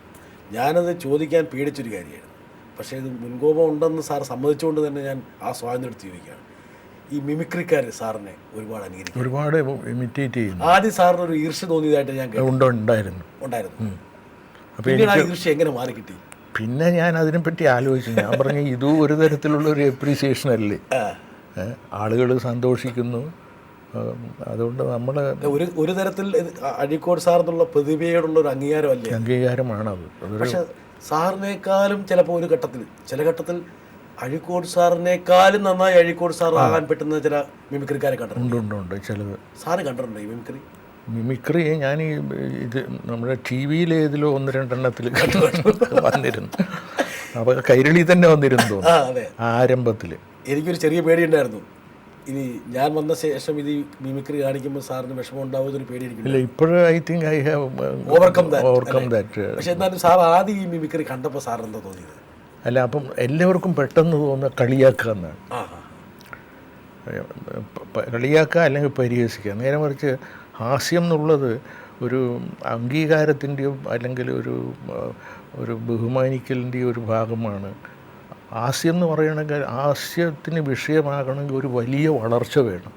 ഞാനത് ചോദിക്കാൻ പേടിച്ചൊരു കാര്യമാണ്. പക്ഷേ ഇത് മുൻകോപം ഉണ്ടെന്ന് സാർ സമ്മതിച്ചുകൊണ്ട് തന്നെ ഞാൻ ആ സ്വാതന്ത്ര്യം എടുത്ത് ചോദിക്കുകയാണ്. ഈ മിമിക്രിക്കാർ സാറിനെ ഒരുപാട് അനുകരിക്കും, ഒരുപാട് ഇമിറ്റേറ്റ് ചെയ്യുന്നു. ആദ്യം സാറിന് ഒരു ഈർഷ്യ തോന്നിയതായിട്ട് ഞാൻ ഉണ്ടായിരുന്നു. അപ്പോൾ ആ ഈർഷ്യ എങ്ങനെ മാറി കിട്ടി? പിന്നെ ഞാൻ അതിനെപ്പറ്റി ആലോചിച്ചു. ഞാൻ പറഞ്ഞു, ഇതും ഒരു തരത്തിലുള്ള ഒരു എപ്രീസിയേഷൻ അല്ലേ, ആളുകൾ സന്തോഷിക്കുന്നു. അതുകൊണ്ട് നമ്മൾ ഒരു തരത്തിൽ അഴീക്കോട് സാറിനുള്ള പ്രതിഭയോടുള്ള ഒരു അംഗീകാരമല്ലേ? അംഗീകാരമാണത്. പക്ഷെ സാറിനേക്കാളും ചില ഘട്ടത്തിൽ അഴീക്കോട് സാറിനേക്കാളും നന്നായി അഴീക്കോട് സാർ ആകാൻ പറ്റുന്ന ചില മിമിക്രിക്കാരെ കണ്ടിട്ടുണ്ട്. ചിലത് സാറ് കണ്ടിട്ടുണ്ടോ ഈ മിമിക്രി? ഞാൻ ഇത് നമ്മുടെ TV ഏതിലോ 1-2 എണ്ണത്തിൽ വന്നിരുന്നു. അപ്പോൾ കൈരളി തന്നെ വന്നിരുന്നു ആരംഭത്തിൽ. എനിക്കൊരു ചെറിയ പേടിയുണ്ടായിരുന്നു, ഇനി ഞാൻ വന്ന ശേഷം ഇത് മിമിക്രി കാണിക്കുമ്പോൾ സാറിന് വിഷമം ഉണ്ടാവുമെന്നൊരു പേടിയിരിക്കും. ഇല്ല, ഇപ്പോഴും I think I have overcome that. പക്ഷെ എന്നാലും സാർ ആദ്യം ഈ മിമിക്രി കണ്ടപ്പോൾ സാർ എന്താ തോന്നിയത്? അല്ല, അപ്പം എല്ലാവർക്കും പെട്ടെന്ന് തോന്നുന്ന കളിയാക്കുക എന്നാണ്. കളിയാക്കുക അല്ലെങ്കിൽ പരിഹസിക്കുക. നേരെ മറിച്ച് ഹാസ്യം എന്നുള്ളത് ഒരു അംഗീകാരത്തിൻ്റെയോ അല്ലെങ്കിൽ ഒരു ബഹുമാനിക്കലിൻ്റെയോ ഒരു ഭാഗമാണ്. ഹാസ്യം എന്ന് പറയണമെങ്കിൽ ഹാസ്യത്തിന് വിഷയമാകണമെങ്കിൽ ഒരു വലിയ വളർച്ച വേണം,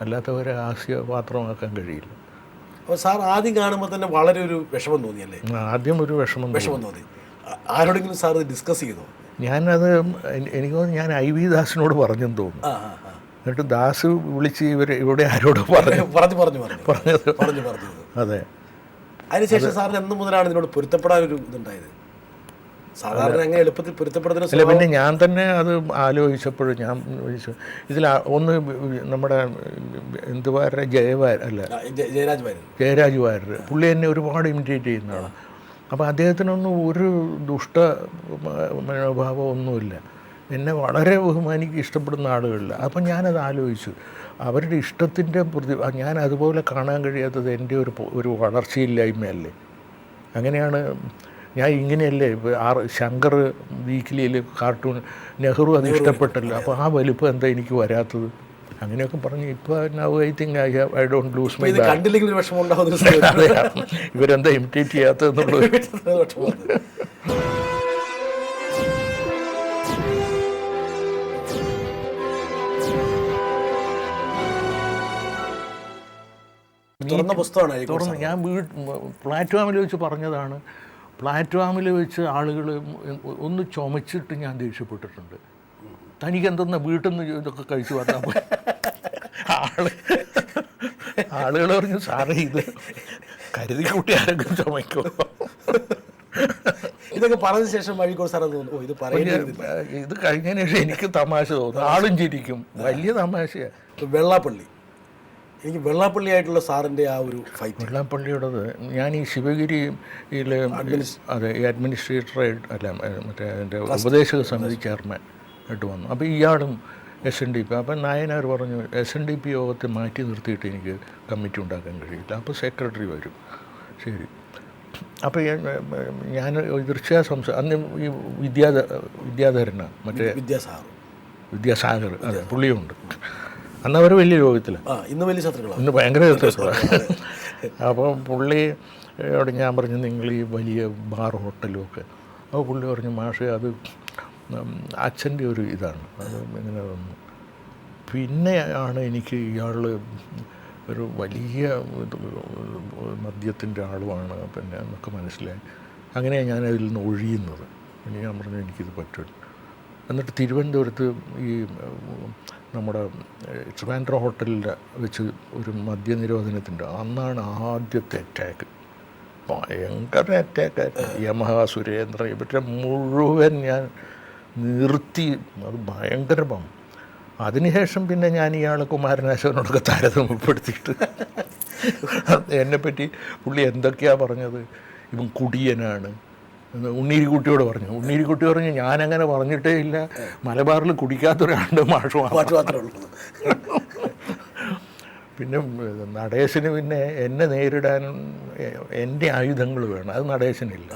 അല്ലാത്തവരെ ഹാസ്യപാത്രമാക്കാൻ കഴിയില്ല. അപ്പോൾ സാർ ആദ്യം കാണുമ്പോൾ തന്നെ വളരെ ഒരു വിഷമം തോന്നിയല്ലേ? ആദ്യം ഒരു വിഷമം തോന്നി. ആരോടെങ്കിലും സാർ ഇത് ഡിസ്കസ് ചെയ്തോ? ഞാനത് എനിക്ക് തോന്നുന്നു ഞാൻ ഐ വി ദാസിനോട് പറഞ്ഞെന്ന് തോന്നുന്നു. എന്നിട്ട് ദാസ് വിളിച്ച് ഇവിടെ ആരോട് പറഞ്ഞത്. അതെ. അതിനുശേഷം സാറിന് എന്ന് മുതലാണ് ഇതിനോട് പൊരുത്തപ്പെടാനൊരു ഇതുണ്ടായത്? സാധാരണ അങ്ങനെ എളുപ്പത്തിൽ പൊരുത്തപ്പെടുന്ന. അല്ല, പിന്നെ ഞാൻ തന്നെ അത് ആലോചിച്ചപ്പോഴും ഞാൻ ഇതിൽ ഒന്ന് നമ്മുടെ എന്തുവാരുടെ ജയരാജ് വാര്യർ പുള്ളി എന്നെ ഒരുപാട് ഇമിറ്റേറ്റ് ചെയ്യുന്നതാണ്. അപ്പോൾ അദ്ദേഹത്തിനൊന്നും ഒരു ദുഷ്ട മനോഭാവം ഒന്നുമില്ല. എന്നെ വളരെ ഇഷ്ടപ്പെടുന്ന ആളുകളില്ല. അപ്പം ഞാനത് ആലോചിച്ചു, അവരുടെ ഇഷ്ടത്തിൻ്റെ ഞാൻ അതുപോലെ കാണാൻ കഴിയാത്തത് എൻ്റെ ഒരു വളർച്ചയില്ലായ്മയല്ലേ? അങ്ങനെയാണ് ഞാൻ ഇങ്ങനെയല്ലേ? ശങ്കർ വീക്കിലിയിൽ കാർട്ടൂൺ നെഹ്റു അത് ഇഷ്ടപ്പെട്ടല്ലോ, അപ്പോൾ ആ വലുപ്പം എന്താ എനിക്ക് വരാത്തത്? അങ്ങനെയൊക്കെ പറഞ്ഞ് ഇപ്പോൾ now I think I don't lose my ഇവരെന്താ ഇമിറ്റേറ്റ് ചെയ്യാത്തതെന്നുള്ളത്. തുറന്ന് ഞാൻ പ്ലാറ്റ്ഫോമിൽ വെച്ച് പറഞ്ഞതാണ്. പ്ലാറ്റ്ഫോമിൽ വെച്ച് ആളുകൾ ഒന്ന് ചുമച്ചിട്ട് ഞാൻ ദേഷ്യപ്പെട്ടിട്ടുണ്ട്. തനിക്കെന്തെന്നാ വീട്ടിൽ നിന്ന് ഇതൊക്കെ കഴിച്ചു വന്നാൽ ആളുകൾ പറഞ്ഞു, സാറേ ഇത് കരുതി കൂട്ടി ആരെങ്കിലും ചുമയ്ക്കോ? ഇതൊക്കെ പറഞ്ഞ ശേഷം ഇത് കഴിഞ്ഞതിന് ശേഷം എനിക്ക് തമാശ തോന്നും, ആളും ചിരിക്കും, വലിയ തമാശയാണ്. വെള്ളാപ്പള്ളി, എനിക്ക് വെള്ളാപ്പള്ളിയായിട്ടുള്ള സാറിൻ്റെ ആ ഒരു ഫൈറ്റ്. വെള്ളാപ്പള്ളിയോടത് ഞാൻ ഈ ശിവഗിരിയിൽ അതെ അഡ്മിനിസ്ട്രേറ്ററായിട്ട് അല്ല മറ്റേ എൻ്റെ ഉപദേശക സമിതി ചെയർമാൻ ആയിട്ട് വന്നു. അപ്പോൾ ഇയാളും SNDP. അപ്പം നായനാർ പറഞ്ഞു SNDP യോഗത്തെ മാറ്റി നിർത്തിയിട്ട് എനിക്ക് കമ്മിറ്റി ഉണ്ടാക്കാൻ കഴിയില്ല, അപ്പോൾ സെക്രട്ടറി വരും. ശരി. അപ്പോൾ ഞാൻ തീർച്ചയായും അന്ന് ഈ വിദ്യാധരനാണ്, മറ്റേ വിദ്യാസാഗർ, അതെ പുള്ളിയുണ്ട്. അന്ന് അവർ വലിയ രോഗത്തിലാണ്, ഇന്ന് ഭയങ്കര ശത്രുക്കളാണ്. അപ്പോൾ പുള്ളിയോട് ഞാൻ പറഞ്ഞു, നിങ്ങൾ ഈ വലിയ ബാർ ഹോട്ടലും ഒക്കെ. അപ്പോൾ പുള്ളി പറഞ്ഞു, മാഷേ അത് അച്ഛൻ്റെ ഒരു ഇതാണ്, അത് ഇങ്ങനെ വന്നു. പിന്നെ ആണ് എനിക്ക് ഇയാൾ ഒരു വലിയ മദ്യത്തിൻ്റെ ആളുമാണ് പിന്നെ എന്നൊക്കെ മനസ്സിലായി. അങ്ങനെയാണ് ഞാൻ അതിൽ നിന്ന് ഒഴിയുന്നത്. പിന്നെ ഞാൻ പറഞ്ഞു എനിക്കിത് പറ്റില്ല. എന്നിട്ട് തിരുവനന്തപുരത്ത് ഈ നമ്മുടെ ട്രിവാൻഡ്രം ഹോട്ടലിൽ വെച്ച് ഒരു മദ്യനിരോധനത്തിൻ്റെ അന്നാണ് ആദ്യത്തെ അറ്റാക്ക്. ഭയങ്കര അറ്റാക്കായിരുന്നു. യമഹ സുരേന്ദ്രൻ ഇവരുടെ മുഴുവൻ ഞാൻ നിർത്തി. അത് ഭയങ്കരമാണ്. അതിനുശേഷം പിന്നെ ഞാൻ ഇയാൾ കുമാരനാശാനോടൊക്കെ താരതമ്യപ്പെടുത്തിയിട്ട് എന്നെപ്പറ്റി പുള്ളി എന്തൊക്കെയാണ് പറഞ്ഞത്, ഇവൻ കുടിയനാണ്. ഉണ്ണീരിക്കുട്ടിയോട് പറഞ്ഞു ഞാനങ്ങനെ പറഞ്ഞിട്ടേ ഇല്ല, മലബാറിൽ കുടിക്കാത്തൊരാണ്ട് മാഷ് മാത്രമേ ഉള്ളൂ. പിന്നെ നടേശന് പിന്നെ എന്നെ നേരിടാൻ എൻ്റെ ആയുധങ്ങൾ വേണം, അത് നടേശനില്ല.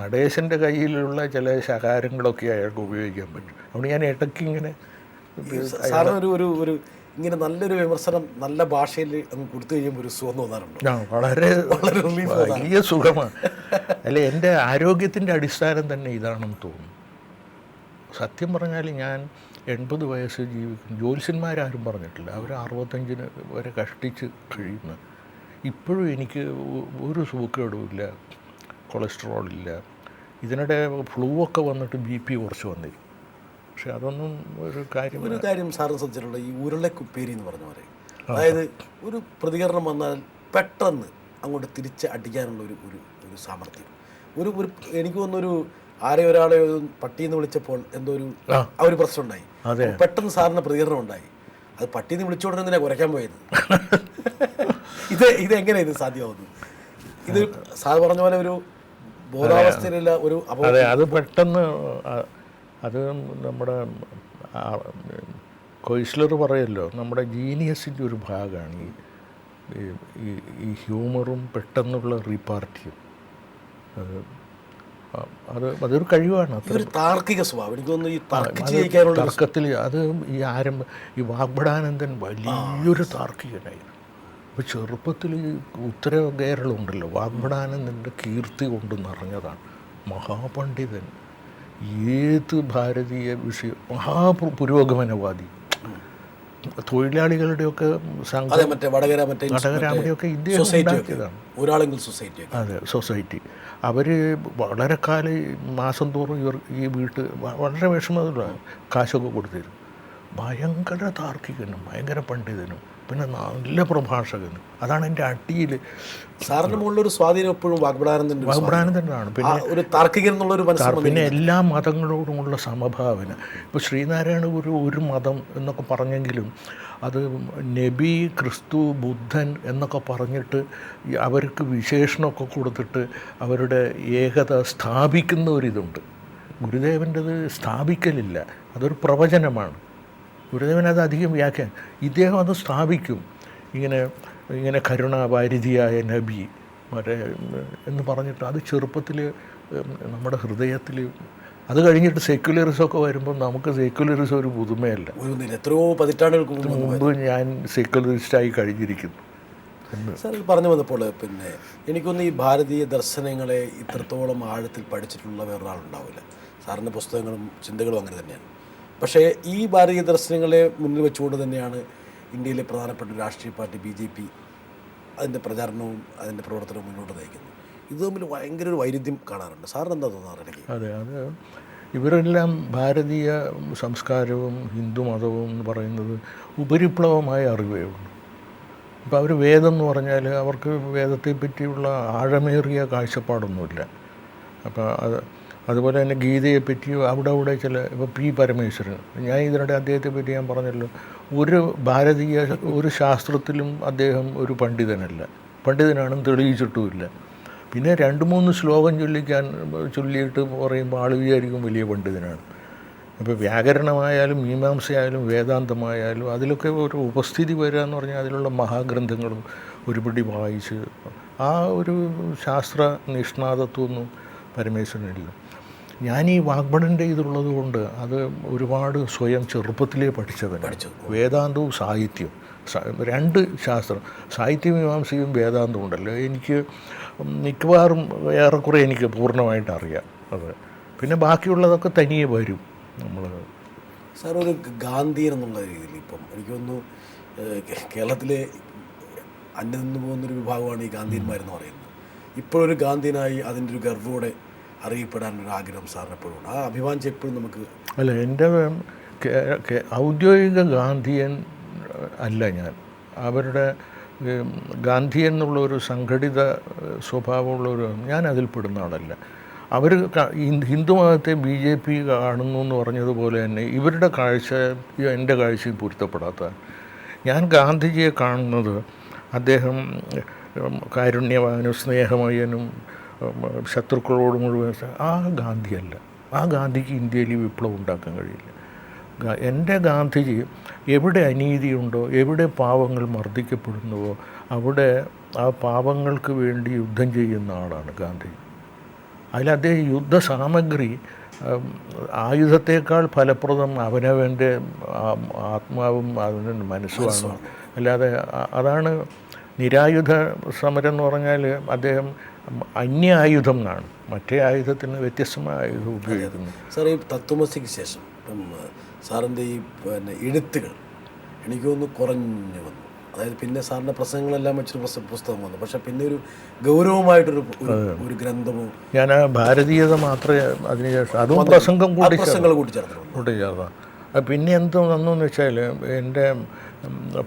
നടേശൻ്റെ കയ്യിലുള്ള ചില ശകാരങ്ങളൊക്കെ അയാൾക്ക് ഉപയോഗിക്കാൻ പറ്റും. അതുകൊണ്ട് ഞാൻ ഇടയ്ക്ക് ഇങ്ങനെ സാറിന് ഒരു ഇങ്ങനെ നല്ലൊരു വിമർശനം നല്ല ഭാഷയിൽ അങ്ങ് കൊടുത്തു കഴിയുമ്പോൾ ഒരു സുഖം തോന്നാറുണ്ട്. വളരെ വലിയ സുഖമാണ്. അല്ല, എൻ്റെ ആരോഗ്യത്തിൻ്റെ അടിസ്ഥാനം തന്നെ ഇതാണെന്ന് തോന്നുന്നു. സത്യം പറഞ്ഞാൽ ഞാൻ 80 വയസ്സ് ജീവിക്കും. ജ്യോത്സ്യന്മാരാരും പറഞ്ഞിട്ടില്ല, അവർ 65 വരെ കഷ്ടിച്ച് കഴിയുന്ന. ഇപ്പോഴും എനിക്ക് ഒരു സൂക്കേടുമില്ല, കൊളസ്ട്രോളില്ല. ഇതിനിടെ ഫ്ലൂ ഒക്കെ വന്നിട്ട് BP കുറച്ച് വന്നിരിക്കും. പക്ഷെ അതൊന്നും ഒരു കാര്യം സാറിന് ശ്രദ്ധിച്ചിട്ടുള്ള ഈ ഉരുളക്കുപ്പേരി എന്ന് പറഞ്ഞ പോലെ, അതായത് ഒരു പ്രതികരണം വന്നാൽ പെട്ടെന്ന് അങ്ങോട്ട് തിരിച്ച് അടിക്കാനുള്ള ഒരു സാമർഥ്യം. എനിക്ക് തോന്നുന്നൊരു ഒരാളെ പട്ടിയെന്ന് വിളിച്ചപ്പോൾ എന്തോ ഒരു പ്രശ്നം ഉണ്ടായി, പെട്ടെന്ന് സാറിന് പ്രതികരണം ഉണ്ടായി. അത് പട്ടിയെന്ന് വിളിച്ചോണ്ടെന്തിനാ കുറയ്ക്കാൻ പോയത്? ഇതെങ്ങനെ ഇത് സാധ്യമാവുന്നു? ഇത് സാർ പറഞ്ഞ പോലെ ഒരു ബോധാവസ്ഥയിലുള്ള ഒരു അതെ, അത് പെട്ടെന്ന് അത് നമ്മുടെ കൊയ്സ്ലർ പറയല്ലോ, നമ്മുടെ ജീനിയസിൻ്റെ ഒരു ഭാഗമാണ് ഈ ഹ്യൂമറും പെട്ടെന്നുള്ള റീപാർട്ടിയും. അതൊരു കഴിവാണ്. അത്ര താർക്കിക സ്വഭാവം എനിക്ക് തോന്നുന്നു. ഈ തർക്കിച്ചിരിക്കാനുള്ള തർക്കത്തിൽ അത് ഈ വാഗ്ഭടാനന്ദൻ വലിയൊരു താർക്കികനായിരുന്നു. ഇപ്പോൾ ചെറുപ്പത്തിൽ ഉത്തര കേരളം ഉണ്ടല്ലോ, വാഗ്ഭടാനന്ദൻ്റെ കീർത്തി കൊണ്ട് നിറഞ്ഞതാണ്. മഹാപണ്ഡിതൻ, ഏത് ഭാരതീയ വിഷയം, മഹാപുരോഗമനവാദി. തൊഴിലാളികളുടെയൊക്കെ വടകര അവിടെയൊക്കെ ഇദ്ദേഹം ഉണ്ടാക്കിയതാണ്. അതെ, സൊസൈറ്റി. അവർ വളരെ കാലം മാസം തോറും ഈ വളരെ വിഷമത്തിലാണ് കാശൊക്കെ കൊടുത്തിരുന്നു. ഭയങ്കര താർക്കികനും ഭയങ്കര പണ്ഡിതനും പിന്നെ നല്ല പ്രഭാഷകനും. അതാണ് എൻ്റെ അടിയിൽ. സാറിന് മുകളിലൊരു സ്വാധീനം എപ്പോഴും വാഗ്ഭടാനന്ദനാണ്. പിന്നെ ഒരു താർക്കികൻ എന്നുള്ളൊരു പിന്നെ എല്ലാ മതങ്ങളോടുമുള്ള സമഭാവന. ഇപ്പോൾ ശ്രീനാരായണ ഗുരു ഒരു മതം എന്നൊക്കെ പറഞ്ഞെങ്കിലും അത് നബി, ക്രിസ്തു, ബുദ്ധൻ എന്നൊക്കെ പറഞ്ഞിട്ട് അവർക്ക് വിശേഷണമൊക്കെ കൊടുത്തിട്ട് അവരുടെ ഏകത സ്ഥാപിക്കുന്ന ഒരിതുണ്ട്. ഗുരുദേവൻ്റെത് സ്ഥാപിക്കലില്ല, അതൊരു പ്രവചനമാണ്. ഗുരുദേവൻ അത് അധികം ഇദ്ദേഹം അത് സ്ഥാപിക്കും. ഇങ്ങനെ കരുണാവാരിധിയായ നബി എന്ന് പറഞ്ഞിട്ട് അത് ചെറുപ്പത്തിൽ നമ്മുടെ ഹൃദയത്തിൽ. അത് കഴിഞ്ഞിട്ട് സെക്യുലറിസമൊക്കെ വരുമ്പോൾ നമുക്ക് സെക്യുലറിസം ഒരു പുതുമയല്ല. എത്രയോ പതിറ്റാണ്ടുകൾക്ക് മുമ്പ് ഞാൻ സെക്യുലറിസ്റ്റായി കഴിഞ്ഞിരിക്കുന്നു. സാർ പറഞ്ഞു വന്നപ്പോൾ പിന്നെ എനിക്കൊന്ന് ഈ ഭാരതീയ ദർശനങ്ങളെ ഇത്രത്തോളം ആഴത്തിൽ പഠിച്ചിട്ടുള്ള വേറൊരാളുണ്ടാവില്ല. സാറിൻ്റെ പുസ്തകങ്ങളും ചിന്തകളും അങ്ങനെ തന്നെയാണ്. പക്ഷേ ഈ ഭാരതീയ ദർശനങ്ങളെ മുന്നിൽ വെച്ചുകൊണ്ട് തന്നെയാണ് ഇന്ത്യയിലെ പ്രധാനപ്പെട്ട രാഷ്ട്രീയ പാർട്ടി BJP അതിൻ്റെ പ്രചാരണവും അതിൻ്റെ പ്രവർത്തനവും മുന്നോട്ട് നയിക്കുന്നത്. ഇത് തമ്മിൽ ഭയങ്കര ഒരു വൈരുദ്ധ്യം കാണാറുണ്ട്. സാറിന് എന്താ തോന്നാറ്? എനിക്ക് അത് ഇവരെല്ലാം ഭാരതീയ സംസ്കാരവും ഹിന്ദു മതവും എന്ന് പറയുന്നത് ഉപരിപ്ലവമായ അറിവേ ഉള്ളൂ. ഇപ്പോൾ അവർ വേദം എന്ന് പറഞ്ഞാൽ അവർക്ക് വേദത്തെ പറ്റിയുള്ള ആഴമേറിയ കാഴ്ചപ്പാടൊന്നുമില്ല. അപ്പോൾ അതുപോലെ തന്നെ ഗീതയെപ്പറ്റി അവിടെ ചില ഇപ്പോൾ P. പരമേശ്വരൻ, ഞാൻ ഇതിനിടെ അദ്ദേഹത്തെ പറ്റി ഞാൻ പറഞ്ഞല്ലോ, ഒരു ഭാരതീയ ഒരു ശാസ്ത്രത്തിലും അദ്ദേഹം ഒരു പണ്ഡിതനാണെന്ന് തെളിയിച്ചിട്ടുമില്ല. പിന്നെ 2-3 ശ്ലോകം ചൊല്ലിയിട്ട് പറയുമ്പോൾ ആൾ വിചാരിക്കും വലിയ പണ്ഡിതനാണ്. ഇപ്പോൾ വ്യാകരണമായാലും മീമാംസയായാലും വേദാന്തമായാലും അതിലൊക്കെ ഒരു ഉപസ്ഥിതി വരിക എന്ന് പറഞ്ഞാൽ അതിലുള്ള മഹാഗ്രന്ഥങ്ങളും ഒരുപടി വായിച്ച് ആ ഒരു ശാസ്ത്ര നിഷ്ണാതത്വമൊന്നും പരമേശ്വരനില്ല. ഞാൻ ഈ വാഗ്ഭടൻ്റെ ഇതുള്ളത് കൊണ്ട് അത് ഒരുപാട് സ്വയം ചെറുപ്പത്തിലേ പഠിച്ചവനാണ്. വേദാന്തവും സാഹിത്യവും, 2 ശാസ്ത്രം, സാഹിത്യമീമാംസയും വേദാന്തവും ഉണ്ടല്ലോ, എനിക്ക് മിക്കവാറും ഏറെക്കുറെ എനിക്ക് പൂർണ്ണമായിട്ട് അറിയാം. അത് പിന്നെ ബാക്കിയുള്ളതൊക്കെ തനിയെ വരും. നമ്മൾ സാർ ഒരു ഗാന്ധിയൻ എന്നുള്ള രീതിയിൽ ഇപ്പം എനിക്ക് തോന്നുന്നു കേരളത്തിലെ അന്യം നിന്ന് പോകുന്നൊരു വിഭാഗമാണ് ഈ ഗാന്ധിയന്മാരെന്ന് പറയുന്നത്. ഇപ്പോഴൊരു ഗാന്ധിയനായി അതിൻ്റെ ഒരു ഗർവോടെ അറിയപ്പെടാനൊരു ആഗ്രഹം സാറിന് എപ്പോഴും ഉണ്ട്. ആ അഭിമാനിച്ച് എപ്പോഴും നമുക്ക് അല്ല, എൻ്റെ ഔദ്യോഗിക ഗാന്ധിയൻ അല്ല ഞാൻ. അവരുടെ ഗാന്ധിയൻ എന്നുള്ളൊരു സംഘടിത സ്വഭാവമുള്ളൊരു ഞാൻ അതിൽപ്പെടുന്ന ആളല്ല. അവർ ഹിന്ദുമതത്തെ BJP കാണുന്നു എന്ന് പറഞ്ഞതുപോലെ തന്നെ ഇവരുടെ കാഴ്ച എൻ്റെ കാഴ്ചയിൽ പൊരുത്തപ്പെടാത്തതാണ്. ഞാൻ ഗാന്ധിജിയെ കാണുന്നത് അദ്ദേഹം കാരുണ്യവാനും സ്നേഹമയനും ശത്രുക്കളോട് മുഴുവൻ ആ ഗാന്ധിയല്ല. ആ ഗാന്ധിക്ക് ഇന്ത്യയിൽ വിപ്ലവം ഉണ്ടാക്കാൻ കഴിയില്ല. എൻ്റെ ഗാന്ധിജി എവിടെ അനീതിയുണ്ടോ, എവിടെ പാവങ്ങൾ മർദ്ദിക്കപ്പെടുന്നുവോ അവിടെ ആ പാവങ്ങൾക്ക് വേണ്ടി യുദ്ധം ചെയ്യുന്ന ആളാണ് ഗാന്ധിജി. അതിൽ അദ്ദേഹം യുദ്ധസാമഗ്രി ആയുധത്തേക്കാൾ ഫലപ്രദം അവനവൻ്റെ ആത്മാവും അതിൻ്റെ മനസ്സുമാണ്. അല്ലാതെ അതാണ് നിരായുധ സമരം എന്ന് പറഞ്ഞാൽ അദ്ദേഹം അന്യ ആയുധം എന്നാണ്, മറ്റേ ആയുധത്തിന് വ്യത്യസ്തമായ ആയുധം ഉപയോഗിക്കുന്നു. സാർ ഈ തത്വമസിക്ക് ശേഷം ഇപ്പം സാറിൻ്റെ ഈ പിന്നെ എഴുത്തുകൾ എനിക്ക് തോന്നുന്നു കുറഞ്ഞു വന്നു. അതായത് പിന്നെ സാറിൻ്റെ പ്രസംഗങ്ങളെല്ലാം വെച്ചൊരു പുസ്തകം വന്നു. പക്ഷേ പിന്നെ ഒരു ഗൗരവമായിട്ടൊരു ഗ്രന്ഥമോ ഞാൻ ആ ഭാരതീയത മാത്രമേ അതിനുശേഷം അതും പ്രസംഗം കൂട്ടിച്ചേർത്താം. പിന്നെ എന്തോ വന്നെന്ന് വെച്ചാൽ എൻ്റെ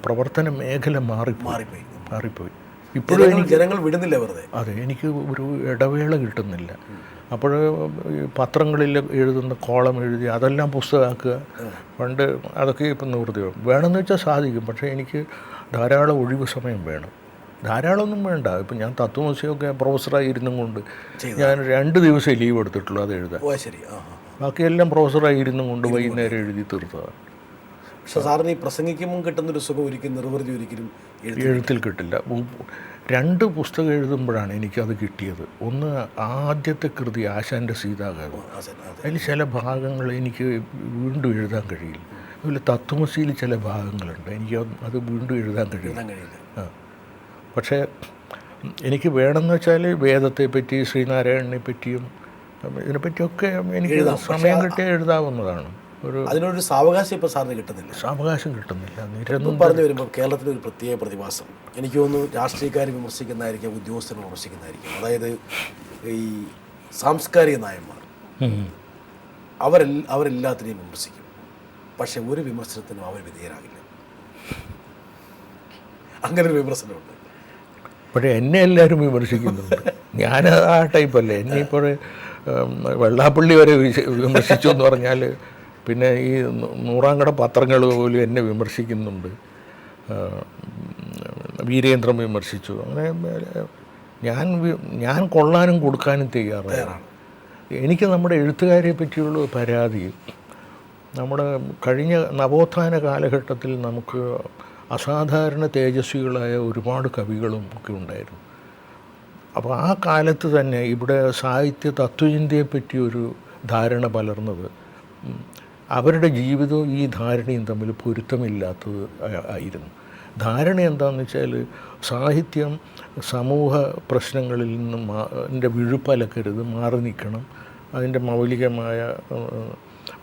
പ്രവർത്തന മേഖല മാറിപ്പോയി. ഇപ്പോഴും ജനങ്ങൾ വിടുന്നില്ല വെറുതെ. അതെ, എനിക്ക് ഒരു ഇടവേള കിട്ടുന്നില്ല. അപ്പോൾ പത്രങ്ങളിൽ എഴുതുന്ന കോളം എഴുതി അതെല്ലാം പുസ്തകമാക്കുക. പണ്ട് അതൊക്കെ ഇപ്പം നിവൃത്തിയോ വേണമെന്ന് വെച്ചാൽ സാധിക്കും. പക്ഷേ എനിക്ക് ധാരാളം ഒഴിവ് സമയം വേണം. ധാരാളമൊന്നും വേണ്ട. ഇപ്പം ഞാൻ തത്വമസിയൊക്കെ പ്രൊഫസറായി ഇരുന്നും കൊണ്ട് ഞാൻ 2 ദിവസമേ ലീവ് എടുത്തിട്ടുള്ളൂ അത് എഴുതാൻ. ബാക്കിയെല്ലാം പ്രൊഫസറായി ഇരുന്നും കൊണ്ട് വൈകുന്നേരം എഴുതി തീർത്തതാണ്. പക്ഷെ സാറിന് ഈ പ്രസംഗിക്കുമ്പോൾ കിട്ടുന്നൊരു സുഖം ഒരിക്കലും നിർവൃതി ഒരിക്കലും എഴുത്തിൽ കിട്ടില്ല. 2 പുസ്തകം എഴുതുമ്പോഴാണ് എനിക്കത് കിട്ടിയത്. ഒന്ന് ആദ്യത്തെ കൃതി ആശാൻ്റെ സീതാകാരം. അതിൽ ചില ഭാഗങ്ങൾ എനിക്ക് വീണ്ടും എഴുതാൻ കഴിയില്ല. അതുപോലെ തത്വമസിയിൽ ചില ഭാഗങ്ങളുണ്ട് എനിക്ക് അത് വീണ്ടും എഴുതാൻ കഴിയില്ല. പക്ഷേ എനിക്ക് വേണമെന്ന് വെച്ചാൽ വേദത്തെ പറ്റി, ശ്രീനാരായണനെ പറ്റിയും ഇതിനെപ്പറ്റിയൊക്കെ എനിക്ക് സമയം കിട്ടിയാൽ എഴുതാവുന്നതാണ്. അതിനൊരു സാവകാശം ഇപ്പോൾ സാറിന് കിട്ടുന്നില്ല. സാവകാശം കിട്ടുന്നില്ല. പറഞ്ഞു വരുമ്പോൾ കേരളത്തിലൊരു പ്രത്യേക പ്രതിഭാസം എനിക്ക് തോന്നുന്നു, രാഷ്ട്രീയക്കാർ വിമർശിക്കുന്നതായിരിക്കും, ഉദ്യോഗസ്ഥർ വിമർശിക്കുന്നതായിരിക്കും. അതായത് ഈ സാംസ്കാരിക നായന്മാർ അവരെല്ലാത്തിനെയും വിമർശിക്കും, പക്ഷെ ഒരു വിമർശനത്തിനും അവർ വിധേയരാകില്ല. അങ്ങനെ ഒരു വിമർശനമുണ്ട്. പക്ഷേ എന്നെ എല്ലാവരും വിമർശിക്കുന്നുണ്ട്. ഞാൻ ആ ടൈപ്പല്ലേ. എന്നെ ഇപ്പോൾ വെള്ളാപ്പള്ളി വരെ വിമർശിച്ചു എന്ന് പറഞ്ഞാൽ പിന്നെ ഈ 100 പത്രങ്ങൾ പോലും എന്നെ വിമർശിക്കുന്നുണ്ട്. വീരേന്ദ്രൻ വിമർശിച്ചു. അങ്ങനെ ഞാൻ കൊള്ളാനും കൊടുക്കാനും തയ്യാറാണ്. എനിക്ക് നമ്മുടെ എഴുത്തുകാരെ പറ്റിയുള്ള പരാതി, നമ്മുടെ കഴിഞ്ഞ നവോത്ഥാന കാലഘട്ടത്തിൽ നമുക്ക് അസാധാരണ തേജസ്വികളായ ഒരുപാട് കവികളും ഒക്കെ ഉണ്ടായിരുന്നു. അപ്പോൾ ആ കാലത്ത് തന്നെ ഇവിടെ സാഹിത്യ തത്വചിന്തയെപ്പറ്റി ഒരു ധാരണ പലർന്നത് അവരുടെ ജീവിതവും ഈ ധാരണയും തമ്മിൽ പൊരുത്തമില്ലാത്തത് ആയിരുന്നു. ധാരണ എന്താണെന്ന് വെച്ചാൽ സാഹിത്യം സമൂഹ പ്രശ്നങ്ങളിൽ നിന്ന് അതിൻ്റെ വിഴുപ്പലക്കരുത്, മാറി നിൽക്കണം. അതിൻ്റെ മൗലികമായ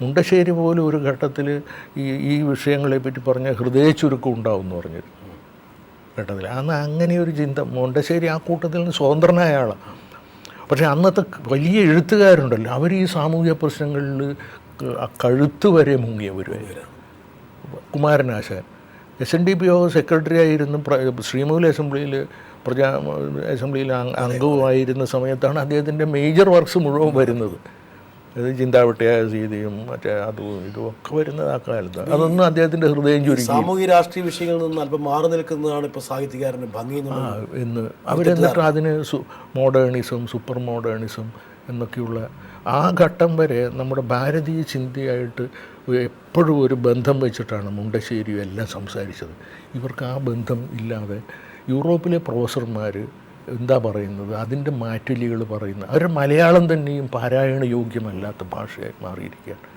മുണ്ടശ്ശേരി പോലും ഒരു ഘട്ടത്തിൽ ഈ വിഷയങ്ങളെപ്പറ്റി പറഞ്ഞ ഹൃദയ ചുരുക്കം ഉണ്ടാവും എന്ന് പറഞ്ഞൊരു ഘട്ടത്തിൽ. അന്ന് അങ്ങനെ ഒരു ചിന്ത, മുണ്ടശ്ശേരി ആ കൂട്ടത്തിൽ നിന്ന് സ്വതന്ത്രനായ ആളാണ്. പക്ഷേ അന്നത്തെ വലിയ എഴുത്തുകാരുണ്ടല്ലോ, അവർ ഈ സാമൂഹിക പ്രശ്നങ്ങളിൽ കഴുത്ത് വരെ മുങ്ങിയവരുമായിരുന്നു. കുമാരനാശാൻ SNDP സെക്രട്ടറി ആയിരുന്നു, ശ്രീമൂല അസംബ്ലിയിൽ അംഗവുമായിരുന്ന സമയത്താണ് അദ്ദേഹത്തിൻ്റെ മേജർ വർക്ക്സ് മുഴുവൻ വരുന്നത്. അത് ചിന്താവട്ടയായ സീതയും മറ്റേ അതും ഇതും ഒക്കെ വരുന്നത് ആ കാലത്ത്. അതൊന്നും അദ്ദേഹത്തിൻ്റെ ഹൃദയം ചുരുക്കി. സാമൂഹിക രാഷ്ട്രീയ വിഷയങ്ങളിൽ നിന്ന് അല്പം മാറി നിൽക്കുന്നതാണ് ഇപ്പോൾ സാഹിത്യകാരന് ഭംഗി എന്ന് അവരെന്നിട്ട് അതിന് മോഡേണിസം, സൂപ്പർ മോഡേണിസം എന്നൊക്കെയുള്ള ആ ഘട്ടം വരെ നമ്മുടെ ഭാരതീയ ചിന്തയായിട്ട് എപ്പോഴും ഒരു ബന്ധം വെച്ചിട്ടാണ് മുണ്ടശ്ശേരിയും എല്ലാം സംസാരിച്ചത്. ഇവർക്ക് ആ ബന്ധം ഇല്ലാതെ യൂറോപ്പിലെ പ്രൊഫസർമാർ എന്താ പറയുന്നത്, അതിൻ്റെ മാറ്റൊലികൾ പറയുന്നത്, അവർ മലയാളം തന്നെയും പാരായണ യോഗ്യമല്ലാത്ത ഭാഷയായി മാറിയിരിക്കുകയാണ്.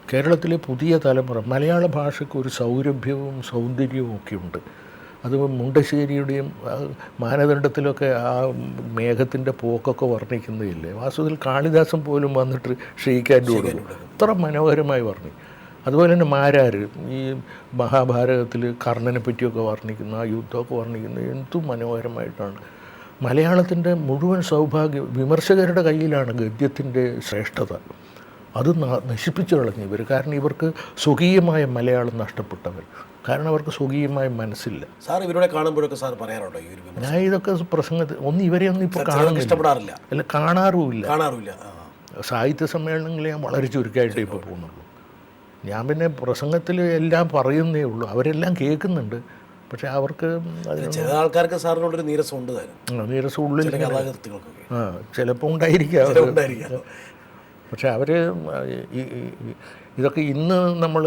കേരളത്തിലെ പുതിയ തലമുറ മലയാള ഭാഷയ്ക്ക് ഒരു സൗരഭ്യവും സൗന്ദര്യവും ഒക്കെ ഉണ്ട്. അത് മുണ്ടശ്ശേരിയുടെയും മാനദണ്ഡത്തിലൊക്കെ ആ മേഘത്തിൻ്റെ പോക്കൊക്കെ വർണ്ണിക്കുന്നതില്ലേ. വാസ്തവത്തിൽ കാളിദാസൻ പോലും വന്നിട്ട് ക്ഷയിക്കാൻ കൊടുക്കും, അത്ര മനോഹരമായി വർണ്ണി. അതുപോലെ തന്നെ മാരാർ ഈ മഹാഭാരതത്തിൽ കർണനെ പറ്റിയൊക്കെ വർണ്ണിക്കുന്ന, ആ യുദ്ധമൊക്കെ വർണ്ണിക്കുന്നത് എന്തും മനോഹരമായിട്ടാണ്. മലയാളത്തിൻ്റെ മുഴുവൻ സൗഭാഗ്യം വിമർശകരുടെ കയ്യിലാണ് ഗദ്യത്തിൻ്റെ ശ്രേഷ്ഠത. അത് നശിപ്പിച്ചു കളഞ്ഞു ഇവർ. കാരണം ഇവർക്ക് സ്വകീയമായ മലയാളം നഷ്ടപ്പെട്ടവർ, കാരണം അവർക്ക് സ്വകീയമായ മനസ്സില്ല. സാർ ഇവരുടെ കാണുമ്പോഴൊക്കെ സാർ പറയാറുണ്ടോ ഈ ഒരു ഞാൻ ഇതൊക്കെ പ്രസംഗത്തിൽ ഇവരെ ഒന്നും ഇപ്പോൾ കാണുന്നില്ല, ഇഷ്ടപ്പെടാറില്ല, അല്ല കാണാറുമില്ല. സാഹിത്യ സമ്മേളനങ്ങളിൽ ഞാൻ വളരെ ചുരുക്കമായിട്ടേ ഇപ്പോൾ പോകുന്നുള്ളൂ. ഞാൻ പിന്നെ പ്രസംഗത്തിൽ എല്ലാം പറയുന്നേ ഉള്ളൂ, അവരെല്ലാം കേൾക്കുന്നുണ്ട്. പക്ഷെ അവർക്ക് ചില ആൾക്കാർക്ക് സാറിനോടൊരു നീരസം ഉണ്ട്, നീരസം ഉള്ളിൽ ചിലപ്പോൾ ഉണ്ടായിരിക്കാം. പക്ഷെ അവർ ഇതൊക്കെ ഇന്ന് നമ്മൾ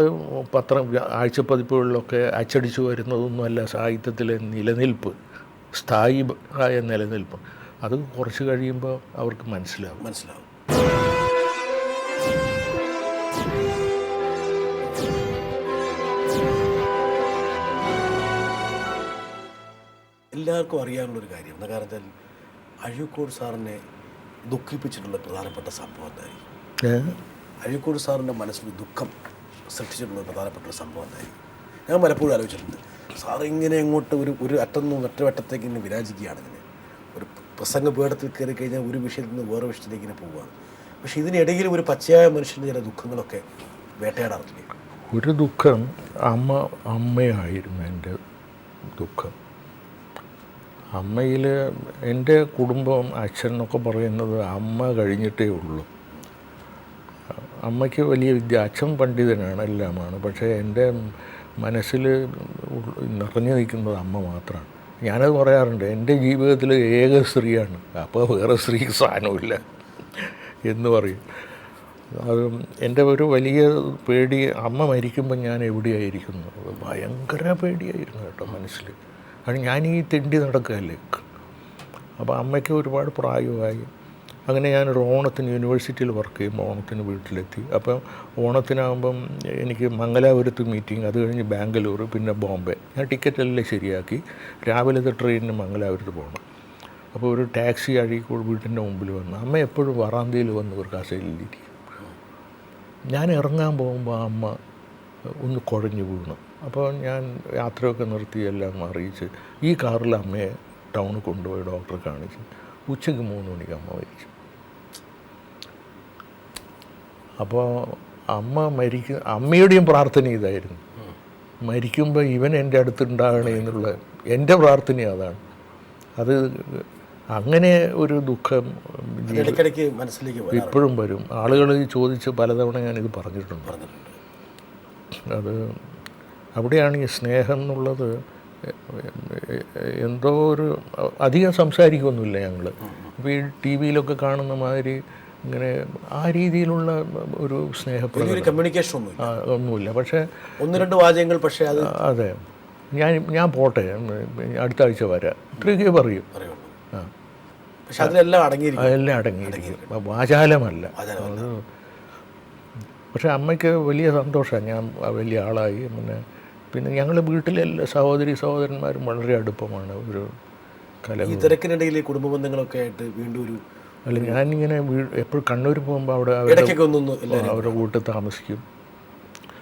ആഴ്ചപ്പതിപ്പുകളിലൊക്കെ അച്ചടിച്ചു വരുന്നതൊന്നുമല്ല സാഹിത്യത്തിലെ നിലനിൽപ്പ്, സ്ഥായി ആയ നിലനിൽപ്പ്. അത് കുറച്ച് കഴിയുമ്പോൾ അവർക്ക് മനസ്സിലാവും. എല്ലാവർക്കും അറിയാനുള്ളൊരു കാര്യം എന്താ കാരണത്താൽ അഴീക്കോട് സാറിനെ ദുഃഖിപ്പിച്ചിട്ടുള്ള പ്രധാനപ്പെട്ട സംഭവം എന്തായിരിക്കും? അഴീക്കോട് സാറിൻ്റെ മനസ്സിൽ ദുഃഖം സൃഷ്ടിച്ചിട്ടുള്ള പ്രധാനപ്പെട്ട ഒരു സംഭവം എന്തായിരിക്കും? ഞാൻ പലപ്പോഴും ആലോചിച്ചിട്ടുണ്ട്. സാർ ഇങ്ങനെ അങ്ങോട്ട് ഒരു അറ്റം നിന്ന് മറ്റൊരു വട്ടത്തേക്ക് ഇങ്ങനെ വിരാജിക്കുകയാണ്. ഇങ്ങനെ ഒരു പ്രസംഗ പീഠത്തിൽ കയറി കഴിഞ്ഞാൽ ഒരു വിഷയത്തിൽ നിന്ന് വേറെ വിഷയത്തിലേക്ക് ഇങ്ങനെ പോവുകയാണ്. പക്ഷേ ഇതിനിടയിൽ ഒരു പച്ചയായ മനുഷ്യൻ്റെ ചില ദുഃഖങ്ങളൊക്കെ വേട്ടയാടാറില്ലേ? ഒരു ദുഃഖം അമ്മയായിരുന്നു എൻ്റെ ദുഃഖം. അമ്മയിൽ എൻ്റെ കുടുംബം, അച്ഛൻ എന്നൊക്കെ പറയുന്നത് അമ്മ കഴിഞ്ഞിട്ടേ ഉള്ളൂ. അമ്മയ്ക്ക് വലിയ അച്ഛൻ പണ്ഡിതനാണ്, എല്ലാമാണ്. പക്ഷേ എൻ്റെ മനസ്സിൽ നിറഞ്ഞു നിൽക്കുന്നത് അമ്മ മാത്രമാണ്. ഞാനത് പറയാറുണ്ട്, എൻ്റെ ജീവിതത്തിൽ ഏക സ്ത്രീയാണ്, അപ്പോൾ വേറെ സ്ത്രീക്ക് സ്ഥാനമില്ല എന്ന് പറയും. അത് എൻ്റെ ഒരു വലിയ പേടി, അമ്മ മരിക്കുമ്പോൾ ഞാൻ എവിടെയായിരിക്കുന്നു, ഭയങ്കര പേടിയായിരുന്നു കേട്ടോ മനസ്സിൽ. അത് ഞാൻ ഈ തെണ്ടി നടക്കുകയല്ലേ. അപ്പോൾ അമ്മയ്ക്ക് ഒരുപാട് പ്രായമായി. അങ്ങനെ ഞാനൊരു ഓണത്തിന് യൂണിവേഴ്സിറ്റിയിൽ വർക്ക് ചെയ്യുമ്പോൾ ഓണത്തിന് വീട്ടിലെത്തി. അപ്പം ഓണത്തിനാകുമ്പം എനിക്ക് മംഗലാപുരത്ത് മീറ്റിംഗ്, അത് കഴിഞ്ഞ് ബാംഗ്ലൂർ, പിന്നെ ബോംബെ. ഞാൻ ടിക്കറ്റെല്ലാം ശരിയാക്കി രാവിലത്തെ ട്രെയിനിന് മംഗലാപുരത്ത് പോകണം. അപ്പോൾ ഒരു ടാക്സി അഴീക്കോട് വീട്ടിൻ്റെ മുമ്പിൽ വന്നു. അമ്മ എപ്പോഴും വറാന്തയിൽ വന്ന് ഒരു കസേരയിലിരിക്കും. ഞാൻ ഇറങ്ങാൻ പോകുമ്പോൾ അമ്മ ഒന്ന് കുഴഞ്ഞു വീണു. അപ്പോൾ ഞാൻ യാത്രയൊക്കെ നിർത്തി എല്ലാം അറിയിച്ച് ഈ കാറിൽ അമ്മയെ ടൗണിൽ കൊണ്ടുപോയി ഡോക്ടറെ കാണിച്ച് ഉച്ചയ്ക്ക് 3 മണിക്ക് അമ്മ മരിച്ചു. അപ്പോൾ അമ്മയുടെയും പ്രാർത്ഥന ഇതായിരുന്നു, മരിക്കുമ്പോൾ ഇവൻ എൻ്റെ അടുത്തുണ്ടാകണേ എന്നുള്ള എൻ്റെ പ്രാർത്ഥന അതാണ്. അത് അങ്ങനെ ഒരു ദുഃഖം ഇടയ്ക്കിടയ്ക്ക് മനസ്സിലേക്ക് ഇപ്പോഴും വരും. ആളുകൾ ചോദിച്ച് പലതവണ ഞാനിത് പറഞ്ഞിട്ടുണ്ട്. അത് അവിടെയാണ് ഈ സ്നേഹം എന്നുള്ളത്. എന്തോ ഒരു അധികം സംസാരിക്കൊന്നുമില്ല ഞങ്ങൾ. ഇപ്പോൾ ഈ ടി വിയിലൊക്കെ കാണുന്ന മാതിരി ഇങ്ങനെ ആ രീതിയിലുള്ള ഒരു സ്നേഹപ്രകടനം, കമ്മ്യൂണിക്കേഷൻ ഒന്നുമില്ല. പക്ഷേ 1-2 വാചകങ്ങൾ. പക്ഷേ അത് അതെ, ഞാൻ പോട്ടെ, അടുത്ത ആഴ്ച വരാം, ഇത്രയൊക്കെ പറയും. പക്ഷെ അതിലെല്ലാം അതെല്ലാം അടങ്ങിയിരിക്കും, വാചാലമല്ല. അത് പക്ഷേ അമ്മയ്ക്ക് വലിയ സന്തോഷമാണ് ഞാൻ വലിയ ആളായി. പിന്നെ ഞങ്ങൾ വീട്ടിലെ എല്ലാ സഹോദരന്മാരും വളരെ അടുപ്പമാണ്. ഒരു ഈ തിരക്കിനിടയിൽ കുടുംബ ബന്ധങ്ങളൊക്കെ ആയിട്ട് വീണ്ടും ഒരു അല്ല, ഞാനിങ്ങനെ എപ്പോഴും കണ്ണൂർ പോകുമ്പോൾ അവിടെ അവരുടെ വീട്ടിൽ താമസിക്കും.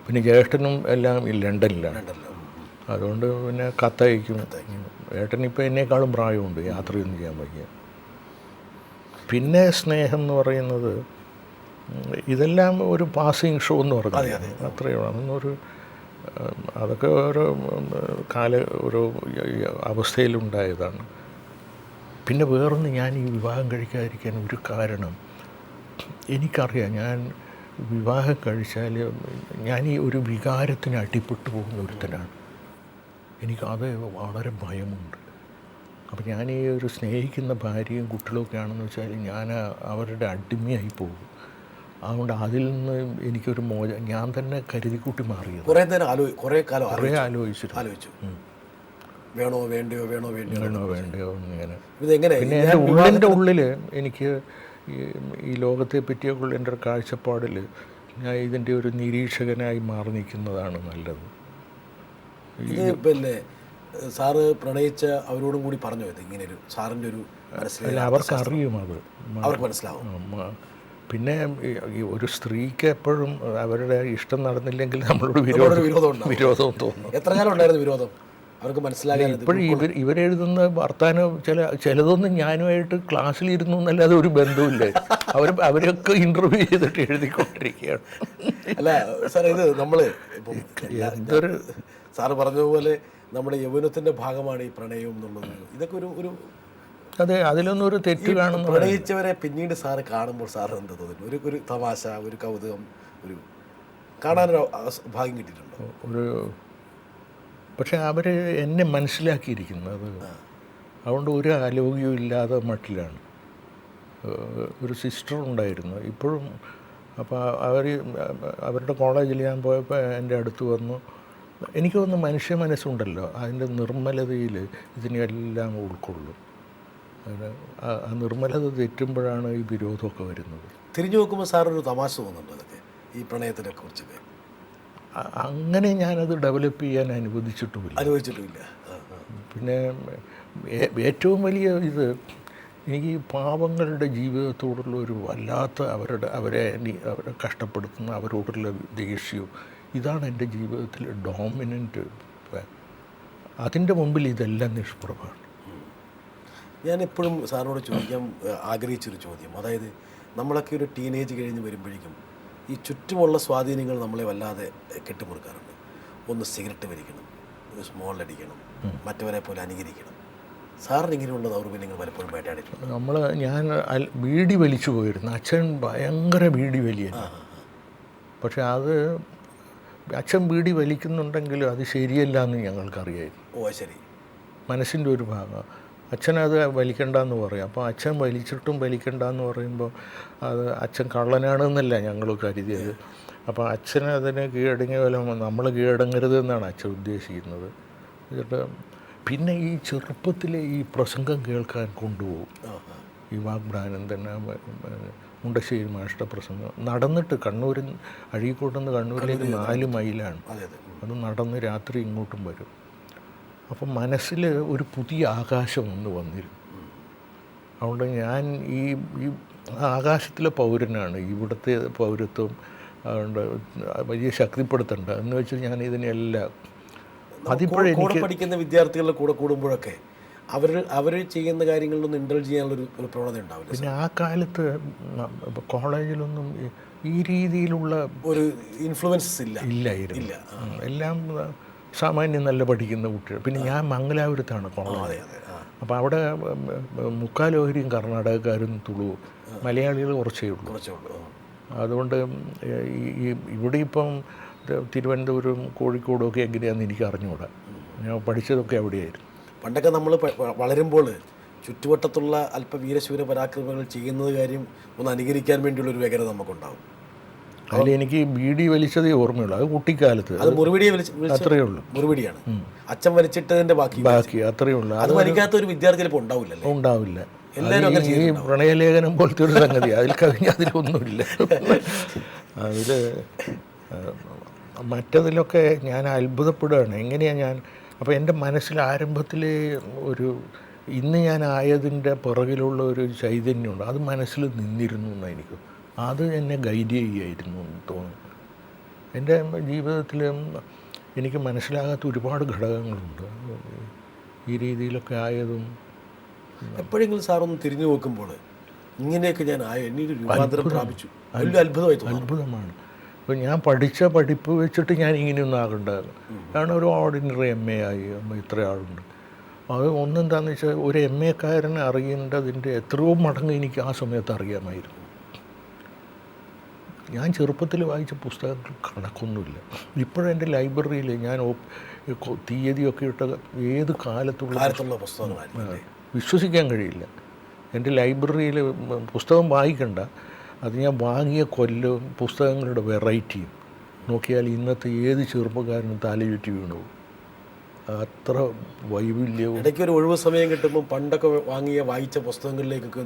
പിന്നെ ജ്യേഷ്ഠനും എല്ലാം ഈ ലണ്ടനിലാണ്. അതുകൊണ്ട് പിന്നെ കത്തയക്കും. ഏട്ടനിപ്പോൾ എന്നേക്കാളും പ്രായമുണ്ട്, യാത്രയൊന്നും ചെയ്യാൻ വയ്യ. പിന്നെ സ്നേഹം എന്ന് പറയുന്നത് ഇതെല്ലാം ഒരു പാസിങ് ഷോ എന്ന് പറഞ്ഞാൽ അത്രയും അതൊന്നൊരു അതൊക്കെ ഓരോ ഓരോ അവസ്ഥയിലുണ്ടായതാണ്. പിന്നെ വേറൊന്ന്, ഞാൻ ഈ വിവാഹം കഴിക്കാതിരിക്കാൻ ഒരു കാരണം എനിക്കറിയാം. ഞാൻ വിവാഹം കഴിച്ചാൽ ഞാൻ ഈ ഒരു വികാരത്തിന് അടിപ്പെട്ടു പോകുന്ന ഒരുത്തനാണ്. എനിക്കത് വളരെ ഭയമുണ്ട്. അപ്പം ഞാൻ ഈ ഒരു സ്നേഹിക്കുന്ന ഭാര്യയും കുട്ടികളൊക്കെ ആണെന്ന് വെച്ചാൽ ഞാൻ അവരുടെ അടിമയായി പോകും. അതുകൊണ്ട് അതിൽ നിന്ന് എനിക്കൊരു ഞാൻ തന്നെ കരുതിക്കൂട്ടി മാറിയത്. കുറേ ആലോചിച്ചു വേണോ വേണ്ടയോ ഇങ്ങനെ. പിന്നെ എൻ്റെ ഉള്ളിൻ്റെ ഉള്ളിൽ എനിക്ക് ഈ ലോകത്തെ പറ്റിയൊക്കെയുള്ള എൻ്റെ ഒരു കാഴ്ചപ്പാടിൽ ഞാൻ ഇതിൻ്റെ ഒരു നിരീക്ഷകനായി മാറി നിൽക്കുന്നതാണ് നല്ലത്. പിന്നെ സാറ് പ്രണയിച്ച അവരോടും കൂടി പറഞ്ഞു ഇങ്ങനെ ഒരു സാറിൻ്റെ ഒരു അവർക്ക് അറിയും, അവർക്ക് മനസ്സിലാവും. പിന്നെ ഈ ഒരു സ്ത്രീക്ക് എപ്പോഴും അവരുടെ ഇഷ്ടം നടന്നില്ലെങ്കിൽ നമ്മളോട് വിരോധം തോന്നും. എത്ര കാലം ഉണ്ടായിരുന്നു വിരോധം അവർക്ക് മനസ്സിലാകാൻ? ഇപ്പോഴും ഇവരെഴുതുന്ന വർത്താനം ചിലതൊന്നും ഞാനുമായിട്ട് ക്ലാസ്സിലിരുന്നു എന്നല്ലാതെ ഒരു ബന്ധവുമില്ല. അവരൊക്കെ ഇൻ്റർവ്യൂ ചെയ്തിട്ട് എഴുതിക്കൊണ്ടിരിക്കുകയാണ്. അല്ല സാർ, ഇത് നമ്മൾ എന്തൊരു സാറ് പറഞ്ഞതുപോലെ നമ്മുടെ യൗവനത്തിൻ്റെ ഭാഗമാണ് ഈ പ്രണയം എന്നുള്ളത്. ഇതൊക്കെ ഒരു അതെ, അതിലൊന്നും ഒരു തെറ്റ് കാണുന്നു. പ്രണയിച്ചവരെ പിന്നീട് സാറ് കാണുമ്പോൾ സാറ് എന്ത് തോന്നുന്നു? ഒരു തമാശ, ഒരു കൗതുകം, ഒരു കാണാനൊരു ഭാഗ്യം കിട്ടിയിട്ടുണ്ടോ? പക്ഷെ അവർ എന്നെ മനസ്സിലാക്കിയിരിക്കുന്നത് അതുകൊണ്ട് ഒരു അലോഗ്യവും ഇല്ലാതെ മട്ടിലാണ്. ഒരു സിസ്റ്റർ ഉണ്ടായിരുന്നു ഇപ്പോഴും. അപ്പോൾ അവരുടെ കോളേജിൽ ഞാൻ പോയപ്പോൾ എൻ്റെ അടുത്ത് വന്നു. എനിക്ക് തോന്നുന്നു മനുഷ്യ മനസ്സുണ്ടല്ലോ, അതിൻ്റെ നിർമ്മലതയിൽ ഇതിനെല്ലാം ഉൾക്കൊള്ളും. ആ നിർമ്മലത തെറ്റുമ്പോഴാണ് ഈ വിരോധമൊക്കെ വരുന്നത്. തിരിഞ്ഞു നോക്കുമ്പോൾ സാറൊരു തമാശ തോന്നുന്നുണ്ട് അതൊക്കെ, ഈ പ്രണയത്തിനെ കുറിച്ചൊക്കെ? അങ്ങനെ ഞാനത് ഡെവലപ്പ് ചെയ്യാൻ അനുവദിച്ചിട്ടുമില്ല. പിന്നെ ഏറ്റവും വലിയ ഇത് എനിക്ക് പാവങ്ങളുടെ ജീവിതത്തോടുള്ള ഒരു വല്ലാത്ത അവരെ കഷ്ടപ്പെടുത്തുന്ന അവരോടുള്ള ദേഷ്യവും, ഇതാണ് എൻ്റെ ജീവിതത്തിലെ ഡോമിനൻ്റ്. അതിൻ്റെ മുമ്പിൽ ഇതെല്ലാം നിഷ്പ്രഭമാണ്. ഞാനെപ്പോഴും സാറിനോട് ചോദിക്കാൻ ആഗ്രഹിച്ചൊരു ചോദ്യം, അതായത് നമ്മളൊക്കെ ഒരു ടീനേജ് കഴിഞ്ഞ് വരുമ്പോഴേക്കും ഈ ചുറ്റുമുള്ള സ്വാധീനങ്ങൾ നമ്മളെ വല്ലാതെ കെട്ടിമുറുക്കാറുണ്ട്. ഒന്ന് സിഗരറ്റ് വലിക്കണം, ഒരു സ്മോൾ അടിക്കണം, മറ്റവരെ പോലെ അനുകരിക്കണം. സാറിന് ഇങ്ങനെയുള്ള ദൗർബല്യങ്ങൾ പലപ്പോഴും വേട്ടയാടിയിട്ടുണ്ട്? ഞാൻ ബീഡി വലിച്ചു പോയിരുന്നു. അച്ഛൻ ഭയങ്കര ബീഡി വലിയാണ്. പക്ഷെ അത് അച്ഛൻ ബീഡി വലിക്കുന്നുണ്ടെങ്കിലും അത് ശരിയല്ല എന്ന് ഞങ്ങൾക്കറിയായിരുന്നു. ശരി. മനസ്സിൻ്റെ ഒരു ഭാഗം. അച്ഛനത് വലിക്കണ്ടെന്ന് പറയും. അപ്പോൾ അച്ഛൻ വലിച്ചിട്ടും വലിക്കണ്ടെന്ന് പറയുമ്പോൾ അത് അച്ഛൻ കള്ളനാണെന്നല്ല ഞങ്ങൾ കരുതിയത്. അപ്പോൾ അച്ഛന് അതിന് കീഴടങ്ങിയ പോലെ നമ്മൾ കീഴടങ്ങരുത് എന്നാണ് അച്ഛൻ ഉദ്ദേശിക്കുന്നത്. എന്നിട്ട് പിന്നെ ഈ ചെറുപ്പത്തിലെ ഈ പ്രസംഗം കേൾക്കാൻ കൊണ്ടുപോകും. ഈ വാഗ്ബ്രാനന്ദൻ മുണ്ടശ്ശേരി മാഷ്ട പ്രസംഗം നടന്നിട്ട് കണ്ണൂരിൽ അഴീക്കോട്ടുനിന്ന് കണ്ണൂരിലേക്ക് 4 മൈലാണ്. അത് നടന്ന് രാത്രി ഇങ്ങോട്ടും വരും. അപ്പം മനസ്സിൽ ഒരു പുതിയ ആകാശം ഒന്ന് വന്നിരുന്നു. അതുകൊണ്ട് ഞാൻ ഈ ആകാശത്തിലെ പൗരനാണ്, ഇവിടുത്തെ പൗരത്വം അതുകൊണ്ട് വലിയ ശക്തിപ്പെടുത്തണ്ട എന്ന് വെച്ചാൽ ഞാൻ ഇതിനെല്ലാം കൂടെ പഠിക്കുന്ന വിദ്യാർത്ഥികളുടെ കൂടെ കൂടുമ്പോഴൊക്കെ അവർ ചെയ്യുന്ന കാര്യങ്ങളിലൊന്നും ഇൻഡൽജ് ചെയ്യാനുള്ളൊരു പ്രവണത ഉണ്ടാവില്ല. പിന്നെ ആ കാലത്ത് കോളേജിലൊന്നും ഈ രീതിയിലുള്ള ഒരു ഇൻഫ്ലുവൻസസ് ഇല്ലായിരുന്നു. എല്ലാം സാമാന്യം നല്ല പഠിക്കുന്ന കുട്ടികൾ. പിന്നെ ഞാൻ മംഗലാപുരത്താണ് കോളേജ്. അപ്പോൾ അവിടെ മുക്കാലോഹരിയും കർണാടകക്കാരും തുളുവും, മലയാളികൾ കുറച്ചേ ഉള്ളൂ. അതുകൊണ്ട് ഇവിടെ ഇപ്പം തിരുവനന്തപുരം കോഴിക്കോടും ഒക്കെ എങ്ങനെയാണെന്ന് എനിക്ക് അറിഞ്ഞുകൂടാ. ഞാൻ പഠിച്ചതൊക്കെ അവിടെയായിരുന്നു. പണ്ടൊക്കെ നമ്മൾ വളരുമ്പോൾ ചുറ്റുവട്ടത്തുള്ള അല്പ വീരശൂര പരാക്രമങ്ങൾ ചെയ്യുന്നത് കാര്യം ഒന്ന് അനുകരിക്കാൻ വേണ്ടിയുള്ളൊരു വേഗത നമുക്കുണ്ടാവും. അതിൽ എനിക്ക് ബീഡി വലിച്ചതേ ഓർമ്മയുള്ളൂ. അത് കുട്ടിക്കാലത്ത്. അത് മുറിവിടിയെ അത്രയേ ഉള്ളൂ. മുറിവിടിയാണ് അച്ഛൻ വലിച്ചിട്ടതിൻ്റെ ബാക്കി അത്രയേ ഉള്ളൂ. അത് വലിക്കാത്ത ഒരു വിദ്യാർത്ഥി ചിലപ്പോൾ ഉണ്ടാവില്ല. എല്ലാവരും ഈ പ്രണയലേഖനം പോലത്തെ ഒരു സംഗതി അതിൽ കവിഞ്ഞ് അതിലൊന്നുമില്ല. അതിൽ മറ്റതിലൊക്കെ ഞാൻ അത്ഭുതപ്പെടുകയാണ്. എങ്ങനെയാണ് ഞാൻ അപ്പോൾ എൻ്റെ മനസ്സിൽ ആരംഭത്തിൽ ഒരു ഇന്ന് ഞാൻ ആയതിൻ്റെ പുറകിലുള്ള ഒരു ചൈതന്യമുണ്ട്. അത് മനസ്സിൽ നിന്നിരുന്നു എന്ന് എനിക്ക് അത് എന്നെ ഗൈഡ് ചെയ്യുകയായിരുന്നു എന്ന് തോന്നുന്നു. എൻ്റെ ജീവിതത്തിൽ എനിക്ക് മനസ്സിലാകാത്ത ഒരുപാട് ഘടകങ്ങളുണ്ട് ഈ രീതിയിലൊക്കെ ആയതും. എപ്പോഴെങ്കിലും സാറൊന്ന് തിരിഞ്ഞു നോക്കുമ്പോൾ ഇങ്ങനെയൊക്കെ ഞാൻ എന്നൊരു രൂപാന്തരം പ്രാപിച്ചു, വലിയ അത്ഭുതമാണ്. അപ്പോൾ ഞാൻ പഠിച്ച പഠിപ്പ് വെച്ചിട്ട് ഞാൻ ഇങ്ങനെയൊന്നും ആകണ്ടായിരുന്നു. കാരണം ഒരു ഓർഡിനറി MA ആയി ഇത്ര ആളുണ്ട്. അത് ഒന്നെന്താണെന്ന് വെച്ചാൽ ഒരു MA കാരനെ അറിയേണ്ടതിൻ്റെ എത്രയോ മടങ്ങ് എനിക്ക് ആ സമയത്ത് അറിയാമായിരുന്നു. ഞാൻ ചെറുപ്പത്തിൽ വായിച്ച പുസ്തകങ്ങൾ കണക്കൊന്നുമില്ല. ഇപ്പോഴെൻ്റെ ലൈബ്രറിയിൽ ഞാൻ തീയതിയൊക്കെ ഇട്ട ഏത് കാലത്തുള്ള പുസ്തകങ്ങൾ വിശ്വസിക്കാൻ കഴിയില്ല. എൻ്റെ ലൈബ്രറിയിൽ പുസ്തകം വായിക്കണ്ട, അത് ഞാൻ വാങ്ങിയ കൊല്ലവും പുസ്തകങ്ങളുടെ വെറൈറ്റിയും നോക്കിയാൽ ഇന്നത്തെ ഏത് ചെറുപ്പക്കാരനും തലചുറ്റി വീണു. അത്ര വൈവില്യവും. ഇടയ്ക്ക് ഒരു ഒഴിവ് സമയം കിട്ടുമ്പോൾ പണ്ടൊക്കെ വായിച്ച പുസ്തകങ്ങളിലേക്കൊക്കെ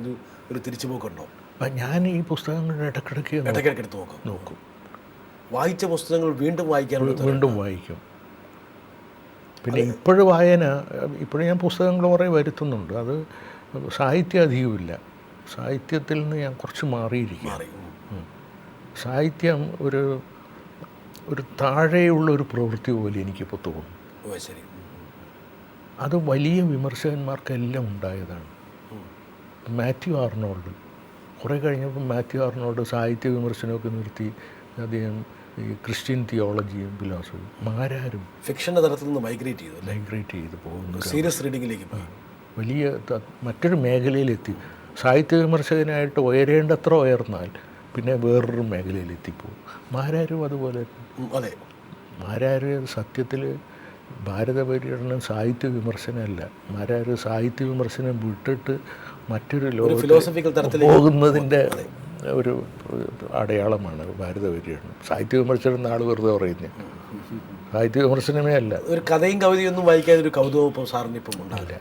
ഒരു തിരിച്ചുപോക്കുണ്ടോ? ഞാൻ ഈ പുസ്തകങ്ങളുടെ ഇടയ്ക്കിടയ്ക്ക് എടുത്ത് നോക്കും. വായിച്ച പുസ്തകങ്ങൾ വീണ്ടും വായിക്കും. പിന്നെ ഇപ്പോഴും ഇപ്പോഴും ഞാൻ പുസ്തകങ്ങൾ കുറേ വരുത്തുന്നുണ്ട്. അത് സാഹിത്യം അധികമില്ല. സാഹിത്യത്തിൽ നിന്ന് ഞാൻ കുറച്ച് മാറിയിരിക്കുകയാണ്. സാഹിത്യം ഒരു താഴെയുള്ള ഒരു പ്രവൃത്തി പോലെ എനിക്കിപ്പോൾ തോന്നുന്നു. അത് വലിയ വിമർശകന്മാർക്കെല്ലാം ഉണ്ടായതാണ്. മാത്യു ആർണോൾഡ് കുറേ കഴിഞ്ഞപ്പോൾ മാത്യു ആർണോൾഡ് സാഹിത്യ വിമർശനമൊക്കെ നിർത്തി അദ്ദേഹം ഈ ക്രിസ്ത്യൻ തിയോളജിയും ഫിലോസഫിയും മാരാരും ഫിക്ഷൻ്റെ തലത്തിൽ നിന്ന് മൈഗ്രേറ്റ് ചെയ്ത് പോകുന്നു. സീരിയസ് റീഡിങ്ങിലേക്ക് വലിയ മറ്റൊരു മേഖലയിലെത്തി. സാഹിത്യ വിമർശകനായിട്ട് ഉയരേണ്ടത്ര ഉയർന്നാൽ പിന്നെ വേറൊരു മേഖലയിലെത്തിപ്പോകും. മാരാരും അതുപോലെ. മാരാര് സത്യത്തിൽ ഭാരത പര്യടനം സാഹിത്യ വിമർശനമല്ല. മാരാര് സാഹിത്യ വിമർശനം വിട്ടിട്ട് മറ്റൊരു ലോകത്തിൽ പോകുന്നതിൻ്റെ ഒരു അടയാളമാണ് ഭാരത പര്യടനം. സാഹിത്യ വിമർശനം നാളെ വെറുതെ പറയുന്നത് സാഹിത്യ വിമർശനമേ അല്ല. ഒരു കഥയും കവിതയൊന്നും വായിക്കാതൊരു കൗതുകം ഇപ്പോൾ സാറിന് ഇപ്പം ഉണ്ടാവില്ല.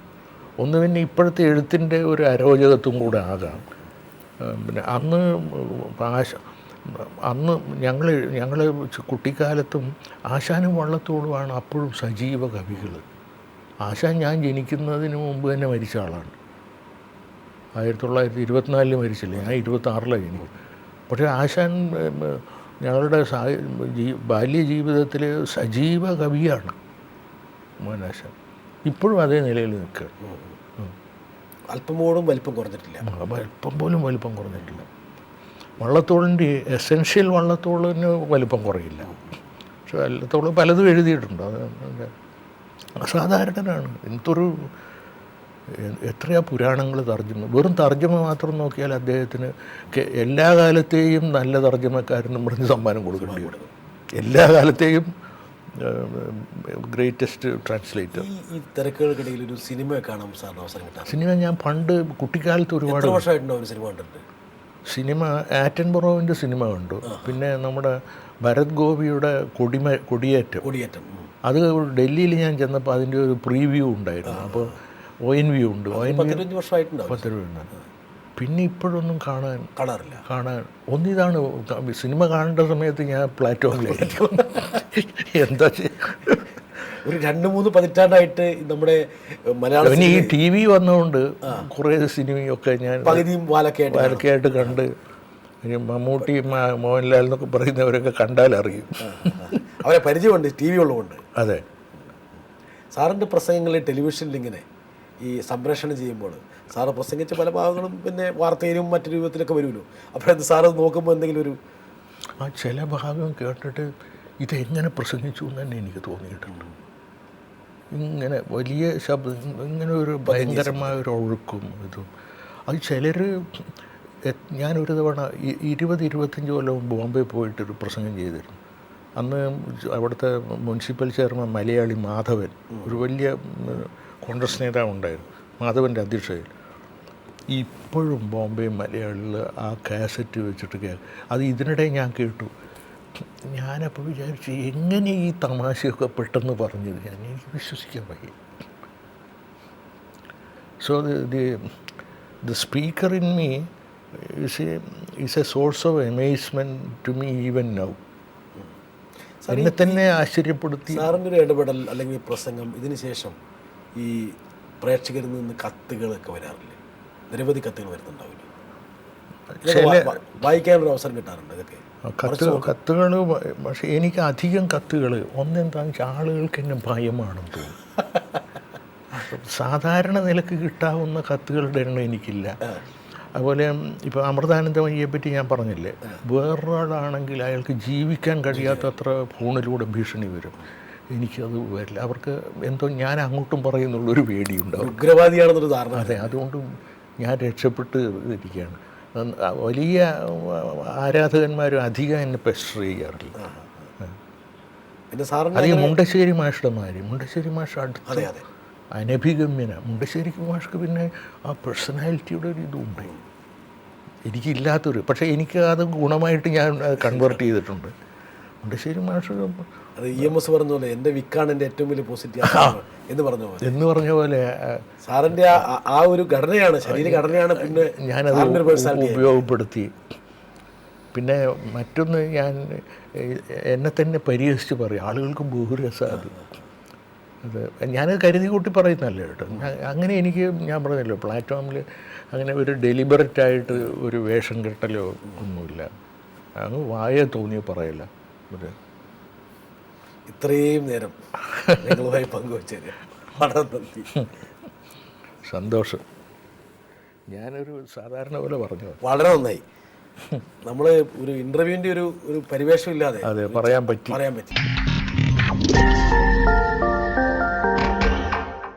ഒന്ന് പിന്നെ ഇപ്പോഴത്തെ എഴുത്തിൻ്റെ ഒരു അരോചകത്വം കൂടെ ആകാം. പിന്നെ അന്ന് ഞങ്ങൾ കുട്ടിക്കാലത്തും ആശാനും വള്ളത്തോളുമാണ് അപ്പോഴും സജീവ കവികൾ. ആശാൻ ഞാൻ ജനിക്കുന്നതിന് മുമ്പ് തന്നെ മരിച്ച ആളാണ്. 1924 മരിച്ചില്ല, ഞാൻ 26 ജനിക്കും. പക്ഷേ ആശാൻ ഞങ്ങളുടെ ബാല്യജീവിതത്തിൽ സജീവ കവിയാണ് മോനാശാൻ. ഇപ്പോഴും അതേ നിലയിൽ നിൽക്കുകയാണ്. അല്പം പോലും വലിപ്പം കുറഞ്ഞിട്ടില്ല. വള്ളത്തോളിൻ്റെ എസെൻഷ്യൽ വള്ളത്തോളിന് വലിപ്പം കുറയില്ല. പക്ഷെ വള്ളത്തോൾ പലതും എഴുതിയിട്ടുണ്ട്. അത് അസാധാരണനാണ്. എത്രയാ പുരാണങ്ങൾ തർജ്ജമ. വെറും തർജ്ജമ മാത്രം നോക്കിയാൽ അദ്ദേഹത്തിന് എല്ലാ കാലത്തെയും നല്ല തർജ്ജമക്കാരനും പറഞ്ഞ് സമ്മാനം കൊടുക്കേണ്ടി വരും. എല്ലാ കാലത്തെയും ഗ്രേറ്റസ്റ്റ് ട്രാൻസ്ലേറ്റർ. ഈ തിരക്കുകൾക്കിടയിൽ ഒരു സിനിമ കാണാൻ സാറിന് അവസരം കിട്ടാം? സിനിമ ഞാൻ പണ്ട് കുട്ടിക്കാലത്ത് ഒരുപാട് എത്ര വർഷമായിട്ടുണ്ടോ ഒരു സിനിമ കണ്ടിട്ട്? സിനിമ ആറ്റൻബറോവിൻ്റെ സിനിമ കണ്ടു. പിന്നെ നമ്മുടെ ഭരത് ഗോപിയുടെ കൊടിയേറ്റം അത് ഡൽഹിയിൽ ഞാൻ ചെന്നപ്പോൾ അതിൻ്റെ ഒരു പ്രീവ്യൂ ഉണ്ടായിരുന്നു. അപ്പോൾ ONV ഉണ്ട്, 15 വർഷമായിട്ടുണ്ടാവും. 10 രൂപ. പിന്നെ ഇപ്പോഴൊന്നും കാണാറില്ല. ഒന്നിതാണ്, സിനിമ കാണേണ്ട സമയത്ത് ഞാൻ പ്ലാറ്റ്ഫോമിലായിരിക്കും. എന്താ ഒരു 2-3 പതിറ്റാണ്ടായിട്ട് നമ്മുടെ മലയാള പിന്നെ ഈ TV വന്നതുകൊണ്ട് കുറേ സിനിമയൊക്കെ ഞാൻ പകുതിയും വാലൊക്കെയായിട്ട് കണ്ട്. മമ്മൂട്ടി, മോഹൻലാൽ എന്നൊക്കെ പറയുന്നവരൊക്കെ കണ്ടാലറിയും. അവരെ പരിചയമുണ്ട്, TV ഉള്ളതുകൊണ്ട്. അതെ. സാറിൻ്റെ പ്രസംഗങ്ങളിൽ ടെലിവിഷനിൽ ഇങ്ങനെ ഈ സംപ്രേഷണം ചെയ്യുമ്പോൾ സാറ് പ്രസംഗിച്ച പല ഭാഗങ്ങളും പിന്നെ വാർത്തയിലും മറ്റു രൂപത്തിലൊക്കെ വരുമല്ലോ. അപ്പോഴത് സാറ് നോക്കുമ്പോൾ എന്തെങ്കിലും ഒരു ചില ഭാഗം കേട്ടിട്ട് ഇതെങ്ങനെ പ്രസംഗിച്ചു എന്ന് തന്നെ എനിക്ക് തോന്നിയിട്ടുണ്ട്. ഇങ്ങനെ വലിയ ശബ്ദം, ഇങ്ങനെ ഒരു ഭയങ്കരമായ ഒരു ഒഴുക്കും ഇതും. അത് ചിലർ, ഞാനൊരു തവണ 20-25 കൊല്ലം ബോംബെ പോയിട്ടൊരു പ്രസംഗം ചെയ്തിരുന്നു. അന്ന് അവിടുത്തെ മുനിസിപ്പൽ ചെയർമാൻ മലയാളി മാധവൻ, ഒരു വലിയ കോൺഗ്രസ് നേതാവ് ഉണ്ടായിരുന്നു, മാധവൻ്റെ അധ്യക്ഷതയിൽ. ഇപ്പോഴും ബോംബെ മലയാളിൽ ആ കാസറ്റ് വെച്ചിട്ട് അത് ഇതിനിടെ ഞാൻ കേട്ടു. ഞാനപ്പോൾ വിചാരിച്ചു, എങ്ങനെ ഈ തമാശയൊക്കെ പെട്ടെന്ന് പറഞ്ഞത് എനിക്ക് വിശ്വസിക്കാൻ വയ്യ. So the speaker in me is a source of amazement to me even now. എന്നെ തന്നെ ആശ്ചര്യപ്പെടുത്തി. സാറിൻ്റെ ഒരു ഇടപെടൽ അല്ലെങ്കിൽ പ്രസംഗം ഇതിന് ശേഷം ഈ പ്രേക്ഷകരിൽ നിന്ന് കത്തുകളൊക്കെ വരാറില്ലേ? നിരവധി കത്തുകൾ വരുന്നുണ്ടാവില്ല, വായിക്കാനൊരു അവസരം കിട്ടാറുണ്ട്. ഇതൊക്കെ കത്തുകൾ. പക്ഷേ എനിക്ക് അധികം കത്തുകൾ ഒന്നെന്താണെന്ന് വെച്ചാൽ ആളുകൾക്ക് എന്നെ ഭയമാണെന്ന് തോന്നും. സാധാരണ നിലക്ക് കിട്ടാവുന്ന കത്തുകളുടെ എണ്ണം എനിക്കില്ല. അതുപോലെ ഇപ്പോൾ അമൃതാനന്ദമയ്യെ പറ്റി ഞാൻ പറഞ്ഞില്ലേ, വേറൊരാളാണെങ്കിൽ അയാൾക്ക് ജീവിക്കാൻ കഴിയാത്തത്ര ഫോണിലൂടെ ഭീഷണി വരും. എനിക്കത് വരില്ല. അവർക്ക് എന്തോ ഞാൻ അങ്ങോട്ടും പറയുന്നുള്ളൊരു പേടിയുണ്ടാവും, ഉഗ്രവാദിയാണെന്നൊരു ധാരണ. അതെ, അതുകൊണ്ട് ഞാൻ രക്ഷപ്പെട്ട് ഇരിക്കുകയാണ്. വലിയ ആരാധകന്മാരും അധികം എന്നെ പെസ്റ്റർ ചെയ്യാറില്ല. പിന്നെ സാറിന് അത് മുണ്ടശ്ശേരി മാഷ് അടുത്ത അനഭിഗമ്യന. മുണ്ടശ്ശേരി മാഷ്ക്ക് പിന്നെ ആ പേഴ്സണാലിറ്റിയുടെ ഒരു ഇതുണ്ട്, എനിക്കില്ലാത്തൊരു. പക്ഷേ എനിക്ക് അത് ഗുണമായിട്ട് ഞാൻ കൺവേർട്ട് ചെയ്തിട്ടുണ്ട്. മുണ്ടശ്ശേരി മാഷ് അത് EMS പറഞ്ഞ പോലെ എൻ്റെ വിക്കാണ് എൻ്റെ ഏറ്റവും വലിയ പോസിറ്റീവ് എന്ന് പറഞ്ഞ പോലെ സാറിൻ്റെ ആ ഒരു ഘടനയാണ്, ശരീരഘടനയാണ്. പിന്നെ ഞാനത് ഉപയോഗപ്പെടുത്തി. പിന്നെ മറ്റൊന്ന്, ഞാൻ എന്നെ തന്നെ പരിഹസിച്ച് പറയും, ആളുകൾക്ക് ബഹുരസാദ്. അത് ഞാനത് കരുതി കൂട്ടി പറയുന്നല്ല കേട്ടോ. അങ്ങനെ എനിക്ക്, ഞാൻ പറഞ്ഞല്ലോ, പ്ലാറ്റ്ഫോമിൽ അങ്ങനെ ഒരു ഡെലിബറേറ്റായിട്ട് ഒരു വേഷം കെട്ടലോ ഒന്നുമില്ല. അങ്ങ് വായ തോന്നിയ പറയല്ല. ഒരു ഇത്രയും നേരം ഞങ്ങളുമായി പങ്കുവച്ചത് വളരെ നന്ദി. സന്തോഷം. ഞാനൊരു സാധാരണ പോലെ പറഞ്ഞു. വളരെ നന്നായി. നമ്മൾ ഒരു ഇൻ്റർവ്യൂവിൻ്റെ ഒരു പരിവേഷം ഇല്ലാതെ പറയാൻ പറ്റി.